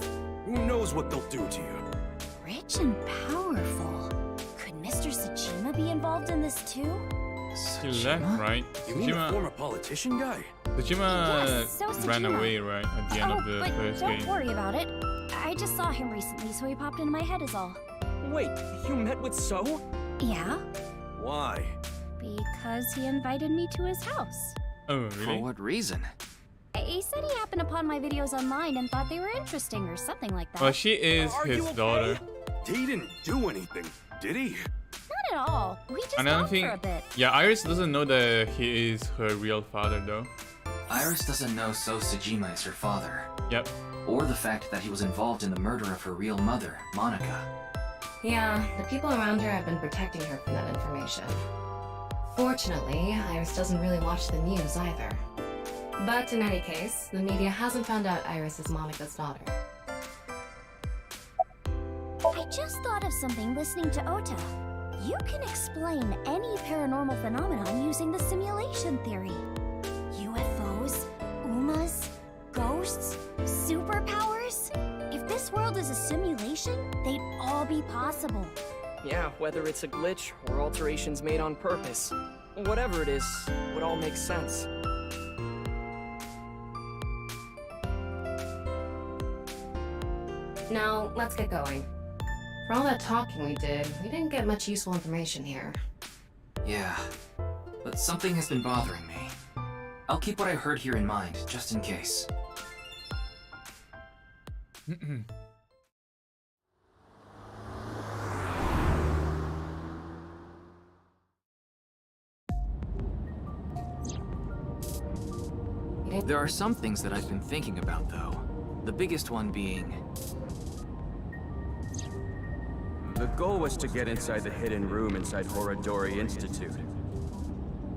who knows what they'll do to you?
Rich and powerful. Could Mr. Sajima be involved in this too?
He left, right?
You mean the former politician guy?
Sajima
Yes, so
ran
Sajima.
away, right? At the end of the
but
first
don't
game.
worry about it. I just saw him recently, so he popped into my head is all.
Wait, you met with So?
Yeah,
Why?
because he invited me to his house.
Oh, really?
For what reason?
He said he happened upon my videos online and thought they were interesting or something like that.
Well, she is
Are
his
you okay?
daughter.
He didn't do anything, did he?
Not at all. We just
And I don't
talked
think.
for a bit.
Yeah, Iris doesn't know that he is her real father, though.
Iris doesn't know So Sajima is her father.
Yep.
Or the fact that he was involved in the murder of her real mother, Monica.
Yeah, the people around her have been protecting her from that information. Fortunately, Iris doesn't really watch the news either. But in any case, the media hasn't found out Iris is Monica's daughter.
I just thought of something listening to Ota. You can explain any paranormal phenomenon using the simulation theory. UFOs, UMAs, ghosts, superpowers. If this world is a simulation, they'd all be possible.
Yeah, whether it's a glitch or alterations made on purpose. Whatever it is, it would all make sense.
Now, let's get going. For all that talking we did, we didn't get much useful information here.
Yeah, but something has been bothering me. I'll keep what I heard here in mind, just in case.
We
There are some things that I've been thinking about, though. The biggest one being...
The goal was to get inside the hidden room inside Horadori Institute.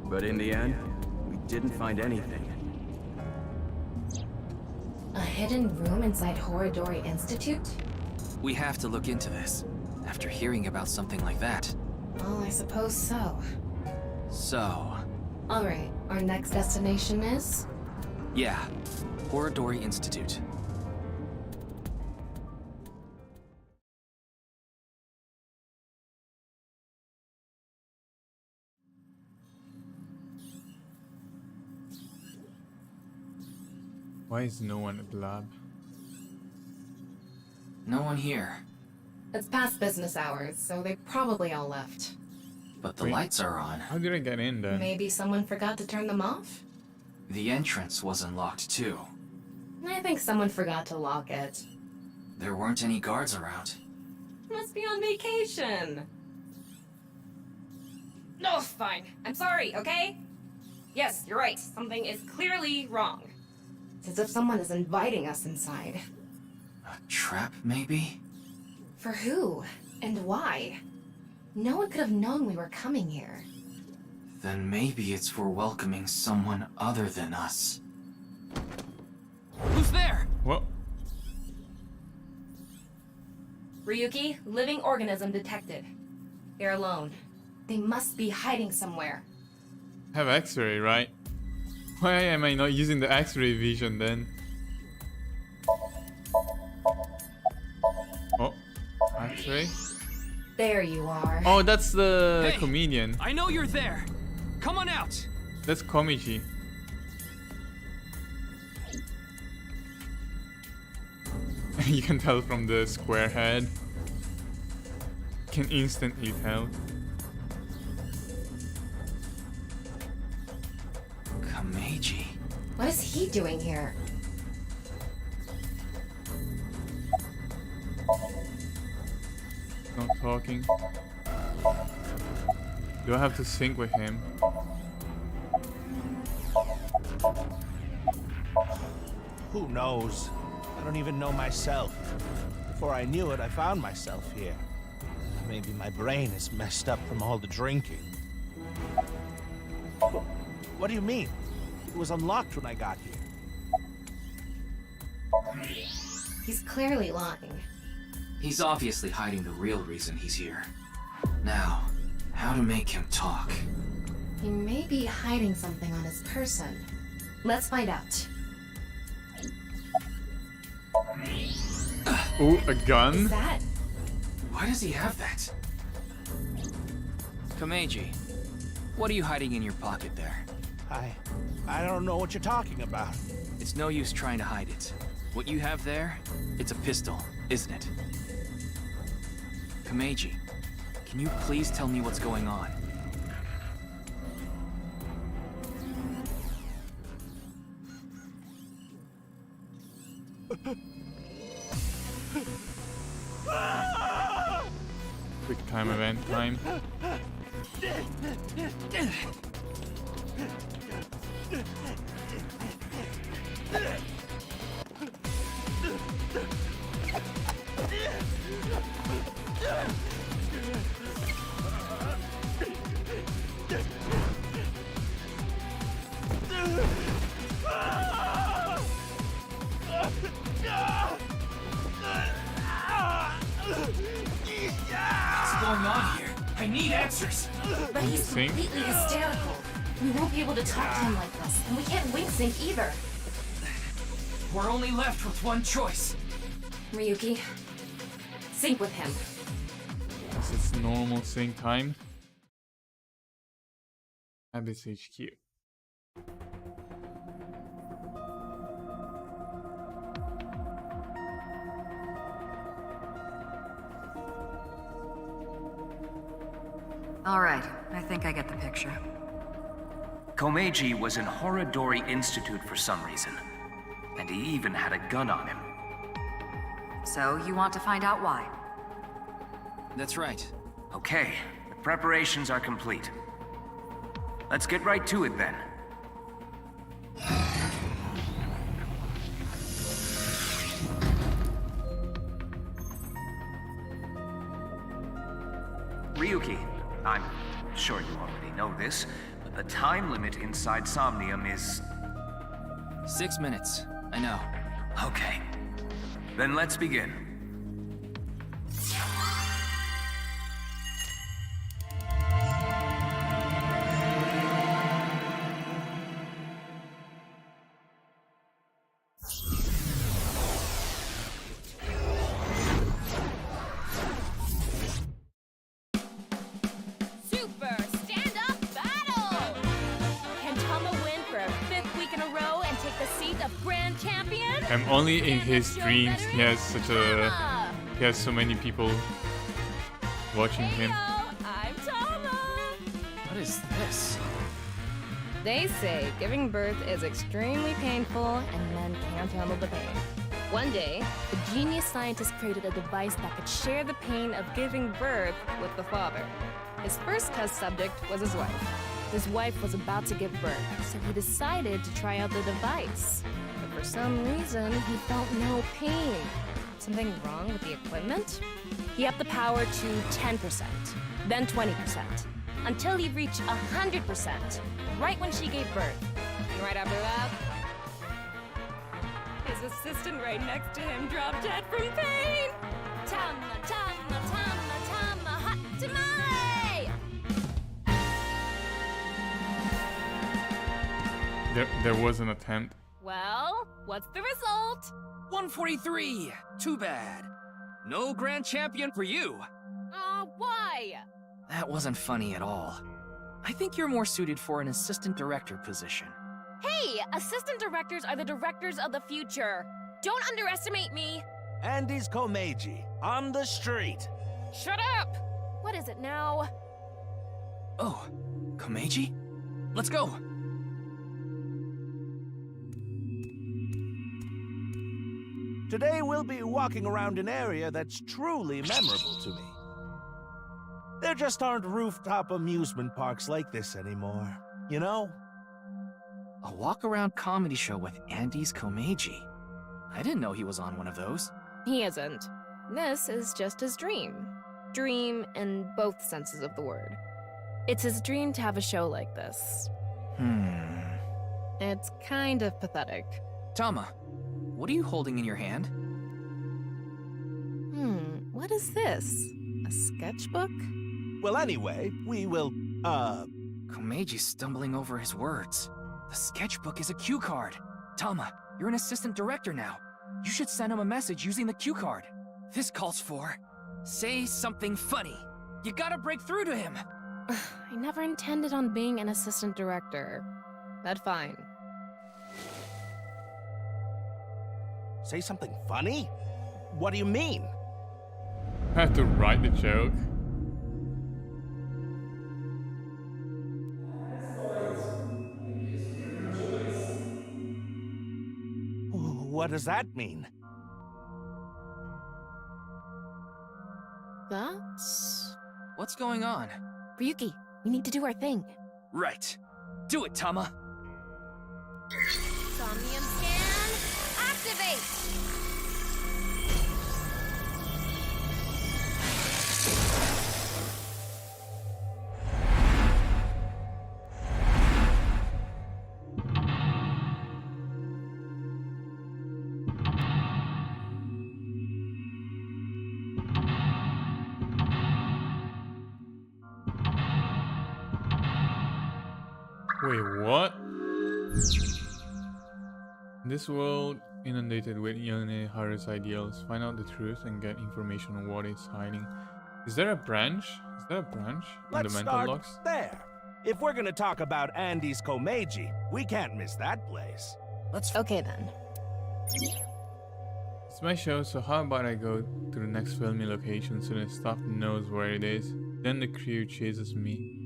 But in the end, we didn't find anything.
A hidden room inside Horadori Institute?
We have to look into this, after hearing about something like that.
Well, I suppose so.
So...
Alright, our next destination is?
Yeah, Horadori Institute.
Why is no one at the lab?
No one here.
It's past business hours, so they probably all left.
But the lights are on.
How did I get in then?
Maybe someone forgot to turn them off?
The entrance was unlocked too.
I think someone forgot to lock it.
There weren't any guards around.
Must be on vacation. No, fine. I'm sorry, okay? Yes, you're right. Something is clearly wrong. It's as if someone is inviting us inside.
A trap, maybe?
For who? And why? No one could have known we were coming here.
Then maybe it's for welcoming someone other than us.
Who's there?
What?
Ryuki, living organism detected. They're alone. They must be hiding somewhere.
Have X-ray, right? Why am I not using the X-ray vision then? Oh, X-ray?
There you are.
Oh, that's the
Hey,
comedian.
I know you're there. Come on out.
That's Komichi. You can tell from the square head. Can instantly tell.
Kameji.
What is he doing here?
Not talking. Do I have to sync with him?
Who knows? I don't even know myself. Before I knew it, I found myself here. Maybe my brain is messed up from all the drinking. What do you mean? It was unlocked when I got here.
He's clearly lying.
He's obviously hiding the real reason he's here. Now, how to make him talk?
He may be hiding something on his person. Let's find out.
Ooh, a gun?
Is that?
Why does he have that? Kameji, what are you hiding in your pocket there?
I don't know what you're talking about.
It's no use trying to hide it. What you have there, it's a pistol, isn't it? Kameji, can you please tell me what's going on?
Quick time event time.
What's going on here? I need answers!
But he's
Sync?
completely hysterical. We won't be able to talk to him like this, and we can't wing sync either.
We're only left with one choice.
Ryuki, sync with him.
This is normal sync time. Abyss HQ.
All right, I think I get the picture.
Komeiji was in Horadori Institute for some reason. And he even had a gun on him.
So, you want to find out why?
That's right.
Okay, the preparations are complete. Let's get right to it then. Ryuki, I'm sure you already know this, but the time limit inside Somnium is...
6 minutes. I know.
Okay. Then let's begin.
Super stand-up battle! Can Tama win for a 5th week in a row and take the seat of Grand Champion?
And only in his dreams he has so many people watching him.
I'm Tama!
What is this?
They say giving birth is extremely painful and men can't handle the pain. One day, a genius scientist created a device that could share the pain of giving birth with the father. His first test subject was his wife. His wife was about to give birth, so he decided to try out the device. But for some reason, he felt no pain. Something wrong with the equipment? He upped the power to 10%, then 20%, until he reached 100%, right when she gave birth. And right after that, his assistant right next to him dropped dead from pain!
Tama, Tama, Tama, Tama, hot tamale!
There was an attempt.
Well, what's the result?
143! Too bad. No grand champion for you.
Why?
That wasn't funny at all. I think you're more suited for an assistant director position.
Hey, assistant directors are the directors of the future. Don't underestimate me.
Andy's Komeiji, on the street.
Shut up! What is it now?
Oh, Komeiji? Let's go!
Today we'll be walking around an area that's truly memorable to me. There just aren't rooftop amusement parks like this anymore, you know?
A walk-around comedy show with Andy's Komeiji. I didn't know he was on one of those.
He isn't. This is just his dream. Dream in both senses of the word. It's his dream to have a show like this. It's kind of pathetic.
Tama, what are you holding in your hand?
What is this? A sketchbook?
Well, anyway, we will,
Komeiji's stumbling over his words. The sketchbook is a cue card. Tama, you're an assistant director now. You should send him a message using the cue card. This calls for... say something funny. You gotta break through to him.
I never intended on being an assistant director. That's fine.
Say something funny? What do you mean?
I have to write the joke.
What does that mean?
That's...
What's going on?
Ryuki, we need to do our thing.
Right. Do it, Tama.
Somnium scan, activate!
Wait, what? This world inundated with Yone Haru's ideals. Find out the truth and get information on what is hiding. Is there a branch? Is there a branch in
Let's
the mental
start
locks?
there. If we're gonna talk about Andy's Komeiji, we can't miss that place.
Okay then.
It's my show, so how about I go to the next filming location so the staff knows where it is. Then the crew chases me.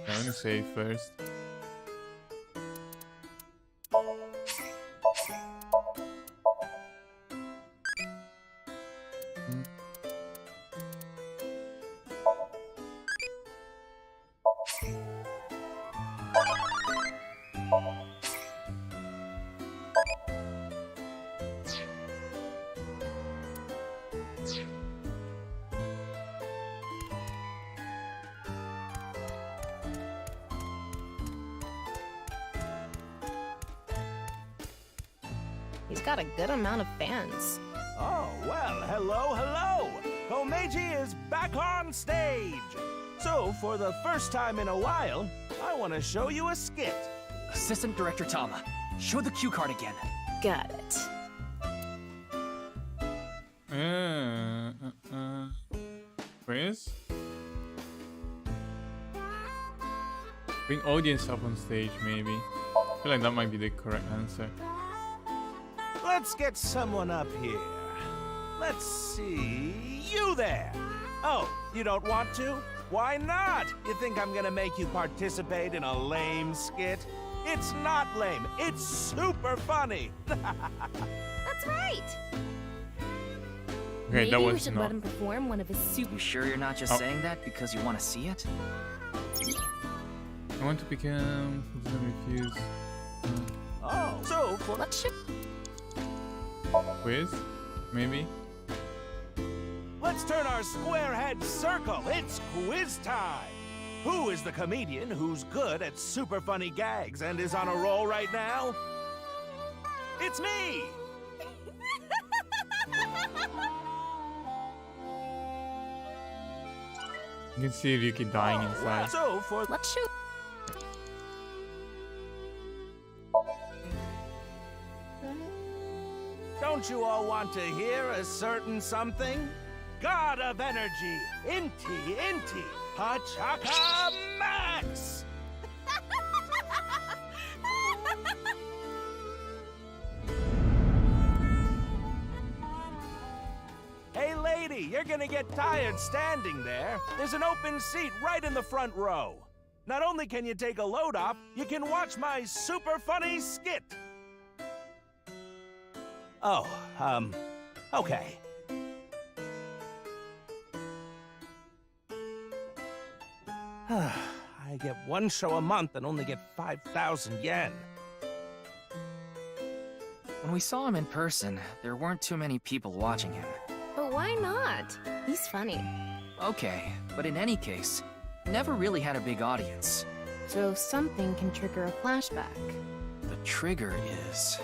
I'm gonna save first.
He's got a good amount of fans.
Oh, well, hello. Komeiji is back on stage. So, for the first time in a while, I want to show you a skit.
Assistant Director Tama, show the cue card again.
Got it.
Quiz? Bring audience up on stage, maybe. I feel like that might be the correct answer.
Let's get someone up here. Let's see. You there! Oh, you don't want to? Why not? You think I'm gonna make you participate in a lame skit? It's not lame. It's super funny.
That's right.
Okay,
Maybe
that
we
was
should
not.
let him perform one of his super.
You sure you're not just
Oh.
saying that because you want to see it?
I want to become. Refuse.
Oh, so for
Let's ship.
Quiz? Maybe?
Let's turn our square head circle. It's quiz time. Who is the comedian who's good at super funny gags and is on a roll right now? It's me!
You can see Ryuki dying inside.
So for
Let's shoot.
Don't you all want to hear a certain something? God of energy, Inti, Pachaka Max! Hey lady, you're gonna get tired standing there. There's an open seat right in the front row. Not only can you take a load off, you can watch my super funny skit. Oh, okay. I get one show a month and only get 5,000 yen.
When we saw him in person, there weren't too many people watching him.
But why not? He's funny.
Okay, but in any case, never really had a big audience.
So something can trigger a flashback.
The trigger is...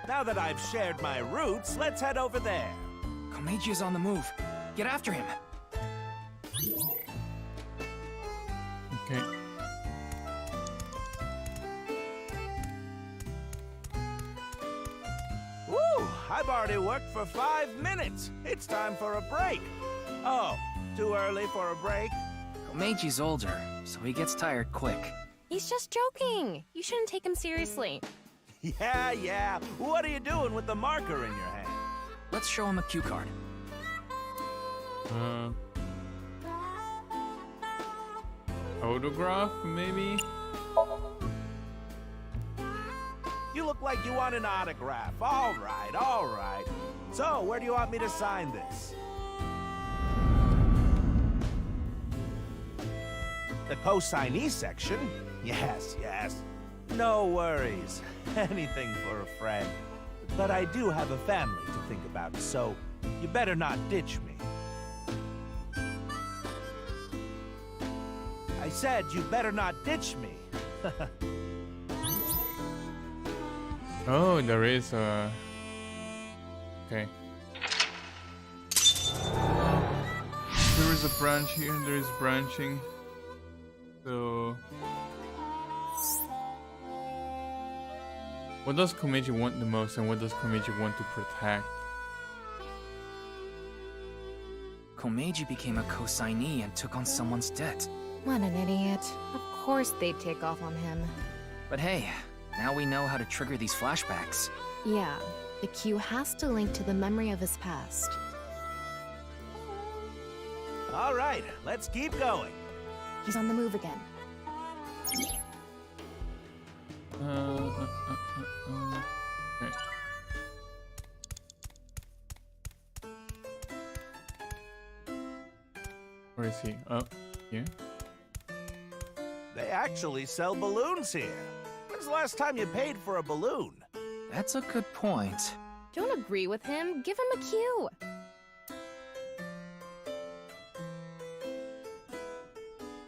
Now that I've shared my roots, let's head over there.
Komeiji is on the move. Get after him.
Okay.
Woo! I've already worked for 5 minutes. It's time for a break. Oh, too early for a break?
Komeiji's older, so he gets tired quick.
He's just joking. You shouldn't take him seriously.
Yeah. What are you doing with the marker in your hand?
Let's show him a cue card.
Autograph, maybe?
You look like you want an autograph. All right. So, where do you want me to sign this? The co-signee section? Yes. No worries. Anything for a friend. But I do have a family to think about, so you better not ditch me. I said you better not ditch me.
Oh, there is a... Okay. There is a branch here, there is branching. So... What does Komeiji want the most and what does Komeiji want to protect?
Komeiji became a co-signee and took on someone's debt.
What an idiot. Of course they'd take off on him.
But hey, now we know how to trigger these flashbacks.
Yeah, the cue has to link to the memory of his past.
All right, let's keep going.
He's on the move again.
Okay. Where is he? Oh, here?
They actually sell balloons here. When's the last time you paid for a balloon?
That's a good point.
Don't agree with him. Give him a cue.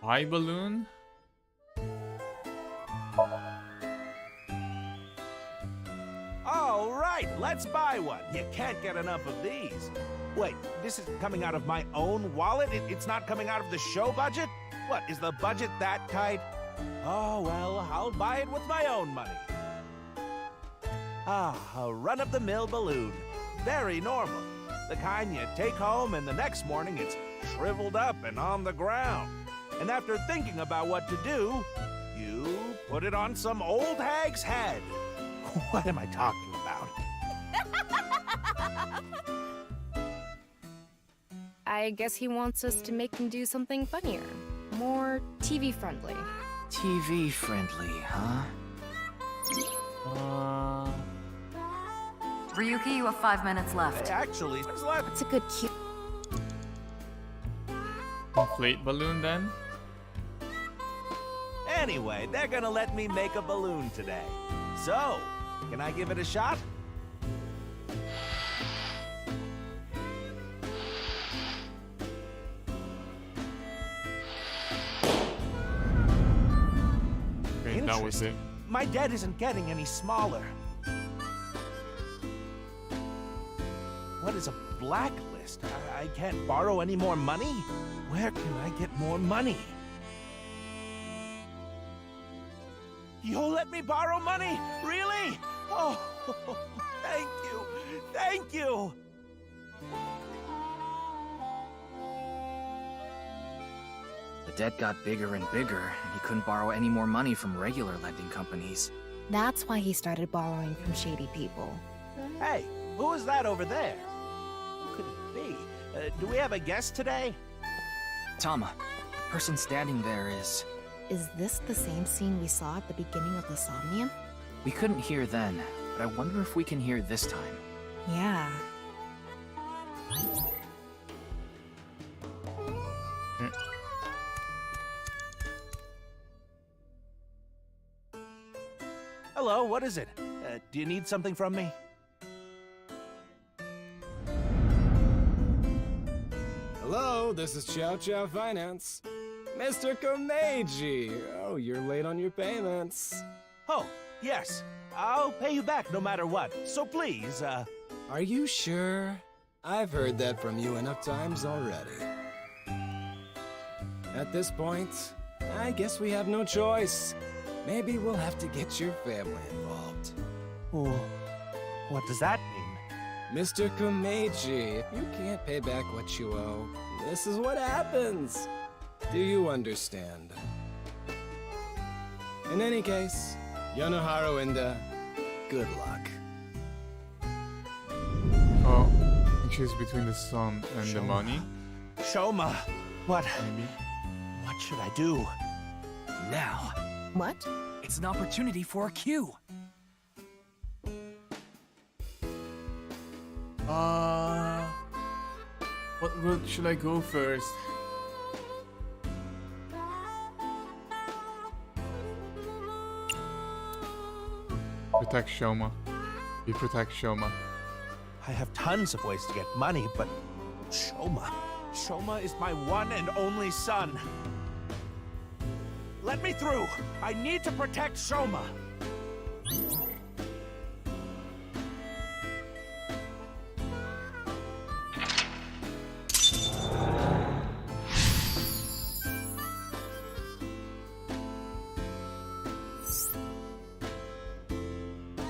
High balloon?
Let's buy one. You can't get enough of these. Wait, this is coming out of my own wallet? It's not coming out of the show budget? What, is the budget that tight? Oh, well, I'll buy it with my own money. Ah, a run-of-the-mill balloon. Very normal. The kind you take home and the next morning it's shriveled up and on the ground. And after thinking about what to do, you put it on some old hag's head. What am I talking about?
I guess he wants us to make him do something funnier. More TV friendly.
TV friendly, huh?
Ryuki, you have 5 minutes left.
Actually, what's left?
It's a good cue.
Inflate balloon then?
Anyway, they're gonna let me make a balloon today. So, can I give it a shot?
Okay, that was it.
My debt isn't getting any smaller. What is a blacklist? I can't borrow any more money? Where can I get more money? You'll let me borrow money? Really? Oh, thank you. Thank you.
The debt got bigger and bigger, and he couldn't borrow any more money from regular lending companies.
That's why he started borrowing from shady people.
Hey, who is that over there? Who could it be? Do we have a guest today?
Tama, the person standing there is...
Is this the same scene we saw at the beginning of the Somnium?
We couldn't hear then, but I wonder if we can hear this time.
Yeah.
Hello, what is it? Do you need something from me?
Hello, this is Chow Chow Finance. Mr. Komeiji! Oh, you're late on your payments.
Oh, yes. I'll pay you back no matter what. So please,
Are you sure? I've heard that from you enough times already. At this point, I guess we have no choice. Maybe we'll have to get your family involved.
Oh, what does that mean?
Mr. Komeiji, if you can't pay back what you owe, this is what happens. Do you understand? In any case, Yonohara Inda, good luck.
Oh, you choose between the sun and the money?
Shoma, what?
Maybe.
What should I do?
Now.
What?
It's an opportunity for a cue.
What route should I go first? Protect Shoma. We protect Shoma.
I have tons of ways to get money, but Shoma is my one and only son. Let me through. I need to protect Shoma.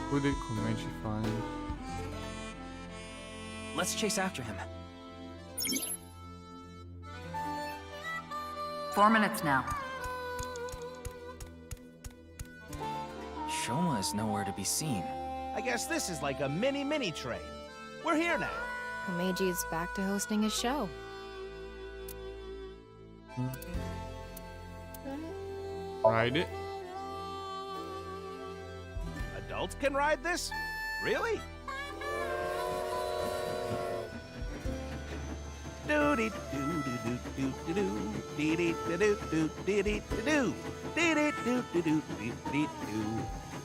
Who did Komeiji find?
Let's chase after him.
4 minutes now.
Shoma is nowhere to be seen.
I guess this is like a mini train. We're here now.
Komeiji back to hosting his show.
Ride it.
Adults can ride this? Really?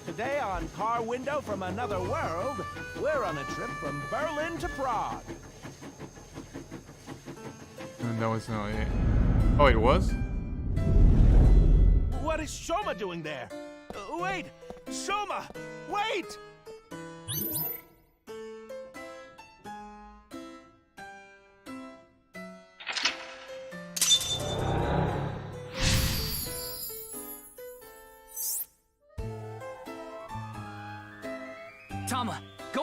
Today on Car Window from Another World, we're on a trip from Berlin to Prague.
And that was not it. Oh, it was?
What is Shoma doing there? Wait! Shoma! Wait!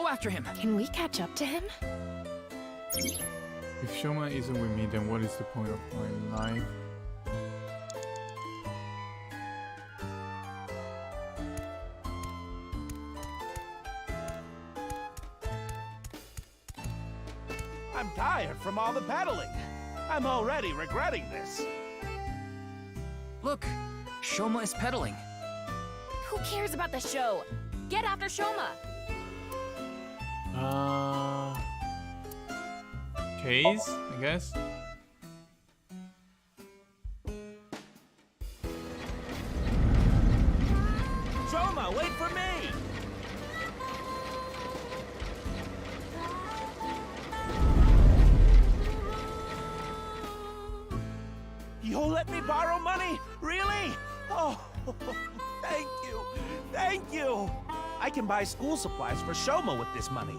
go after him.
Can we catch up to him?
If Shoma isn't with me, then what is the point of my life?
I'm tired from all the pedaling. I'm already regretting this.
Look, Shoma is pedaling.
Who cares about the show? Get after Shoma!
Chase, I guess?
Shoma, wait for me! You'll let me borrow money? Really? Oh, thank you. Thank you. I can buy school supplies for Shoma with this money.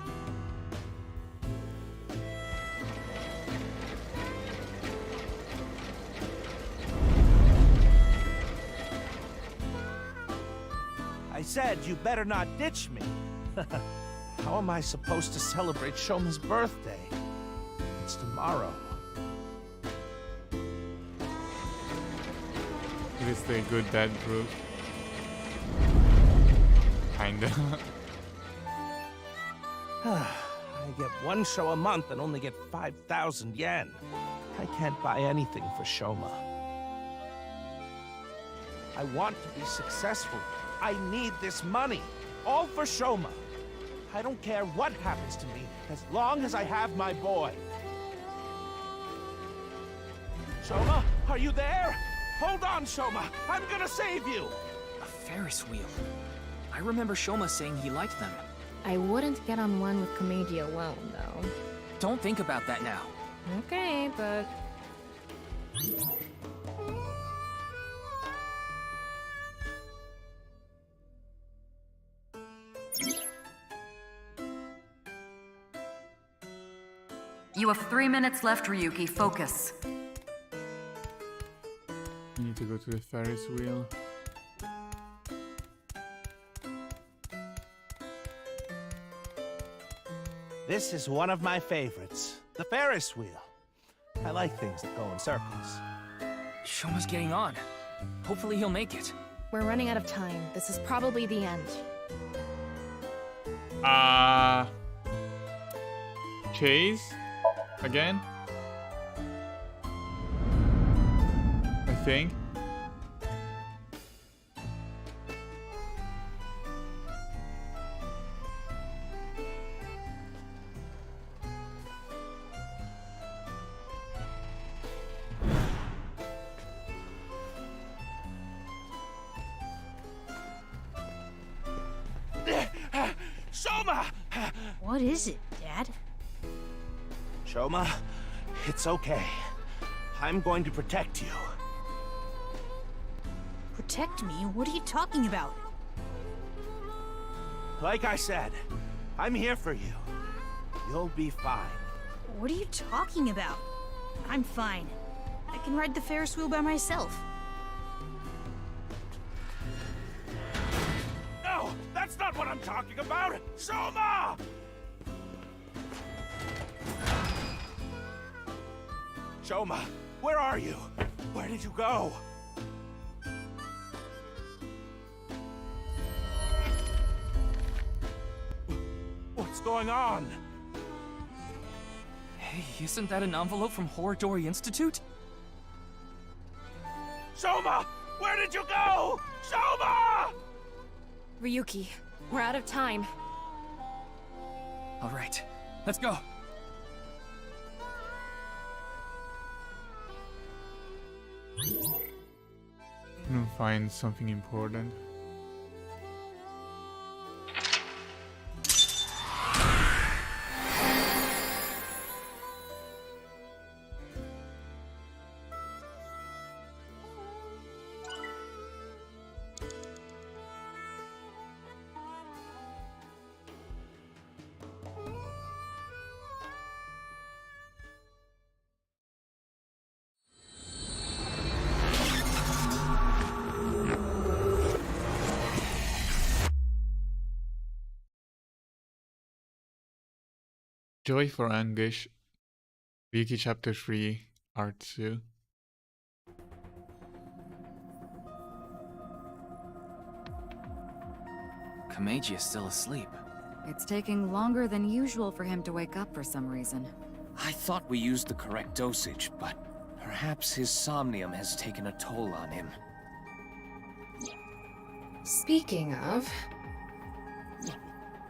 I said you better not ditch me. How am I supposed to celebrate Shoma's birthday? It's tomorrow.
It is the good dad group. Kinda.
I get one show a month and only get 5,000 yen. I can't buy anything for Shoma. I want to be successful. I need this money. All for Shoma. I don't care what happens to me, as long as I have my boy. Shoma, are you there? Hold on, Shoma. I'm gonna save you.
A Ferris wheel. I remember Shoma saying he liked them.
I wouldn't get on one with Komeiji alone, though.
Don't think about that now.
Okay, but...
You have 3 minutes left, Ryuki. Focus.
You need to go to the Ferris wheel.
This is one of my favorites. The Ferris wheel. I like things that go in circles.
Shoma's getting on. Hopefully he'll make it.
We're running out of time. This is probably the end.
Chase? Again? I think.
Shoma!
What is it, Dad?
Shoma, it's okay. I'm going to protect you.
Protect me? What are you talking about?
Like I said, I'm here for you. You'll be fine.
What are you talking about? I'm fine. I can ride the Ferris wheel by myself.
No, that's not what I'm talking about! Shoma! Shoma, where are you? Where did you go? What's going on?
Hey, isn't that an envelope from Horodori Institute?
Shoma! Where did you go? Shoma!
Ryuki, we're out of time.
All right, let's go.
I'm gonna find something important. Joy for Anguish. Wiki Chapter 3, Art 2.
Komeiji is still asleep.
It's taking longer than usual for him to wake up for some reason.
I thought we used the correct dosage, but perhaps his somnium has taken a toll on him.
Speaking of...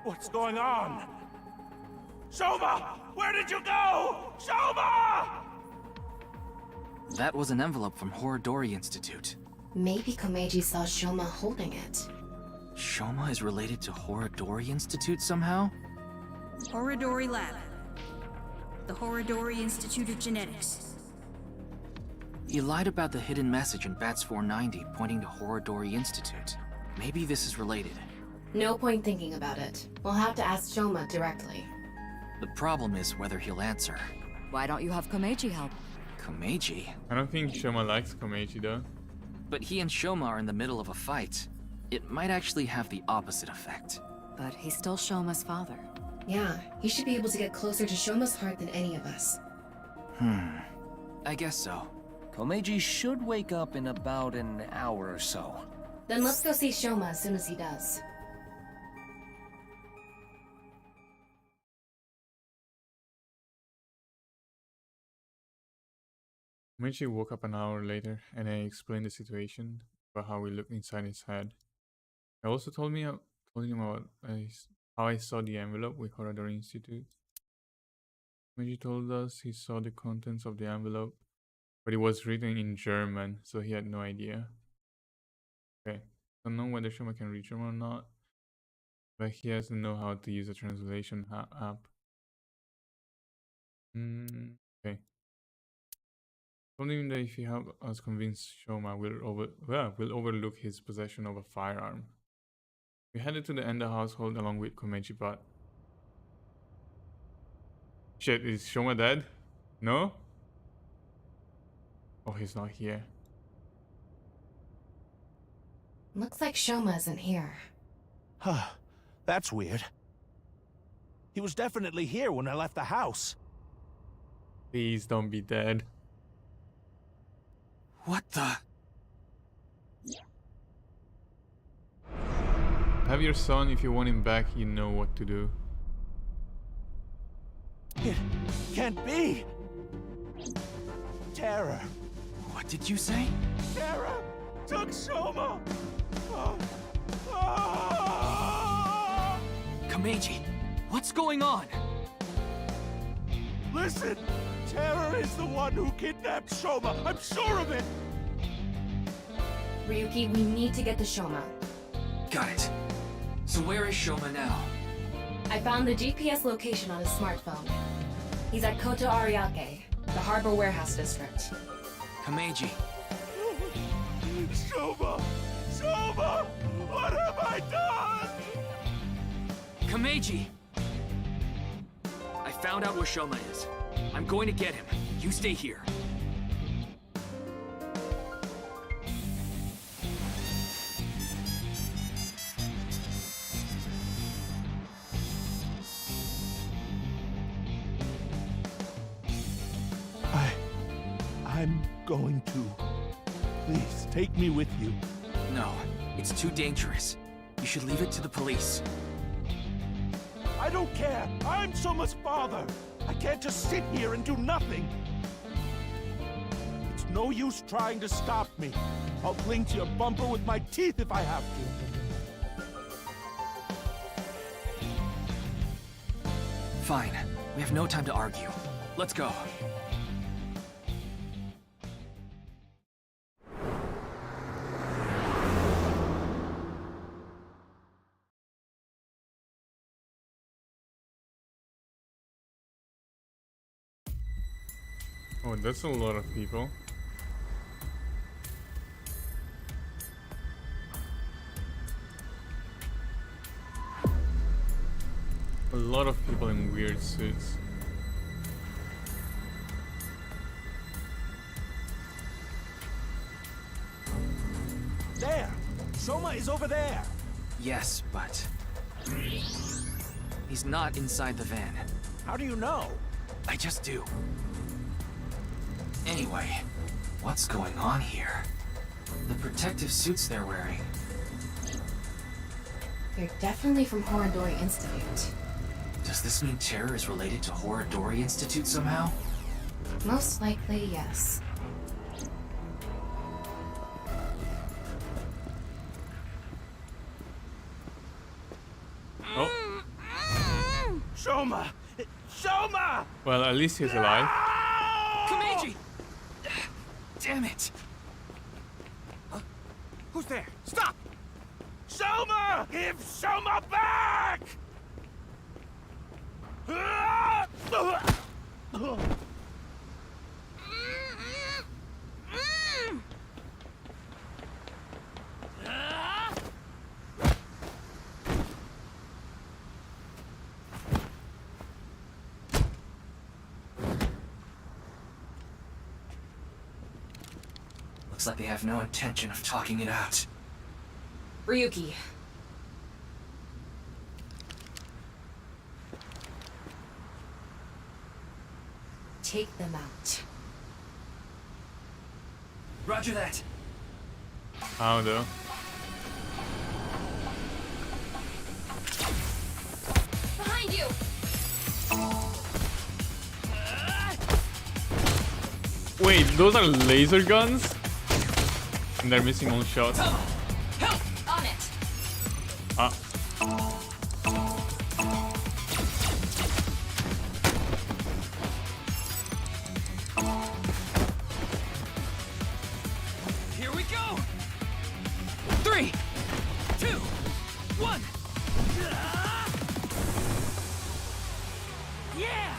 What's going on? Shoma! Where did you go? Shoma!
That was an envelope from Horodori Institute.
Maybe Komeiji saw Shoma holding it.
Shoma is related to Horodori Institute somehow?
Horodori Lab. The Horodori Institute of Genetics.
He lied about the hidden message in Bats 490 pointing to Horodori Institute. Maybe this is related.
No point thinking about it. We'll have to ask Shoma directly.
The problem is whether he'll answer.
Why don't you have Komeiji help?
Komeiji?
I don't think Shoma likes Komeiji though.
But he and Shoma are in the middle of a fight. It might actually have the opposite effect.
But he's still Shoma's father.
Yeah, he should be able to get closer to Shoma's heart than any of us.
I guess so.
Komeiji should wake up in about an hour or so.
Then let's go see Shoma as soon as he does.
Komeiji woke up an hour later and I explained the situation about how we looked inside his head. I also told him about how I saw the envelope with Horodori Institute. Komeiji told us he saw the contents of the envelope, but it was written in German, so he had no idea. Okay, don't know whether Shoma can reach him or not, but he has to know how to use a translation app. Okay. Told him that if he helps us convince Shoma, we'll overlook his possession of a firearm. We headed to the Ender household along with Komeiji, but... Shit, is Shoma dead? No? Oh, he's not here.
Looks like Shoma isn't here.
Huh. That's weird. He was definitely here when I left the house.
Please don't be dead.
What the?
Have your son. If you want him back, you know what to do.
It can't be! Terror.
What did you say?
Terror took Shoma!
Komeiji, what's going on?
Listen! Terror is the one who kidnapped Shoma! I'm sure of it!
Ryuki, we need to get to Shoma.
Got it. So where is Shoma now?
I found the GPS location on his smartphone. He's at Koto Ariake, the harbor warehouse district.
Komeiji.
Shoma! Shoma! What have I done?
Komeiji! I found out where Shoma is. I'm going to get him. You stay here.
I'm going to. Please, take me with you.
No, it's too dangerous. You should leave it to the police.
I don't care. I'm Shoma's father. I can't just sit here and do nothing. It's no use trying to stop me. I'll cling to your bumper with my teeth if I have to.
Fine. We have no time to argue. Let's go.
Oh, that's a lot of people. A lot of people in weird suits.
There! Shoma is over there!
Yes, but... he's not inside the van.
How do you know?
I just do. Anyway, what's going on here? The protective suits they're wearing.
They're definitely from Horadori Institute.
Does this mean terror is related to Horadori Institute somehow?
Most likely, yes.
Oh.
Shoma! Shoma!
Well, at least he's alive.
Komeiji! Damn it!
Who's there? Stop! Shoma! Give Shoma back!
Looks like they have no intention of talking it out.
Ryuki. Take them out.
Roger that.
How though?
Behind you!
Wait, those are laser guns? And they're missing all shots.
Help! On it!
Ah.
Here we go! 3, 2, 1! Yeah!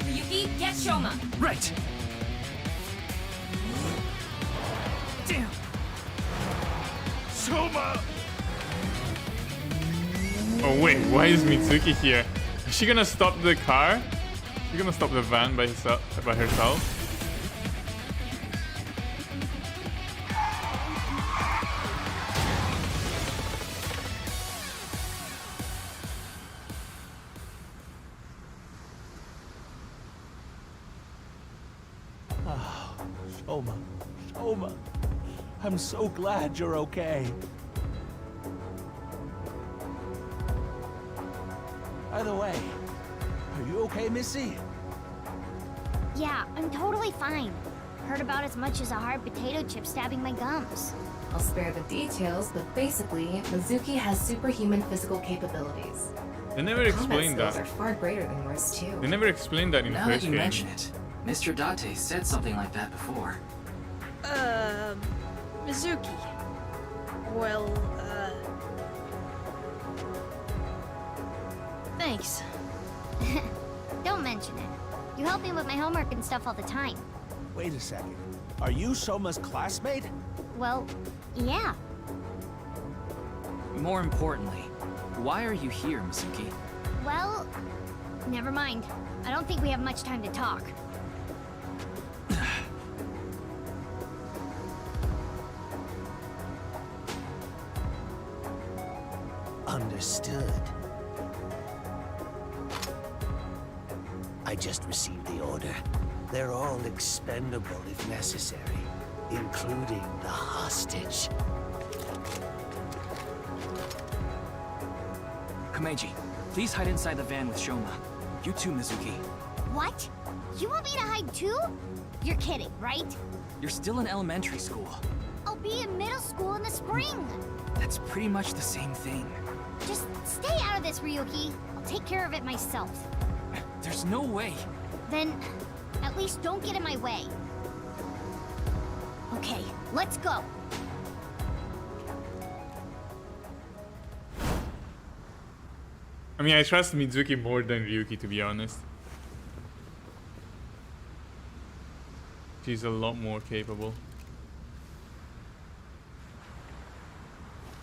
Ryuki, get Shoma!
Right!
Damn!
Shoma!
Oh wait, why is Mitsuki here? Is she gonna stop the car? Is she gonna stop the van by herself?
Oh, Shoma. Shoma. I'm so glad you're okay. By the way, are you okay, Missy?
Yeah, I'm totally fine. Heard about as much as a hard potato chip stabbing my gums.
I'll spare the details, but basically, Mizuki has superhuman physical capabilities.
They never explained
Combat
that.
skills are far greater than yours, too.
They never explained that in the
Now that
first
you
game.
mention it, Mr. Date said something like that before.
Mizuki. Well, thanks.
Don't mention it. You help me with my homework and stuff all the time.
Wait a second. Are you Shoma's classmate?
Well, yeah.
More importantly, why are you here, Mizuki?
Well, never mind. I don't think we have much time to talk.
Understood. I just received the order. They're all expendable if necessary, including the hostage.
Komeiji, please hide inside the van with Shoma. You too, Mizuki.
What? You want me to hide too? You're kidding, right?
You're still in elementary school.
I'll be in middle school in the spring.
That's pretty much the same thing.
Just stay out of this, Ryuki. I'll take care of it myself.
There's no way.
Then, at least don't get in my way. Okay, let's go.
I mean, I trust Mizuki more than Ryuki, to be honest. She's a lot more capable.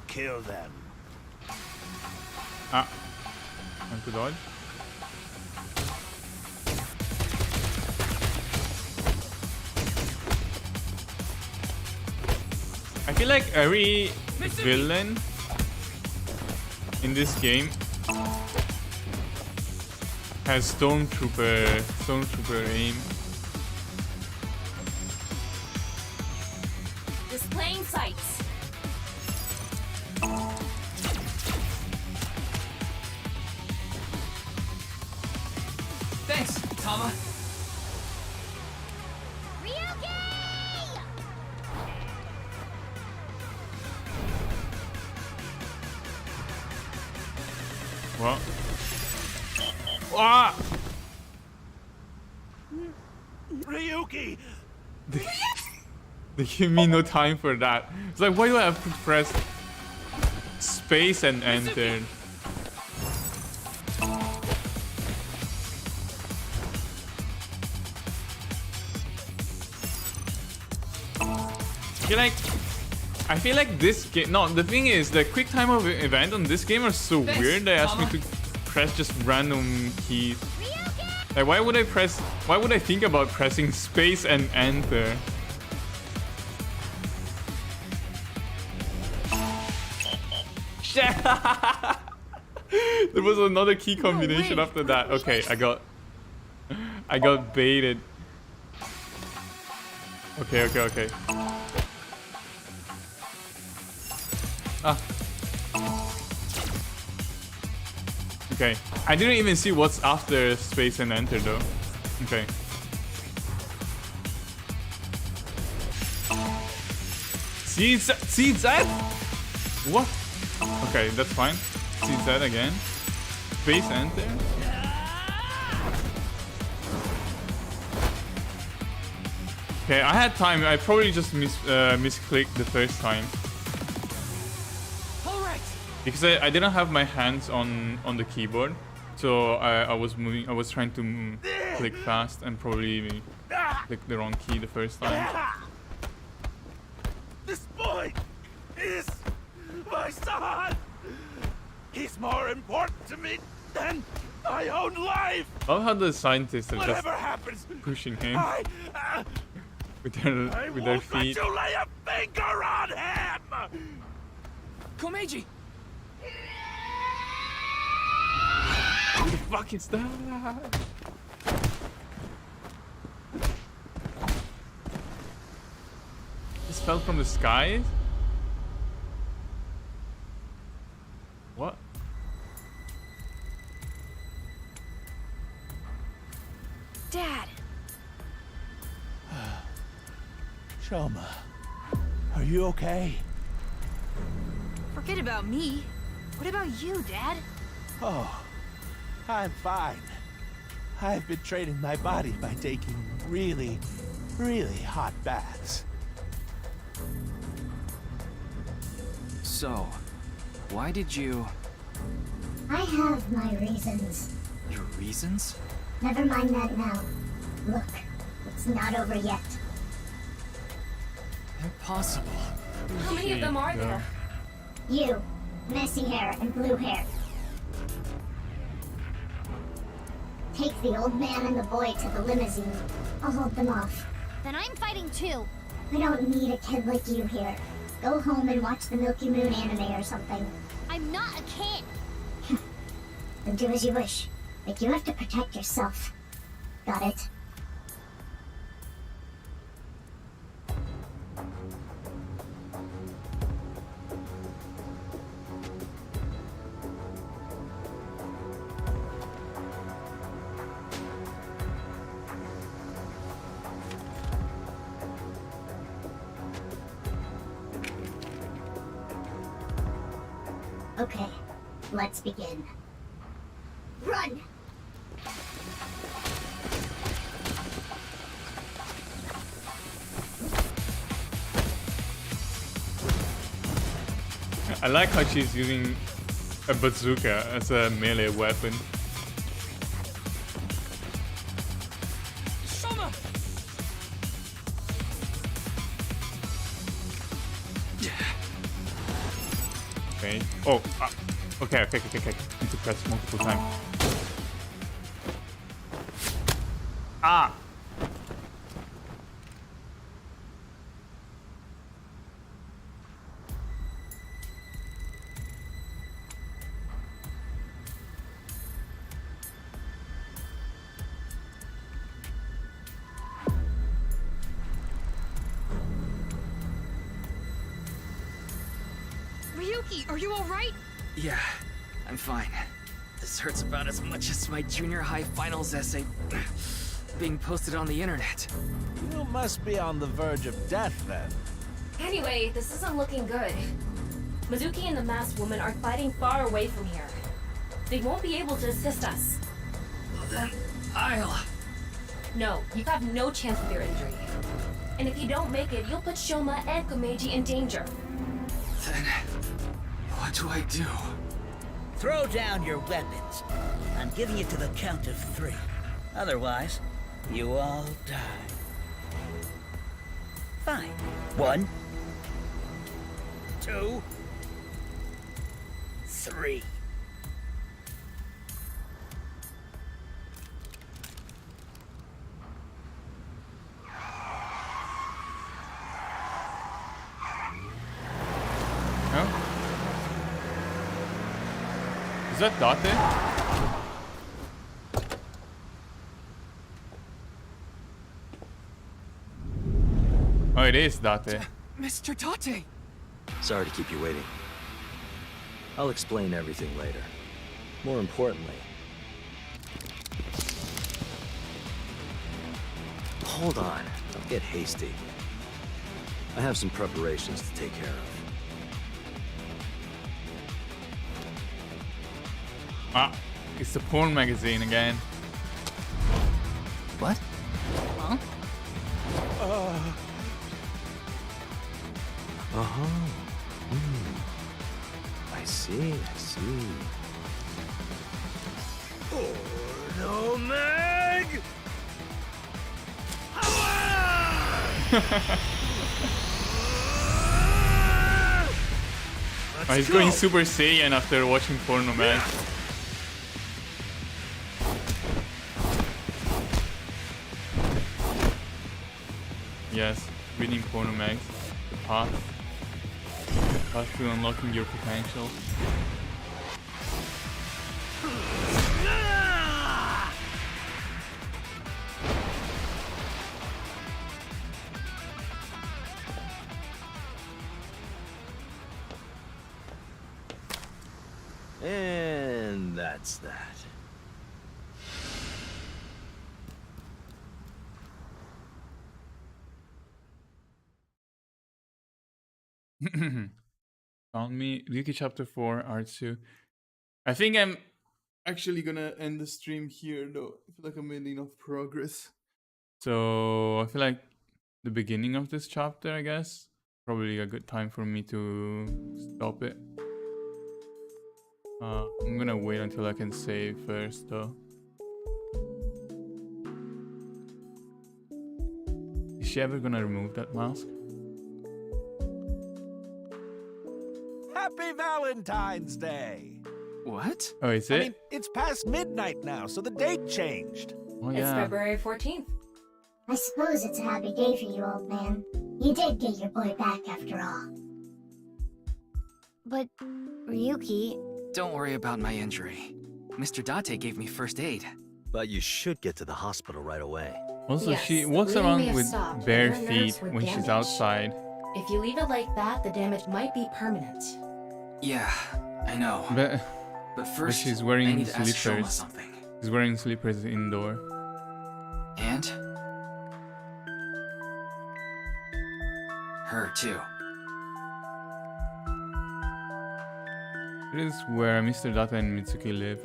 Kill them.
Ah. Time to dodge. I feel like every villain in this game has stormtrooper aim.
Displaying sights.
Thanks, Tama.
What? Ah!
Ryuki!
They give me no time for that. It's like, why do I have to press space and enter? I feel like this game. No, the thing is, the quick time of event on this game are so weird. They ask me to press just random keys. Like, why would I think about pressing space and enter? There was another key combination after that. Okay, I got baited. Okay. Ah. Okay. I didn't even see what's after space and enter though. Okay. CZ? What? Okay, that's fine. CZ again. Space enter. Okay, I had time. I probably just misclicked the first time. Because I didn't have my hands on the keyboard, so I was moving. I was trying to click fast and probably clicked the wrong key the first time.
This boy is my son. He's more important to me than my own life.
I love how the scientists are
Whatever
just
happens,
pushing him with their
won't
feet.
let you lay a finger on him.
Komeiji!
Who the fuck is that? This fell from the sky? What?
Dad!
Shoma, are you okay?
Forget about me. What about you, Dad?
Oh, I'm fine. I've been training my body by taking really hot baths.
So, why did you...
I have my reasons.
Your reasons?
Never mind that now. Look, it's not over yet.
Impossible.
How many of them are there?
You, messy hair and blue hair. Take the old man and the boy to the limousine. I'll hold them off.
Then I'm fighting too.
I don't need a kid like you here. Go home and watch the Milky Moon anime or something.
I'm not a kid.
Then do as you wish. But you have to protect yourself. Got it? Okay, let's begin. Run!
I like how she's using a bazooka as a melee weapon.
Soma!
Okay. Oh, okay. Need to press multiple times. Ah!
Ryuki, are you alright?
Yeah, I'm fine. This hurts about as much as my junior high finals essay being posted on the internet.
You must be on the verge of death then.
Anyway, this isn't looking good. Mizuki and the masked woman are fighting far away from here. They won't be able to assist us.
Then I'll...
No, you have no chance with your injury. And if you don't make it, you'll put Shoma and Komeiji in danger.
Then... what do I do?
Throw down your weapons. I'm giving you to the count of 3. Otherwise, you all die. Fine. 1, 2, 3.
Is that Date? Oh, it is Date.
Mr. Date!
Sorry to keep you waiting. I'll explain everything later. More importantly... Hold on, don't get hasty. I have some preparations to take care of.
Ah, it's the porn magazine again.
What?
Huh?
I see.
No Meg!
Oh, he's going Super Saiyan after watching Porno Mag. Yes, reading Porno Mags, the path to unlocking your potential.
And that's that.
Found me, Ryuki Chapter 4, Artsu. I think I'm actually gonna end the stream here though. I feel like I'm made enough progress. So I feel like the beginning of this chapter, I guess, probably a good time for me to stop it. I'm gonna wait until I can save first though. Is she ever gonna remove that mask?
Happy Valentine's Day!
What?
Oh, is it?
I mean, it's past midnight now, so the date changed.
Oh,
It's February 14th.
I suppose it's a happy day for you, old man. You did get your boy back after all.
But, Ryuki...
Don't worry about my injury. Mr. Date gave me first aid.
But you should get to the hospital right away.
Also,
Yes,
she walks
we may
around
have
with
stopped,
bare
but her
feet
nerves were
when she's
damaged.
outside.
If you leave it like that, the damage might be permanent.
Yeah, I know. But first,
she's
I
wearing
need to ask Shoma
slippers.
something.
She's wearing slippers indoor.
And? Her too.
It is where Mr. Data and Mitsuki live.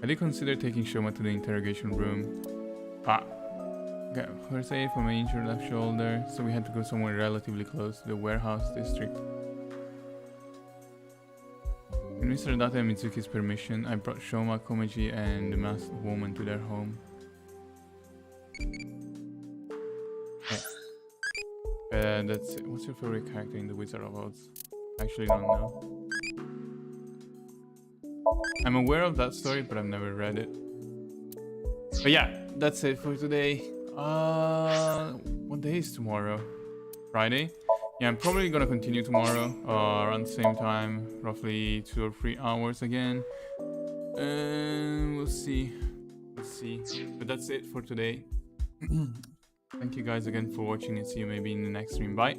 I did consider taking Shoma to the interrogation room. Got first aid for my injured left shoulder, so we had to go somewhere relatively close to the warehouse district. With Mr. Data and Mitsuki's permission, I brought Shoma, Komeiji, and the masked woman to their home. That's it. What's your favorite character in the Wizard of Oz? I actually don't know. I'm aware of that story, but I've never read it. But yeah, that's it for today. What day is tomorrow? Friday? Yeah, I'm probably gonna continue tomorrow around the same time, roughly 2 or 3 hours again. We'll see. But that's it for today. Thank you guys again for watching and see you maybe in the next stream. Bye.